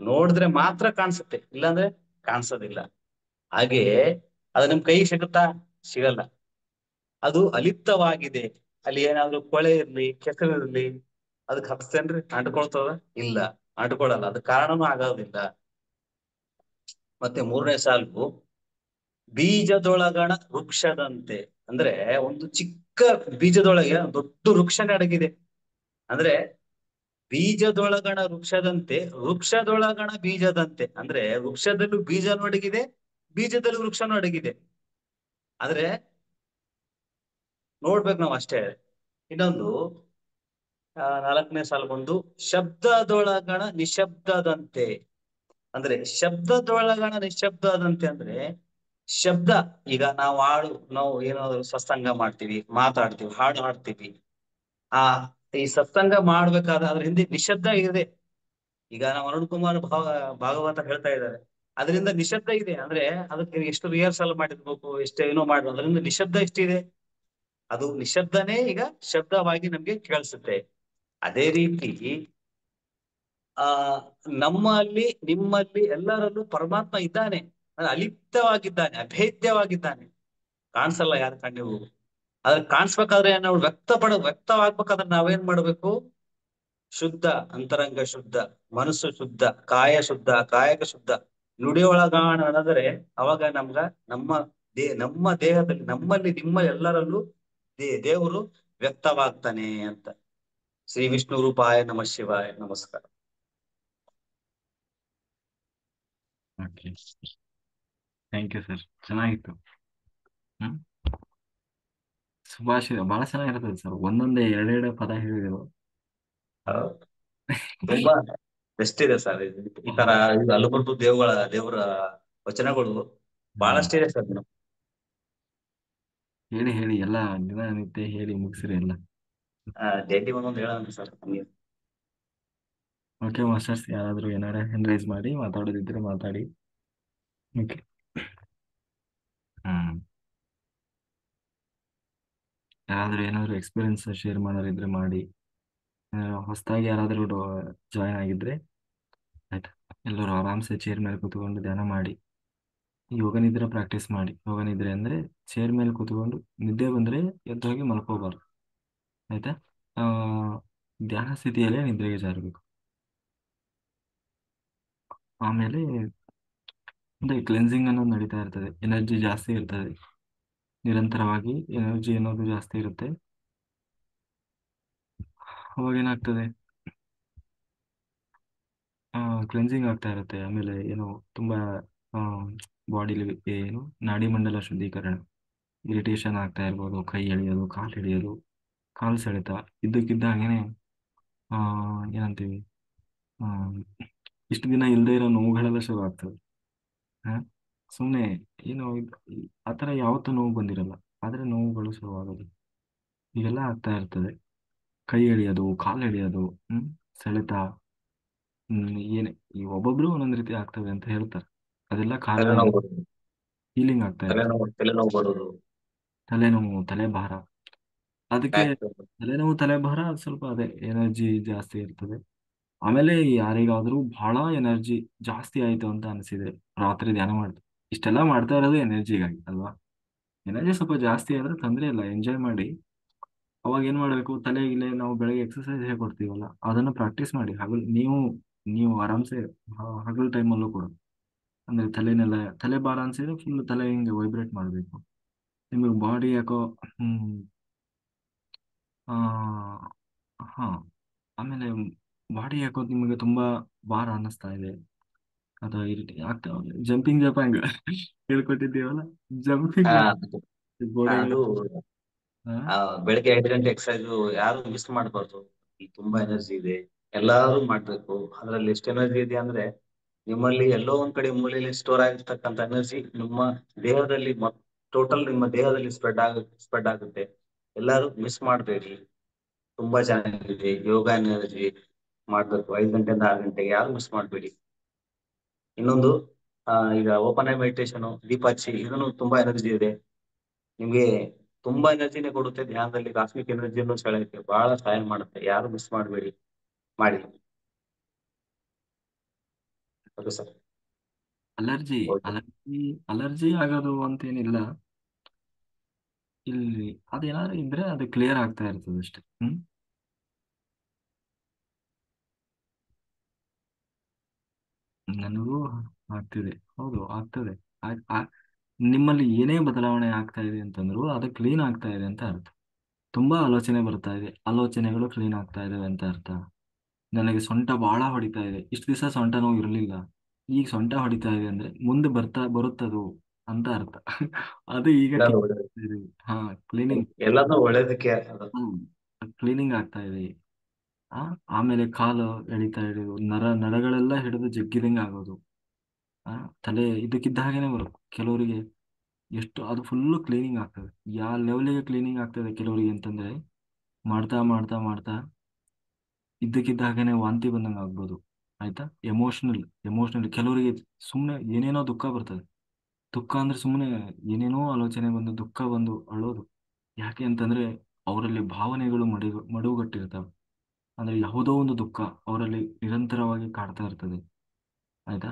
ನೋಡಿದ್ರೆ ಮಾತ್ರ ಕಾಣಿಸುತ್ತೆ, ಇಲ್ಲಾಂದ್ರೆ ಕಾಣಿಸೋದಿಲ್ಲ. ಹಾಗೆಯೇ ಅದು ನಿಮ್ ಕೈ ಸಿಗುತ್ತಾ? ಸಿಗಲ್ಲ. ಅದು ಅಲಿಪ್ತವಾಗಿದೆ. ಅಲ್ಲಿ ಏನಾದ್ರು ಕೊಳೆ ಇರ್ಲಿ, ಕೆಸರು ಇರ್ಲಿ, ಅದಕ್ಕೆ ಹಚ್ತೇನ್ರಿ ಅಂಟ್ಕೊಳ್ತದ? ಇಲ್ಲ, ಅಂಟ್ಕೊಳಲ್ಲ. ಅದು ಕಾರಣನೂ ಆಗೋದಿಲ್ಲ. ಮತ್ತೆ ಮೂರನೇ ಸಾಲು ಬೀಜದೊಳಗಣ ವೃಕ್ಷದಂತೆ, ಅಂದ್ರೆ ಒಂದು ಚಿಕ್ಕ ಬೀಜದೊಳಗೆ ಒಂದು ದೊಡ್ಡ ವೃಕ್ಷನೇ ಅಡಗಿದೆ. ಅಂದ್ರೆ ಬೀಜದೊಳಗಣ ವೃಕ್ಷದಂತೆ, ವೃಕ್ಷದೊಳಗಣ ಬೀಜದಂತೆ, ಅಂದ್ರೆ ವೃಕ್ಷದಲ್ಲೂ ಬೀಜನೂ ಅಡಗಿದೆ, ಬೀಜದಲ್ಲೂ ವೃಕ್ಷನೂ ಅಡಗಿದೆ. ಆದ್ರೆ ನೋಡ್ಬೇಕು ನಾವು ಅಷ್ಟೇ. ಇನ್ನೊಂದು 4ನೇ ಸಾಲು ಬಂದು ಶಬ್ದದೊಳಗಣ ನಿಶಬ್ದದಂತೆ, ಅಂದ್ರೆ ಶಬ್ದದೊಳಗಣ ನಿಶಬ್ದದಂತೆ ಅಂದ್ರೆ ಶಬ್ದ. ಈಗ ನಾವು ಏನಾದ್ರು ಸತ್ಸಂಗ ಮಾಡ್ತೀವಿ, ಮಾತಾಡ್ತೀವಿ, ಹಾಡು ಹಾಡ್ತೀವಿ. ಆ ಈ ಸತ್ಸಂಗ ಮಾಡ್ಬೇಕಾದ್ರೆ ಅದ್ರ ಹಿಂದೆ ನಿಶಬ್ದ ಇದೆ. ಈಗ ನಾವು ಅರುಣ್ ಕುಮಾರ್ ಭಾಗವತ ಹೇಳ್ತಾ ಇದ್ದಾರೆ, ಅದರಿಂದ ನಿಶಬ್ದ ಇದೆ. ಅಂದ್ರೆ ಅದಕ್ಕೆ ಎಷ್ಟು ರಿಹರ್ಸಲ್ ಮಾಡಿರ್ಬೇಕು, ಎಷ್ಟು ಏನೋ ಮಾಡ್ಬೇಕು, ಅದರಿಂದ ನಿಶಬ್ದ ಎಷ್ಟಿದೆ. ಅದು ನಿಶಬ್ದನೇ ಈಗ ಶಬ್ದವಾಗಿ ನಮ್ಗೆ ಕೇಳಿಸುತ್ತೆ. ಅದೇ ರೀತಿ ಆ ನಮ್ಮಲ್ಲಿ, ನಿಮ್ಮಲ್ಲಿ, ಎಲ್ಲರಲ್ಲೂ ಪರಮಾತ್ಮ ಇದ್ದಾನೆ. ಅಲಿಪ್ತವಾಗಿದ್ದಾನೆ, ಅಭೇದ್ಯವಾಗಿದ್ದಾನೆ. ಕಾಣಿಸಲ್ಲ ಯಾರ ಕಣ್ಣಿಗೂ. ಅದ್ರ ಕಾಣಿಸ್ಬೇಕಾದ್ರೆ ನಾವು ವ್ಯಕ್ತವಾಗ್ಬೇಕಾದ್ರೆ ನಾವೇನ್ ಮಾಡ್ಬೇಕು? ಶುದ್ಧ ಅಂತರಂಗ ಶುದ್ಧ, ಮನಸ್ಸು ಶುದ್ಧ, ಕಾಯ ಶುದ್ಧ, ಕಾಯಕ ಶುದ್ಧ, ನುಡಿಯೊಳಗಾಣ ನಡೆದರೆ ಅವಾಗ ನಮ್ಮ ನಮ್ಮ ದೇಹದಲ್ಲಿ, ನಮ್ಮಲ್ಲಿ, ನಿಮ್ಮ ಎಲ್ಲರಲ್ಲೂ ದೇವರು ವ್ಯಕ್ತವಾಗ್ತಾನೆ ಅಂತ. ಶ್ರೀ ವಿಷ್ಣು ರೂಪಾಯ ನಮಃ ಶಿವಾಯ. ನಮಸ್ಕಾರ.
ಓಕೆ. ಥ್ಯಾಂಕ್ ಯು ಸರ್, ಚೆನ್ನಾಗಿತ್ತು. ಹ್ಮ್. ಸುಭಾಷಿತ ಬಹಳ ಚೆನ್ನಾಗಿರ್ತದೆ ಸರ್, ಒಂದೊಂದೇ ಎರಡೆರಡು ಪದ ಹೇಳಿದೆವು.
ಹೌದು. ತುಂಬಾ ಬೆಸ್ಟ್ ಇದೆ ಸರ್ ಈ ತರ
ಹೌದು.
ಇದು ಹಲಬರ್ದು ದೇವರ ವಚನಗಳು
ಹ್ಮ್.
ಬಹಳಷ್ಟಿದೆ ಸರ್.
ಹೇಳಿ ಹೇಳಿ ಎಲ್ಲ, ದಿನನಿತ್ಯ ಹೇಳಿ ಮುಗಿಸ್ರಿ ಎಲ್ಲ.
ಜೆಂಟಿ ಒಂದೊಂದು ಹೇಳೋಣ ಸರ್ ಹಂಗೆ.
ಓಕೆ ಮಾಸ್ಟರ್ಸ್, ಯಾರಾದರೂ ಏನಾರ ಹ್ಯಾಂಡ್ ರೈಸ್ ಮಾಡಿ ಮಾತಾಡೋದಿದ್ರೆ ಮಾತಾಡಿ. ಓಕೆ. ಹ್ಮ್. ಯಾರಾದರೂ ಏನಾದರೂ ಎಕ್ಸ್ಪೀರಿಯನ್ಸ್ ಶೇರ್ ಮಾಡೋರಿದ್ರೆ ಮಾಡಿ. ಹೊಸದಾಗಿ ಯಾರಾದರೂ ಜಾಯ್ನ್ ಆಗಿದ್ರೆ ಆಯ್ತಾ, ಎಲ್ಲರೂ ಆರಾಮ್ಸೆ ಚೇರ್ ಮೇಲೆ ಕೂತ್ಕೊಂಡು ಧ್ಯಾನ ಮಾಡಿ. ಯೋಗ ನಿದ್ರೆ ಪ್ರಾಕ್ಟೀಸ್ ಮಾಡಿ. ಯೋಗ ನಿದ್ರೆ ಅಂದ್ರೆ ಚೇರ್ ಮೇಲೆ ಕೂತ್ಕೊಂಡು ನಿದ್ದೆ ಬಂದ್ರೆ ಎದ್ದು ಹೋಗಿ ಮಲ್ಕೋಬಾರ್ದು. ಆಯ್ತಾ. ಆ ಧ್ಯಾನ ಸ್ಥಿತಿಯಲ್ಲೇ ನಿದ್ರೆಗೆ ಜಾರಬೇಕು. ಆಮೇಲೆ ಅಂದ್ರೆ ಕ್ಲೆನ್ಸಿಂಗ್ ಅನ್ನೋದು ನಡೀತಾ ಇರ್ತದೆ, ಎನರ್ಜಿ ಜಾಸ್ತಿ ಇರ್ತದೆ, ನಿರಂತರವಾಗಿ ಎನರ್ಜಿ ಅನ್ನೋದು ಜಾಸ್ತಿ ಇರುತ್ತೆ. ಅವಾಗ ಏನಾಗ್ತದೆ, ಕ್ಲೆನ್ಸಿಂಗ್ ಆಗ್ತಾ ಇರುತ್ತೆ. ಆಮೇಲೆ ಏನು ತುಂಬಾ ಬಾಡಿಲಿ ಏನು ನಾಡಿ ಮಂಡಲ ಶುದ್ಧೀಕರಣ, ಇರಿಟೇಷನ್ ಆಗ್ತಾ ಇರ್ಬೋದು, ಕೈ ಎಳೆಯೋದು, ಕಾಲು ಹಿಡಿಯೋದು, ಕಾಲು ಸೆಳೆತ, ಇದ್ದಕ್ಕಿದ್ದ ಹಾಗೇನೆ ಆ ಏನಂತೀವಿ, ಆ, ಇಷ್ಟು ದಿನ ಇಲ್ಲದೆ ಇರೋ ನೋವುಗಳೆಲ್ಲ ಶುರು ಆಗ್ತವೆ. ಹಾ, ಸುಮ್ಮನೆ ಏನು ಆ ಥರ ಯಾವತ್ತೂ ನೋವು ಬಂದಿರಲ್ಲ, ಆದರೆ ನೋವುಗಳು ಶುರುವಾಗೋದು ಹೀಗೆಲ್ಲ ಆಗ್ತಾ ಇರ್ತದೆ. ಕೈ ಎಳೆಯೋದು, ಕಾಲು ಎಳೆಯೋದು, ಸೆಳೆತ, ಏನೇ ಈ ಒಬ್ಬೊಬ್ರು ಒಂದೊಂದು ರೀತಿ ಆಗ್ತವೆ ಅಂತ ಹೇಳ್ತಾರೆ. ಅದೆಲ್ಲ ಕಾರಣ
ತಲೆನೋವು ಬರೋದು,
ಹೀಲಿಂಗ್ ಆಗ್ತಾ ಇರ್ತದೆ.
ತಲೆನೋವು ಬರೋದು,
ತಲೆನೋವು, ತಲೆಭಾರ, ಅದಕ್ಕೆ
ಬ್ಯಾಕ್
ತಲೆನೋವು ತಲೆಭಾರ ಅದು ಸ್ವಲ್ಪ ಅದೇ ಎನರ್ಜಿ ಜಾಸ್ತಿ ಇರ್ತದೆ. ಆಮೇಲೆ ಯಾರಿಗಾದ್ರೂ ಬಹಳ ಎನರ್ಜಿ ಜಾಸ್ತಿ ಆಯ್ತು ಅಂತ ಅನಿಸಿದೆ, ರಾತ್ರಿ ಧ್ಯಾನ ಮಾಡ್ತಾರೆ, ಇಷ್ಟೆಲ್ಲ ಮಾಡ್ತಾ ಇರೋದು ಎನರ್ಜಿಗಾಗಿ ಅಲ್ವಾ. ಎನರ್ಜಿ ಸ್ವಲ್ಪ ಜಾಸ್ತಿ ಆದ್ರೆ ತೊಂದರೆ ಇಲ್ಲ, ಎಂಜಾಯ್ ಮಾಡಿ. ಅವಾಗ ಏನ್ ಮಾಡ್ಬೇಕು, ತಲೆಗಿಲೆ ನಾವು ಬೆಳಗ್ಗೆ ಎಕ್ಸರ್ಸೈಸ್ ಹೇಳ್ಕೊಡ್ತೀವಲ್ಲ ಅದನ್ನ ಪ್ರಾಕ್ಟೀಸ್ ಮಾಡಿ. ಹಗಲು ನೀವು ಆರಾಮ್ಸೆ ಹಗಲು ಟೈಮಲ್ಲೂ ಕೂಡ, ಅಂದ್ರೆ ತಲೆನೆಲ್ಲ, ತಲೆ ಭಾರ ಅನ್ಸಿದ್ರೆ ಫುಲ್ ತಲೆ ಹಿಂಗೆ ವೈಬ್ರೇಟ್ ಮಾಡಬೇಕು. ನಿಮಗೆ ಬಾಡಿ ಯಾಕೋ ಹ್ಮ್ ಆ ಹಾ ಆಮೇಲೆ ಬಾಡಿ ಯಾಕೋ ನಿಮಗೆ ತುಂಬಾ ಭಾರ ಅನ್ನಿಸ್ತಾ ಇದೆ, ಅಥವಾ ಇರಿಟೇಟ್ ಆಗ್ತಾ, ಜಂಪಿಂಗ್ ಜಪಾಂಗ್ ಹೇಳ್ಕೊಟ್ಟಿದ್ದೀವಲ್ಲ, ಜಂಪಿಂಗ್ ಗೋಡೆಗಳ.
ಅದು
ಹಾ,
ಬೆಳಗ್ಗೆ 5 ಗಂಟೆ ಎಕ್ಸರ್ಸೈಸ್ ಯಾರು ಮಿಸ್ ಮಾಡಬಾರ್ದು. ಇಲ್ಲಿ ತುಂಬಾ ಎನರ್ಜಿ ಇದೆ, ಎಲ್ಲಾರು ಮಾಡ್ಬೇಕು. ಅದ್ರಲ್ಲಿ ಎಷ್ಟು ಎನರ್ಜಿ ಇದೆ ಅಂದ್ರೆ ನಿಮ್ಮಲ್ಲಿ ಎಲ್ಲೋ ಒಂದ್ ಕಡೆ ಮೂಲೆಯಲ್ಲಿ ಸ್ಟೋರ್ ಆಗಿರ್ತಕ್ಕಂಥ ಎನರ್ಜಿ ನಿಮ್ಮ ದೇಹದಲ್ಲಿ ಟೋಟಲ್ ನಿಮ್ಮ ದೇಹದಲ್ಲಿ ಸ್ಪ್ರೆಡ್ ಆಗುತ್ತೆ. ಎಲ್ಲಾರು ಮಿಸ್ ಮಾಡಬೇಡಿ, ತುಂಬಾ ಚೆನ್ನಾಗಿದೆ ಯೋಗ ಎನರ್ಜಿ ಮಾಡ್ಬೇಕು. 5 ಗಂಟೆಯಿಂದ 6 ಗಂಟೆಗೆ ಯಾರು ಮಿಸ್ ಮಾಡಬೇಡಿ. ಇನ್ನೊಂದು ಈಗ ಓಪನ್ ಐ ಮೆಡಿಟೇಷನ್, ದೀಪ ಹಚ್ಚಿ, ಇದನ್ನು ತುಂಬಾ ಎನರ್ಜಿ ಇದೆ ನಿಮ್ಗೆ, ತುಂಬಾ ಎನರ್ಜಿನೇ ಕೊಡುತ್ತೆ. ಧ್ಯಾನದಲ್ಲಿ ಕಾಸ್ಮಿಕ್ ಎನರ್ಜಿಯನ್ನು ಸೆಳೆಯಕ್ಕೆ ಬಹಳ ಸಹಾಯ ಮಾಡುತ್ತೆ. ಯಾರು ಮಿಸ್ ಮಾಡಬೇಡಿ, ಮಾಡಿ. Okay sir.
Allergy
okay.
Allergy allergy ಆಗೋದು ಅಂತೇನಿಲ್ಲ ಇಲ್ಲಿ. ಅದೇನಾದ್ರು ಇದ್ರೆ ಅದು ಕ್ಲಿಯರ್ ಆಗ್ತಾ ಇರ್ತದೆ ಅಷ್ಟೇ. ನನಗೂ ಆಗ್ತಿದೆ, ಹೌದು ಆಗ್ತದೆ. ಆ- ಆ- ನಿಮ್ಮಲ್ಲಿ ಏನೇ ಬದಲಾವಣೆ ಆಗ್ತಾ ಇದೆ ಅಂತಂದ್ರು ಅದು ಕ್ಲೀನ್ ಆಗ್ತಾ ಇದೆ ಅಂತ ಅರ್ಥ. ತುಂಬಾ ಆಲೋಚನೆ ಬರ್ತಾ ಇದೆ, ಆಲೋಚನೆಗಳು ಕ್ಲೀನ್ ಆಗ್ತಾ ಇದಾವೆ ಅಂತ ಅರ್ಥ. ನನಗೆ ಸೊಂಟ ಬಹಳ ಹೊಡಿತಾ ಇದೆ, ಇಷ್ಟು ದಿವಸ ಸೊಂಟ ನೋವು ಇರಲಿಲ್ಲ, ಈಗ ಸೊಂಟ ಹೊಡಿತಾ ಇದೆ ಅಂದ್ರೆ ಮುಂದೆ ಬರುತ್ತದು ಅಂತ ಅರ್ಥ. ಅದು ಈಗ
ಎಲ್ಲಾನು ಒಳ್ಳೇದು,
ಹಾ, ಕ್ಲೀನಿಂಗ್.
ಎಲ್ಲಾನು ಒಳ್ಳೇದಕ್ಕೆ ಅದು.
ಕ್ಲೀನಿಂಗ್ ಆಗ್ತಾ ಇದೆ. ಆ ಆಮೇಲೆ ಕಾಲು ಎಳಿತಾ ಹಿಡಿದು ನರಗಳೆಲ್ಲ ಹಿಡಿದು ಜಗ್ಗಿದಂಗೆ ಆಗೋದು. ಆ ತಲೆ ಇದಕ್ಕಿದ್ದ ಹಾಗೇನೆ ಬರುತ್ತೆ ಕೆಲವರಿಗೆ. ಎಷ್ಟು ಅದು ಫುಲ್ಲು ಕ್ಲೀನಿಂಗ್ ಆಗ್ತದೆ. ಯಾವ ಲೆವೆಲಿಗೆ ಕ್ಲೀನಿಂಗ್ ಆಗ್ತದೆ ಕೆಲವರಿಗೆ ಅಂತಂದ್ರೆ, ಮಾಡ್ತಾ ಮಾಡ್ತಾ ಮಾಡ್ತಾ ಇದ್ದಕ್ಕಿದ್ದ ಹಾಗೇನೆ ವಾಂತಿ ಬಂದಂಗೆ ಆಗ್ಬೋದು. ಆಯ್ತಾ. ಎಮೋಷನಲ್ ಕೆಲವರಿಗೆ ಸುಮ್ಮನೆ ಏನೇನೋ ದುಃಖ ಬರ್ತದೆ. ದುಃಖ ಅಂದ್ರೆ ಸುಮ್ಮನೆ ಏನೇನೋ ಆಲೋಚನೆ ಬಂದು ದುಃಖ ಬಂದು ಅಳೋದು. ಯಾಕೆ ಅಂತಂದ್ರೆ ಅವರಲ್ಲಿ ಭಾವನೆಗಳು ಮಡುಗಟ್ಟಿರ್ತವೆ. ಅಂದ್ರೆ ಯಾವುದೋ ಒಂದು ದುಃಖ ಅವರಲ್ಲಿ ನಿರಂತರವಾಗಿ ಕಾಡ್ತಾ ಇರ್ತದೆ. ಆಯ್ತಾ.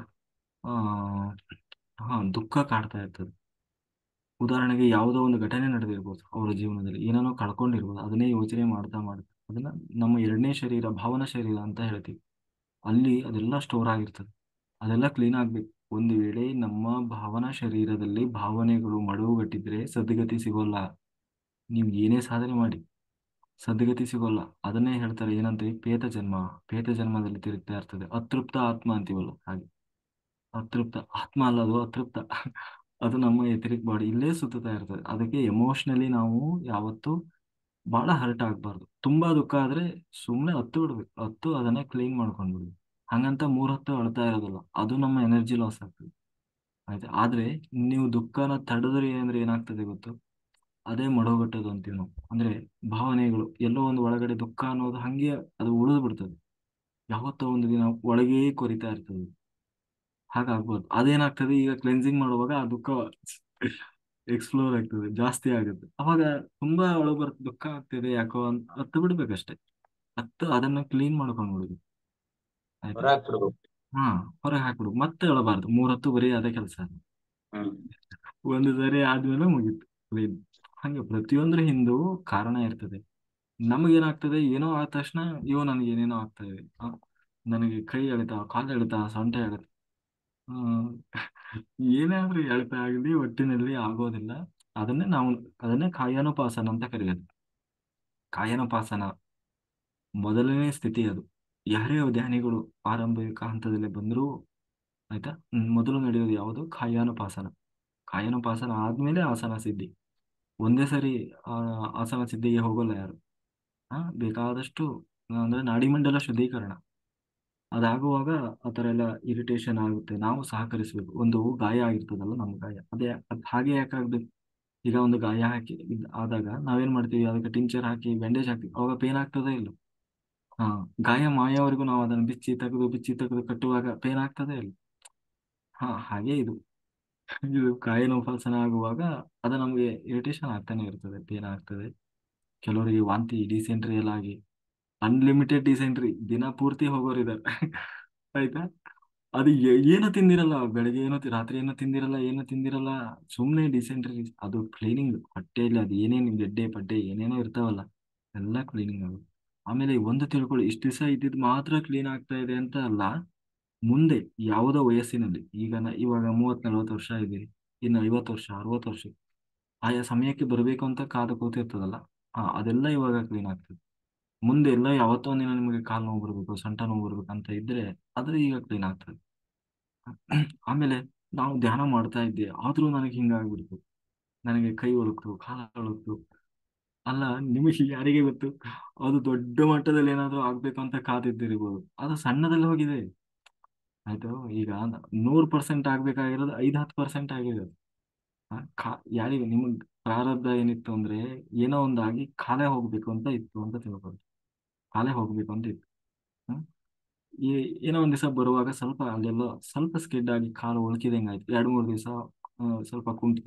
ಆ ದುಃಖ ಕಾಡ್ತಾ ಇರ್ತದೆ. ಉದಾಹರಣೆಗೆ ಯಾವುದೋ ಒಂದು ಘಟನೆ ನಡೆದಿರ್ಬೋದು, ಅವರ ಜೀವನದಲ್ಲಿ ಏನೇನೋ ಕಳ್ಕೊಂಡಿರ್ಬೋದು, ಅದನ್ನೇ ಯೋಚನೆ ಮಾಡ್ತಾ ಮಾಡ್ತಾ ಅದನ್ನ ನಮ್ಮ ಎರಡನೇ ಶರೀರ, ಭಾವನಾ ಶರೀರ ಅಂತ ಹೇಳ್ತೀವಿ. ಅಲ್ಲಿ ಅದೆಲ್ಲ ಸ್ಟೋರ್ ಆಗಿರ್ತದೆ. ಅದೆಲ್ಲ ಕ್ಲೀನ್ ಆಗ್ಬೇಕು. ಒಂದು ವೇಳೆ ನಮ್ಮ ಭಾವನಾ ಶರೀರದಲ್ಲಿ ಭಾವನೆಗಳು ಮಡುಗಟ್ಟಿದ್ರೆ ಸದ್ಗತಿ ಸಿಗೋಲ್ಲ. ನೀವು ಏನೇ ಸಾಧನೆ ಮಾಡಿ ಸದ್ಗತಿ ಸಿಗೋಲ್ಲ. ಅದನ್ನೇ ಹೇಳ್ತಾರೆ ಏನಂತ, ಪೇತ ಜನ್ಮದಲ್ಲಿ ತಿರುಗ್ತಾ ಇರ್ತದೆ. ಅತೃಪ್ತ ಆತ್ಮ ಅಂತೀವಲ್ಲ ಹಾಗೆ. ಅತೃಪ್ತ ಆತ್ಮ ಅಲ್ಲ, ಅದು ಅತೃಪ್ತ. ಅದು ನಮ್ಮ ಎಥರಿಕ್ ಬಾಡಿ ಇಲ್ಲೇ ಸುತ್ತುತ್ತಾ ಇರ್ತದೆ. ಅದಕ್ಕೆ ಎಮೋಷ್ನಲಿ ನಾವು ಯಾವತ್ತೂ ಬಹಳ ಹರ್ಟ್ ಆಗ್ಬಾರ್ದು. ತುಂಬಾ ದುಃಖ ಆದ್ರೆ ಸುಮ್ನೆ ಹತ್ತು ಬಿಡ್ಬೇಕು, ಹತ್ತು ಅದನ್ನೇ ಕ್ಲೀನ್ ಮಾಡ್ಕೊಂಡ್ಬಿಡ್ಬೇಕು. ಹಂಗಂತ 3 ಹೊತ್ತು ಅಳ್ತಾ ಇರೋದಿಲ್ಲ, ಅದು ನಮ್ಮ ಎನರ್ಜಿ ಲಾಸ್ ಆಗ್ತದೆ. ಆಯ್ತಾ. ಆದ್ರೆ ನೀವು ದುಃಖನ ತಡೆದ್ರೆ ಅಂದ್ರೆ ಏನಾಗ್ತದೆ ಗೊತ್ತು? ಅದೇ ಮಡೋಗಟ್ಟೋದು ಅಂತೀವಿ ನಾವು. ಅಂದ್ರೆ ಭಾವನೆಗಳು ಎಲ್ಲೋ ಒಂದು ಒಳಗಡೆ ದುಃಖ ಅನ್ನೋದು ಹಂಗೆ ಅದು ಉಳಿದು ಬಿಡ್ತದೆ. ಯಾವತ್ತೋ ಒಂದು ದಿನ ಒಳಗೇ ಕೊರಿತಾ ಇರ್ತದೆ. ಹಾಗಾಗ್ಬೋದು. ಅದೇನಾಗ್ತದೆ, ಈಗ ಕ್ಲೆನ್ಸಿಂಗ್ ಮಾಡುವಾಗ ಆ ದುಃಖ ಎಕ್ಸ್ಪ್ಲೋರ್ ಆಗ್ತದೆ, ಜಾಸ್ತಿ ಆಗುತ್ತೆ. ಅವಾಗ ತುಂಬಾ ಒಳಗೆ ದುಃಖ ಆಗ್ತಿದೆ ಯಾಕೋ ಅಂತ ಹತ್ತು ಬಿಡ್ಬೇಕಷ್ಟೇ. ಹತ್ತು ಅದನ್ನ ಕ್ಲೀನ್ ಮಾಡ್ಕೊಂಡು ಬಿಡುದು. ಆಯ್ತಾ.
ಹೊರಾಕ್ಬಿಡ್ಬೇಕು.
ಹಾ, ಹೊರಗೆ ಹಾಕ್ಬಿಡು, ಮತ್ತೆ ಅಳಬಾರ್ದು. 3 ಹೊತ್ತು ಬರೀ ಅದೇ ಕೆಲಸ.
ಹ್ಮ್.
ಒಂದು ಸರಿ ಆದ್ಮೇಲೆ ಮುಗೀತು, ಕ್ಲೀನ್. ಹಂಗೆ ಪ್ರತಿಯೊಂದ್ರ ಹಿಂದೂ ಕಾರಣ ಇರ್ತದೆ. ನಮಗೇನಾಗ್ತದೆ, ಏನೋ ಆದ ತಕ್ಷಣ ಅಯ್ಯೋ ನನಗೆ ಏನೇನೋ ಆಗ್ತಾ ಇದೆ, ನನಗೆ ಕೈ ಎಳಿತ, ಕಾಲು ಎಳಿತ, ಸೊಂಟ ಎಳಿತ. ಹ್ಮ್ ಏನಾದ್ರೂ ಎಳಿತ ಆಗಲಿ ಒಟ್ಟಿನಲ್ಲಿ ಆಗೋದಿಲ್ಲ. ಅದನ್ನೇ ನಾವು ಅದನ್ನೇ ಕಾಯಾನುಪಾಸನ ಅಂತ ಕರೆಯೋದು. ಕಾಯಾನುಪಾಸನ ಮೊದಲನೇ ಸ್ಥಿತಿ ಅದು. ಯಾರೇ ಧ್ಯಾನಿಗಳು ಆರಂಭಿಕ ಹಂತದಲ್ಲಿ ಬಂದರೂ, ಆಯ್ತಾ, ಮೊದಲು ನಡೆಯೋದು ಯಾವುದು? ಕಾಯಾನುಪಾಸನ. ಕಾಯಾನುಪಾಸನ ಆದ್ಮೇಲೆ ಆಸನ ಸಿದ್ಧಿ. ಒಂದೇ ಸರಿ ಆ ಆಸನ ಸಿದ್ಧಿಗೆ ಹೋಗಲ್ಲ ಯಾರು. ಬೇಕಾದಷ್ಟು ಅಂದ್ರೆ ನಾಡಿಮಂಡಲ ಶುದ್ಧೀಕರಣ ಅದಾಗುವಾಗ ಆ ಥರ ಎಲ್ಲ ಇರಿಟೇಷನ್ ಆಗುತ್ತೆ. ನಾವು ಸಹಕರಿಸಬೇಕು. ಒಂದು ಗಾಯ ಆಗಿರ್ತದಲ್ಲ, ನಮ್ಮ ಗಾಯ ಅದೇ ಅದು ಹಾಗೆ ಯಾಕಾಗ್ಬೇಕು? ಈಗ ಒಂದು ಗಾಯ ಹಾಕಿ ಆದಾಗ ನಾವೇನ್ ಮಾಡ್ತೀವಿ? ಅದಕ್ಕೆ ಟಿಂಚರ್ ಹಾಕಿ ಬ್ಯಾಂಡೇಜ್ ಹಾಕ್ತೀವಿ, ಅವಾಗ ಪೇನ್ ಆಗ್ತದೇ ಇಲ್ಲ. ಹಾ, ಗಾಯ ಮಾಯವರೆಗೂ ನಾವು ಅದನ್ನು ಬಿಚ್ಚಿ ತೆಗೆದು ಬಿಚ್ಚಿ ತೆಗೆದು ಕಟ್ಟುವಾಗ ಪೇನ್ ಆಗ್ತದೇ ಇಲ್ಲ. ಹಾಗೆ ಇದು ಇದು ಕಾಯ ನೋಪಾಸನ ಆಗುವಾಗ ಅದು ನಮಗೆ ಇರಿಟೇಷನ್ ಆಗ್ತಾನೆ ಇರ್ತದೆ, ಪೇನ್ ಆಗ್ತದೆ. ಕೆಲವರಿಗೆ ವಾಂತಿ ಡಿಸೆಂಟ್ರಿ ಎಲ್ಲ ಆಗಿ ಅನ್ಲಿಮಿಟೆಡ್ ಡಿಸೆಂಟ್ರಿ ದಿನ ಪೂರ್ತಿ ಹೋಗೋರಿದ್ದಾರೆ. ಆಯ್ತಾ. ಅದು ಏನು ತಿಂದಿರಲ್ಲ, ಬೆಳಗ್ಗೆ ಏನೋ ರಾತ್ರಿ ಏನೋ ತಿಂದಿರಲ್ಲ, ಏನು ತಿಂದಿರಲ್ಲ, ಸುಮ್ಮನೆ ಡಿಸೆಂಟ್ರಿ. ಅದು ಕ್ಲೀನಿಂಗ್ ಹೊಟ್ಟೆಯಲ್ಲಿ ಅದು ಏನೇನು ಗೆಡ್ಡೆ ಪಡ್ಡೆ ಏನೇನೋ ಇರ್ತಾವಲ್ಲ, ಎಲ್ಲ ಕ್ಲೀನಿಂಗ್ ಆಗುತ್ತೆ. ಆಮೇಲೆ ಒಂದು ತಿಳ್ಕೊಳ್ಳಿ, ಇಷ್ಟು ದಿವಸ ಇದ್ದಿದ್ದು ಮಾತ್ರ ಕ್ಲೀನ್ ಆಗ್ತಾ ಇದೆ ಅಂತ ಅಲ್ಲ. ಮುಂದೆ ಯಾವುದೋ ವಯಸ್ಸಿನಲ್ಲಿ, ಈಗ ಇವಾಗ 30-40 ವರ್ಷ ಇದ್ದೀರಿ, ಇನ್ನು 50 ವರ್ಷ 60 ವರ್ಷ ಆಯಾ ಸಮಯಕ್ಕೆ ಬರಬೇಕು ಅಂತ ಕಾದು ಕೂತಿರ್ತದಲ್ಲ, ಅದೆಲ್ಲ ಇವಾಗ ಕ್ಲೀನ್ ಆಗ್ತದೆ. ಮುಂದೆ ಎಲ್ಲ ಯಾವತ್ತೋ ಒಂದಿನ ನಿಮಗೆ ಕಾಲು ನೋವು ಬರ್ಬೇಕು, ಸೊಂಟ ನೋವು ಬರ್ಬೇಕು ಅಂತ ಇದ್ರೆ ಆದ್ರೆ ಈಗ ಕ್ಲೀನ್ ಆಗ್ತದೆ. ಆಮೇಲೆ ನಾವು ಧ್ಯಾನ ಮಾಡ್ತಾ ಇದ್ದೆ ಆದ್ರೂ ನನಗೆ ಹಿಂಗಾಗ್ಬಿಡ್ತು, ನನಗೆ ಕೈ ಒಳುಕ್ತು, ಕಾಲ ಒಳುಕ್ತು. ಅಲ್ಲ, ನಿಮಗೆ ಯಾರಿಗೆ ಗೊತ್ತು? ಅದು ದೊಡ್ಡ ಮಟ್ಟದಲ್ಲಿ ಏನಾದ್ರೂ ಆಗ್ಬೇಕು ಅಂತ ಕಾದಿದ್ದಿರ್ಬೋದು, ಅದು ಸಣ್ಣದಲ್ಲಿ ಹೋಗಿದೆ. ಆಯ್ತು. ಈಗ 100% ಆಗ್ಬೇಕಾಗಿರೋದು 5-10% ಆಗಿದೆ. ಯಾರಿಗೆ ನಿಮಗ್ ಪ್ರಾರಬ್ಧ ಏನಿತ್ತು ಅಂದ್ರೆ, ಏನೋ ಒಂದಾಗಿ ಕಾಲೇ ಹೋಗ್ಬೇಕು ಅಂತ ಇತ್ತು ಅಂತ ತಿಳ್ಕೊಳ್ಳಿ. ಕಾಲೇ ಹೋಗ್ಬೇಕು ಅಂತ ಇತ್ತು. ಹ್ಮ್ ಏನೋ ಒಂದ್ ದಿವಸ ಬರುವಾಗ ಸ್ವಲ್ಪ ಅಲ್ಲೆಲ್ಲೋ ಸ್ವಲ್ಪ ಸ್ಕಿಡ್ ಆಗಿ ಕಾಲು ಉಳ್ಕಿದಂಗೆ ಆಯ್ತು. 2-3 ದಿವಸ ಸ್ವಲ್ಪ ಕುಂಟ,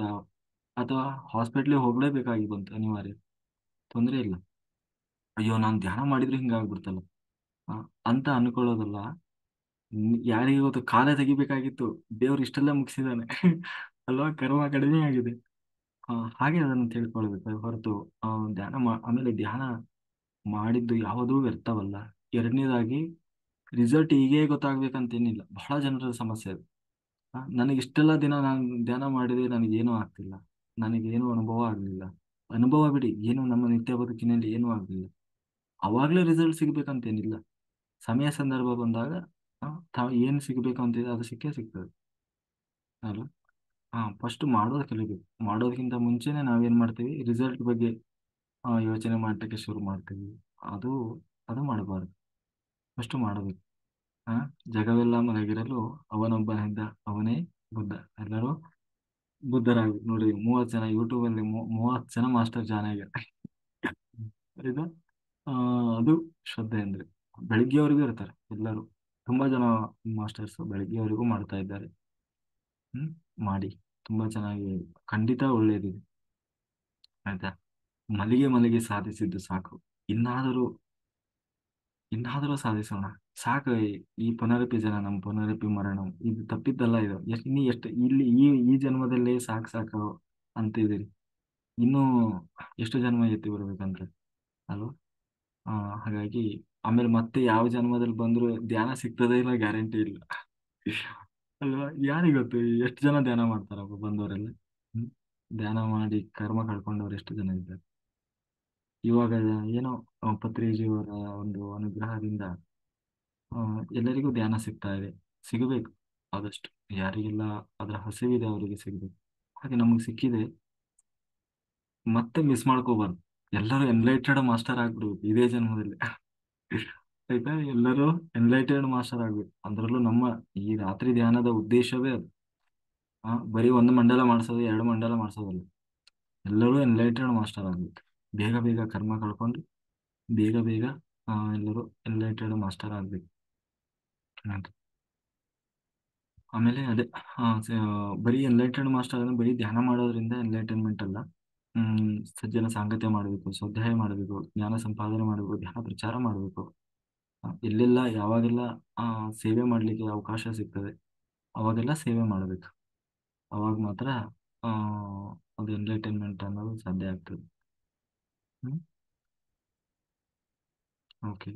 ಅಥವಾ ಹಾಸ್ಪಿಟ್ಲಿಗೆ ಹೋಗ್ಲೇಬೇಕಾಗಿ ಬಂತು, ಅನಿವಾರ್ಯ. ತೊಂದ್ರೆ ಇಲ್ಲ. ಅಯ್ಯೋ ನಾನು ಧ್ಯಾನ ಮಾಡಿದ್ರೆ ಹಿಂಗಾಗ್ಬಿಡ್ತಲ್ಲ ಆ, ಅಂತ ಅನ್ಕೊಳ್ಳೋದಲ್ಲ. ಯಾರಿಗೆ ಗೊತ್ತು, ಕಾಲೇ ತೆಗಿಬೇಕಾಗಿತ್ತು, ದೇವ್ರು ಇಷ್ಟೆಲ್ಲ ಮುಗಿಸಿದಾನೆ. ಅಲ್ವಾ, ಕರ್ಮ ಕಡಿಮೆ ಆಗಿದೆ. ಹಾಗೆ ಅದನ್ನು ತಿಳ್ಕೊಳ್ಬೇಕು ಹೊರತು ಆ, ಆಮೇಲೆ ಧ್ಯಾನ ಮಾಡಿದ್ದು ಯಾವುದೂ ವ್ಯರ್ಥವಲ್ಲ. ಎರಡನೇದಾಗಿ, ರಿಸಲ್ಟ್ ಹೀಗೆ ಗೊತ್ತಾಗ್ಬೇಕಂತೇನಿಲ್ಲ. ಬಹಳ ಜನರ ಸಮಸ್ಯೆ ಅದು. ನನಗೆ ಇಷ್ಟೆಲ್ಲ ದಿನ ನಾನು ಧ್ಯಾನ ಮಾಡಿದ್ರೆ ನನಗೇನೂ ಆಗ್ತಿಲ್ಲ, ನನಗೇನು ಅನುಭವ ಆಗಲಿಲ್ಲ. ಅನುಭವ ಬಿಡಿ, ಏನು ನಮ್ಮ ನಿತ್ಯ ಬದುಕಿನಲ್ಲಿ ಏನೂ ಆಗಲಿಲ್ಲ. ಅವಾಗಲೇ ರಿಸಲ್ಟ್ ಸಿಗ್ಬೇಕಂತೇನಿಲ್ಲ. ಸಮಯ ಸಂದರ್ಭ ಬಂದಾಗ ತಾವು ಏನು ಸಿಗಬೇಕು ಅಂತಿದೆ ಅದು ಸಿಕ್ಕೇ ಸಿಗ್ತದೆ ಅಲ್ವಾ. ಫಸ್ಟ್ ಮಾಡೋದು ಕಲಿಬೇಕು. ಮಾಡೋದಕ್ಕಿಂತ ಮುಂಚೆನೆ ನಾವೇನ್ ಮಾಡ್ತೀವಿ, ರಿಸಲ್ಟ್ ಬಗ್ಗೆ ಯೋಚನೆ ಮಾಡಲಿಕ್ಕೆ ಶುರು ಮಾಡ್ತೀವಿ. ಅದು ಅದು ಮಾಡಬಾರ್ದು. ಫಸ್ಟ್ ಮಾಡಬೇಕು. ಆ ಜಗವೆಲ್ಲ ಮಲಗಿರಲು ಅವನೊಬ್ಬನಿದ್ದ, ಅವನೇ ಬುದ್ಧ. ಎಲ್ಲರೂ ಬುದ್ಧರಾಗಿ ನೋಡಿ. 30 ಜನ ಯೂಟ್ಯೂಬಲ್ಲಿ 30 ಜನ ಮಾಸ್ಟರ್ ಜಾನ್ ಆಗ್ಯಾರ. ಆಯ್ತಾ. ಆ, ಅದು ಶ್ರದ್ಧೆ ಅಂದ್ರೆ ಬೆಳಿಗ್ಗೆವರೆಗೂ ಇರ್ತಾರೆ ಎಲ್ಲರೂ. ತುಂಬಾ ಜನ ಮಾಸ್ಟರ್ಸ್ ಬೆಳಿಗ್ಗೆವರೆಗೂ ಮಾಡ್ತಾ ಇದ್ದಾರೆ. ಹ್ಮ್ ಮಾಡಿ, ತುಂಬಾ ಚೆನ್ನಾಗಿ, ಖಂಡಿತ ಒಳ್ಳೇದಿದೆ. ಆಯ್ತಾ. ಮಲಿಗೆ ಮಲಿಗೆ ಸಾಧಿಸಿದ್ದು ಸಾಕು. ಇನ್ನಾದರೂ ಇನ್ನಾದರೂ ಸಾಧಿಸೋಣ. ಸಾಕು. ಈ ಪುನರಪಿ ಜನನಂ ಪುನರಪಿ ಮರಣಂ ಇದು ತಪ್ಪಿದ್ದಲ್ಲ. ಇದು ಇನ್ನು ಎಷ್ಟು ಇಲ್ಲಿ ಈ ಜನ್ಮದಲ್ಲೇ ಸಾಕು ಸಾಕು ಅಂತಿದ್ದೀರಿ. ಇನ್ನೂ ಎಷ್ಟು ಜನ್ಮ ಎತ್ತಿ ಬರ್ಬೇಕಂದ್ರೆ ಅಲ್ವಾ. ಆ, ಹಾಗಾಗಿ ಆಮೇಲೆ ಮತ್ತೆ ಯಾವ ಜನ್ಮದಲ್ಲಿ ಬಂದ್ರು ಧ್ಯಾನ ಸಿಗ್ತದೆ ಇಲ್ಲ ಗ್ಯಾರಂಟಿ ಇಲ್ಲ. ಅಲ್ವಾ. ಯಾರಿಗ್ ಗೊತ್ತು ಎಷ್ಟು ಜನ ಧ್ಯಾನ ಮಾಡ್ತಾರಪ್ಪ ಬಂದವರೆಲ್ಲ. ಹ್ಮ್ ಧ್ಯಾನ ಮಾಡಿ ಕರ್ಮ ಕಳ್ಕೊಂಡವ್ರು ಎಷ್ಟು ಜನ ಇದ್ದಾರೆ. ಇವಾಗ ಏನೋ ಪತ್ರಿಜಿಯವರ ಒಂದು ಅನುಗ್ರಹದಿಂದ ಎಲ್ಲರಿಗೂ ಧ್ಯಾನ ಸಿಗ್ತಾ ಇದೆ. ಸಿಗಬೇಕು ಆದಷ್ಟು. ಯಾರಿಗೆಲ್ಲ ಅದರ ಹಸಿವಿದೆ ಅವರಿಗೆ ಸಿಗಬೇಕು. ಹಾಗೆ ನಮಗೆ ಸಿಕ್ಕಿದೆ, ಮತ್ತೆ ಮಿಸ್ ಮಾಡ್ಕೋಬಾರ್ದು. ಎಲ್ಲರೂ ಎನ್ಲೈಟೆಡ್ ಮಾಸ್ಟರ್ ಆಗ್ಬಿಡ್ಬೇಕು ಇದೇ ಜನ್ಮದಲ್ಲಿ. ಆಯ್ತಾ, ಎಲ್ಲರೂ ಎನ್ಲೈಟೆಡ್ ಮಾಸ್ಟರ್ ಆಗ್ಬೇಕು. ಅದರಲ್ಲೂ ನಮ್ಮ ಈ ರಾತ್ರಿ ಧ್ಯಾನದ ಉದ್ದೇಶವೇ ಅದು. ಬರೀ ಒಂದು ಮಂಡಲ ಮಾಡಿಸೋದು, ಎರಡು ಮಂಡಲ ಮಾಡಿಸೋದಲ್ಲ, ಎಲ್ಲರೂ ಎನ್ಲೈಟೆಡ್ ಮಾಸ್ಟರ್ ಆಗ್ಬೇಕು. ಬೇಗ ಬೇಗ ಕರ್ಮ ಕಳ್ಕೊಂಡು ಬೇಗ ಬೇಗ ಎಲ್ಲರೂ ಎನ್ಲೈಟೆಡ್ ಮಾಸ್ಟರ್ ಆಗ್ಬೇಕು ಅಂತ. ಆಮೇಲೆ ಅದೇ ಬರೀ ಎನ್ಲೈಟೆಡ್ ಮಾಸ್ಟರ್ ಅಂದ್ರೆ ಬರೀ ಧ್ಯಾನ ಮಾಡೋದ್ರಿಂದ ಎನ್ಲೈಟನ್ಮೆಂಟ್ ಅಲ್ಲ. ಸಜ್ಜನ ಸಾಂಗತ್ಯ ಮಾಡಬೇಕು, ಸ್ವಾಧ್ಯಾಯ ಮಾಡಬೇಕು, ಜ್ಞಾನ ಸಂಪಾದನೆ ಮಾಡಬೇಕು, ಧ್ಯಾನ ಪ್ರಚಾರ ಮಾಡಬೇಕು. ಎಲ್ಲೆಲ್ಲ ಯಾವಾಗೆಲ್ಲ ಸೇವೆ ಮಾಡಲಿಕ್ಕೆ ಅವಕಾಶ ಸಿಗ್ತದೆ ಅವಾಗೆಲ್ಲ ಸೇವೆ ಮಾಡಬೇಕು. ಅವಾಗ ಮಾತ್ರ ಆ, ಅದು ಎಂಟರ್ಟೈನ್ಮೆಂಟ್ ಅನ್ನೋದು ಸಾಧ್ಯ ಆಗ್ತದೆ. ಹ್ಮ್. ಓಕೆ.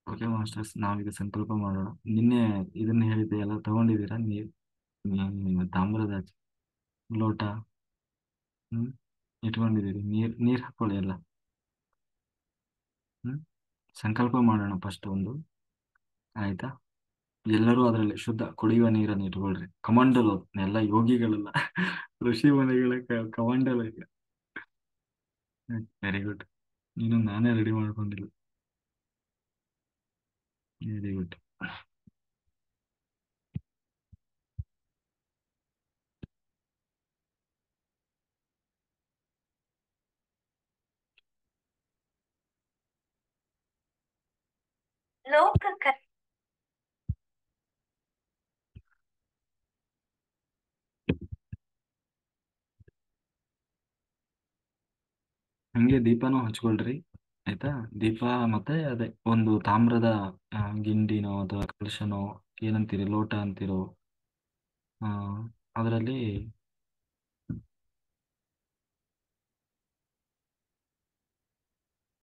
ಓಕೆ ಮಾಸ್ಟರ್ಸ್, ನಾವೀಗ ಸಂಕಲ್ಪ ಮಾಡೋಣ. ನಿನ್ನೆ ಇದನ್ನ ಹೇಳಿದ್ದೆ ಎಲ್ಲ ತಗೊಂಡಿದ್ದೀರಾ? ನಿಮ್ಮ ತಾಮ್ರದ ಲೋಟ ಹ್ಮ್ ಇಟ್ಕೊಂಡಿದ್ದೀರಿ? ನೀರ್ ಹಾಕೊಳ್ಳಿ ಎಲ್ಲ. ಹ್ಮ್. ಸಂಕಲ್ಪ ಮಾಡೋಣ ಫಸ್ಟ್ ಒಂದು, ಆಯ್ತಾ? ಎಲ್ಲರೂ ಅದರಲ್ಲಿ ಶುದ್ಧ ಕುಡಿಯುವ ನೀರನ್ನು ಇಟ್ಕೊಳ್ರಿ. ಕಮಂಡಲು ಎಲ್ಲ ಯೋಗಿಗಳೆಲ್ಲ ಋಷಿ ಮನೆಗಳ ಕಮಂಡಲ ಈಗ. Very good. ನೀನು ನಾನೇ ರೆಡಿ ಮಾಡ್ಕೊಂಡಿಲ್ಲ. Very good.
ಲೋಕ
ಹಂಗೆ ದೀಪನೂ ಹಚ್ಕೊಳ್ರಿ, ಆಯ್ತಾ? ದೀಪ ಮತ್ತೆ ಅದೇ ಒಂದು ತಾಮ್ರದ ಗಿಂಡಿನೋ ಅಥವಾ ಕಲಶನೋ, ಏನಂತೀರಿ, ಲೋಟ ಅಂತಿರೋ, ಅದರಲ್ಲಿ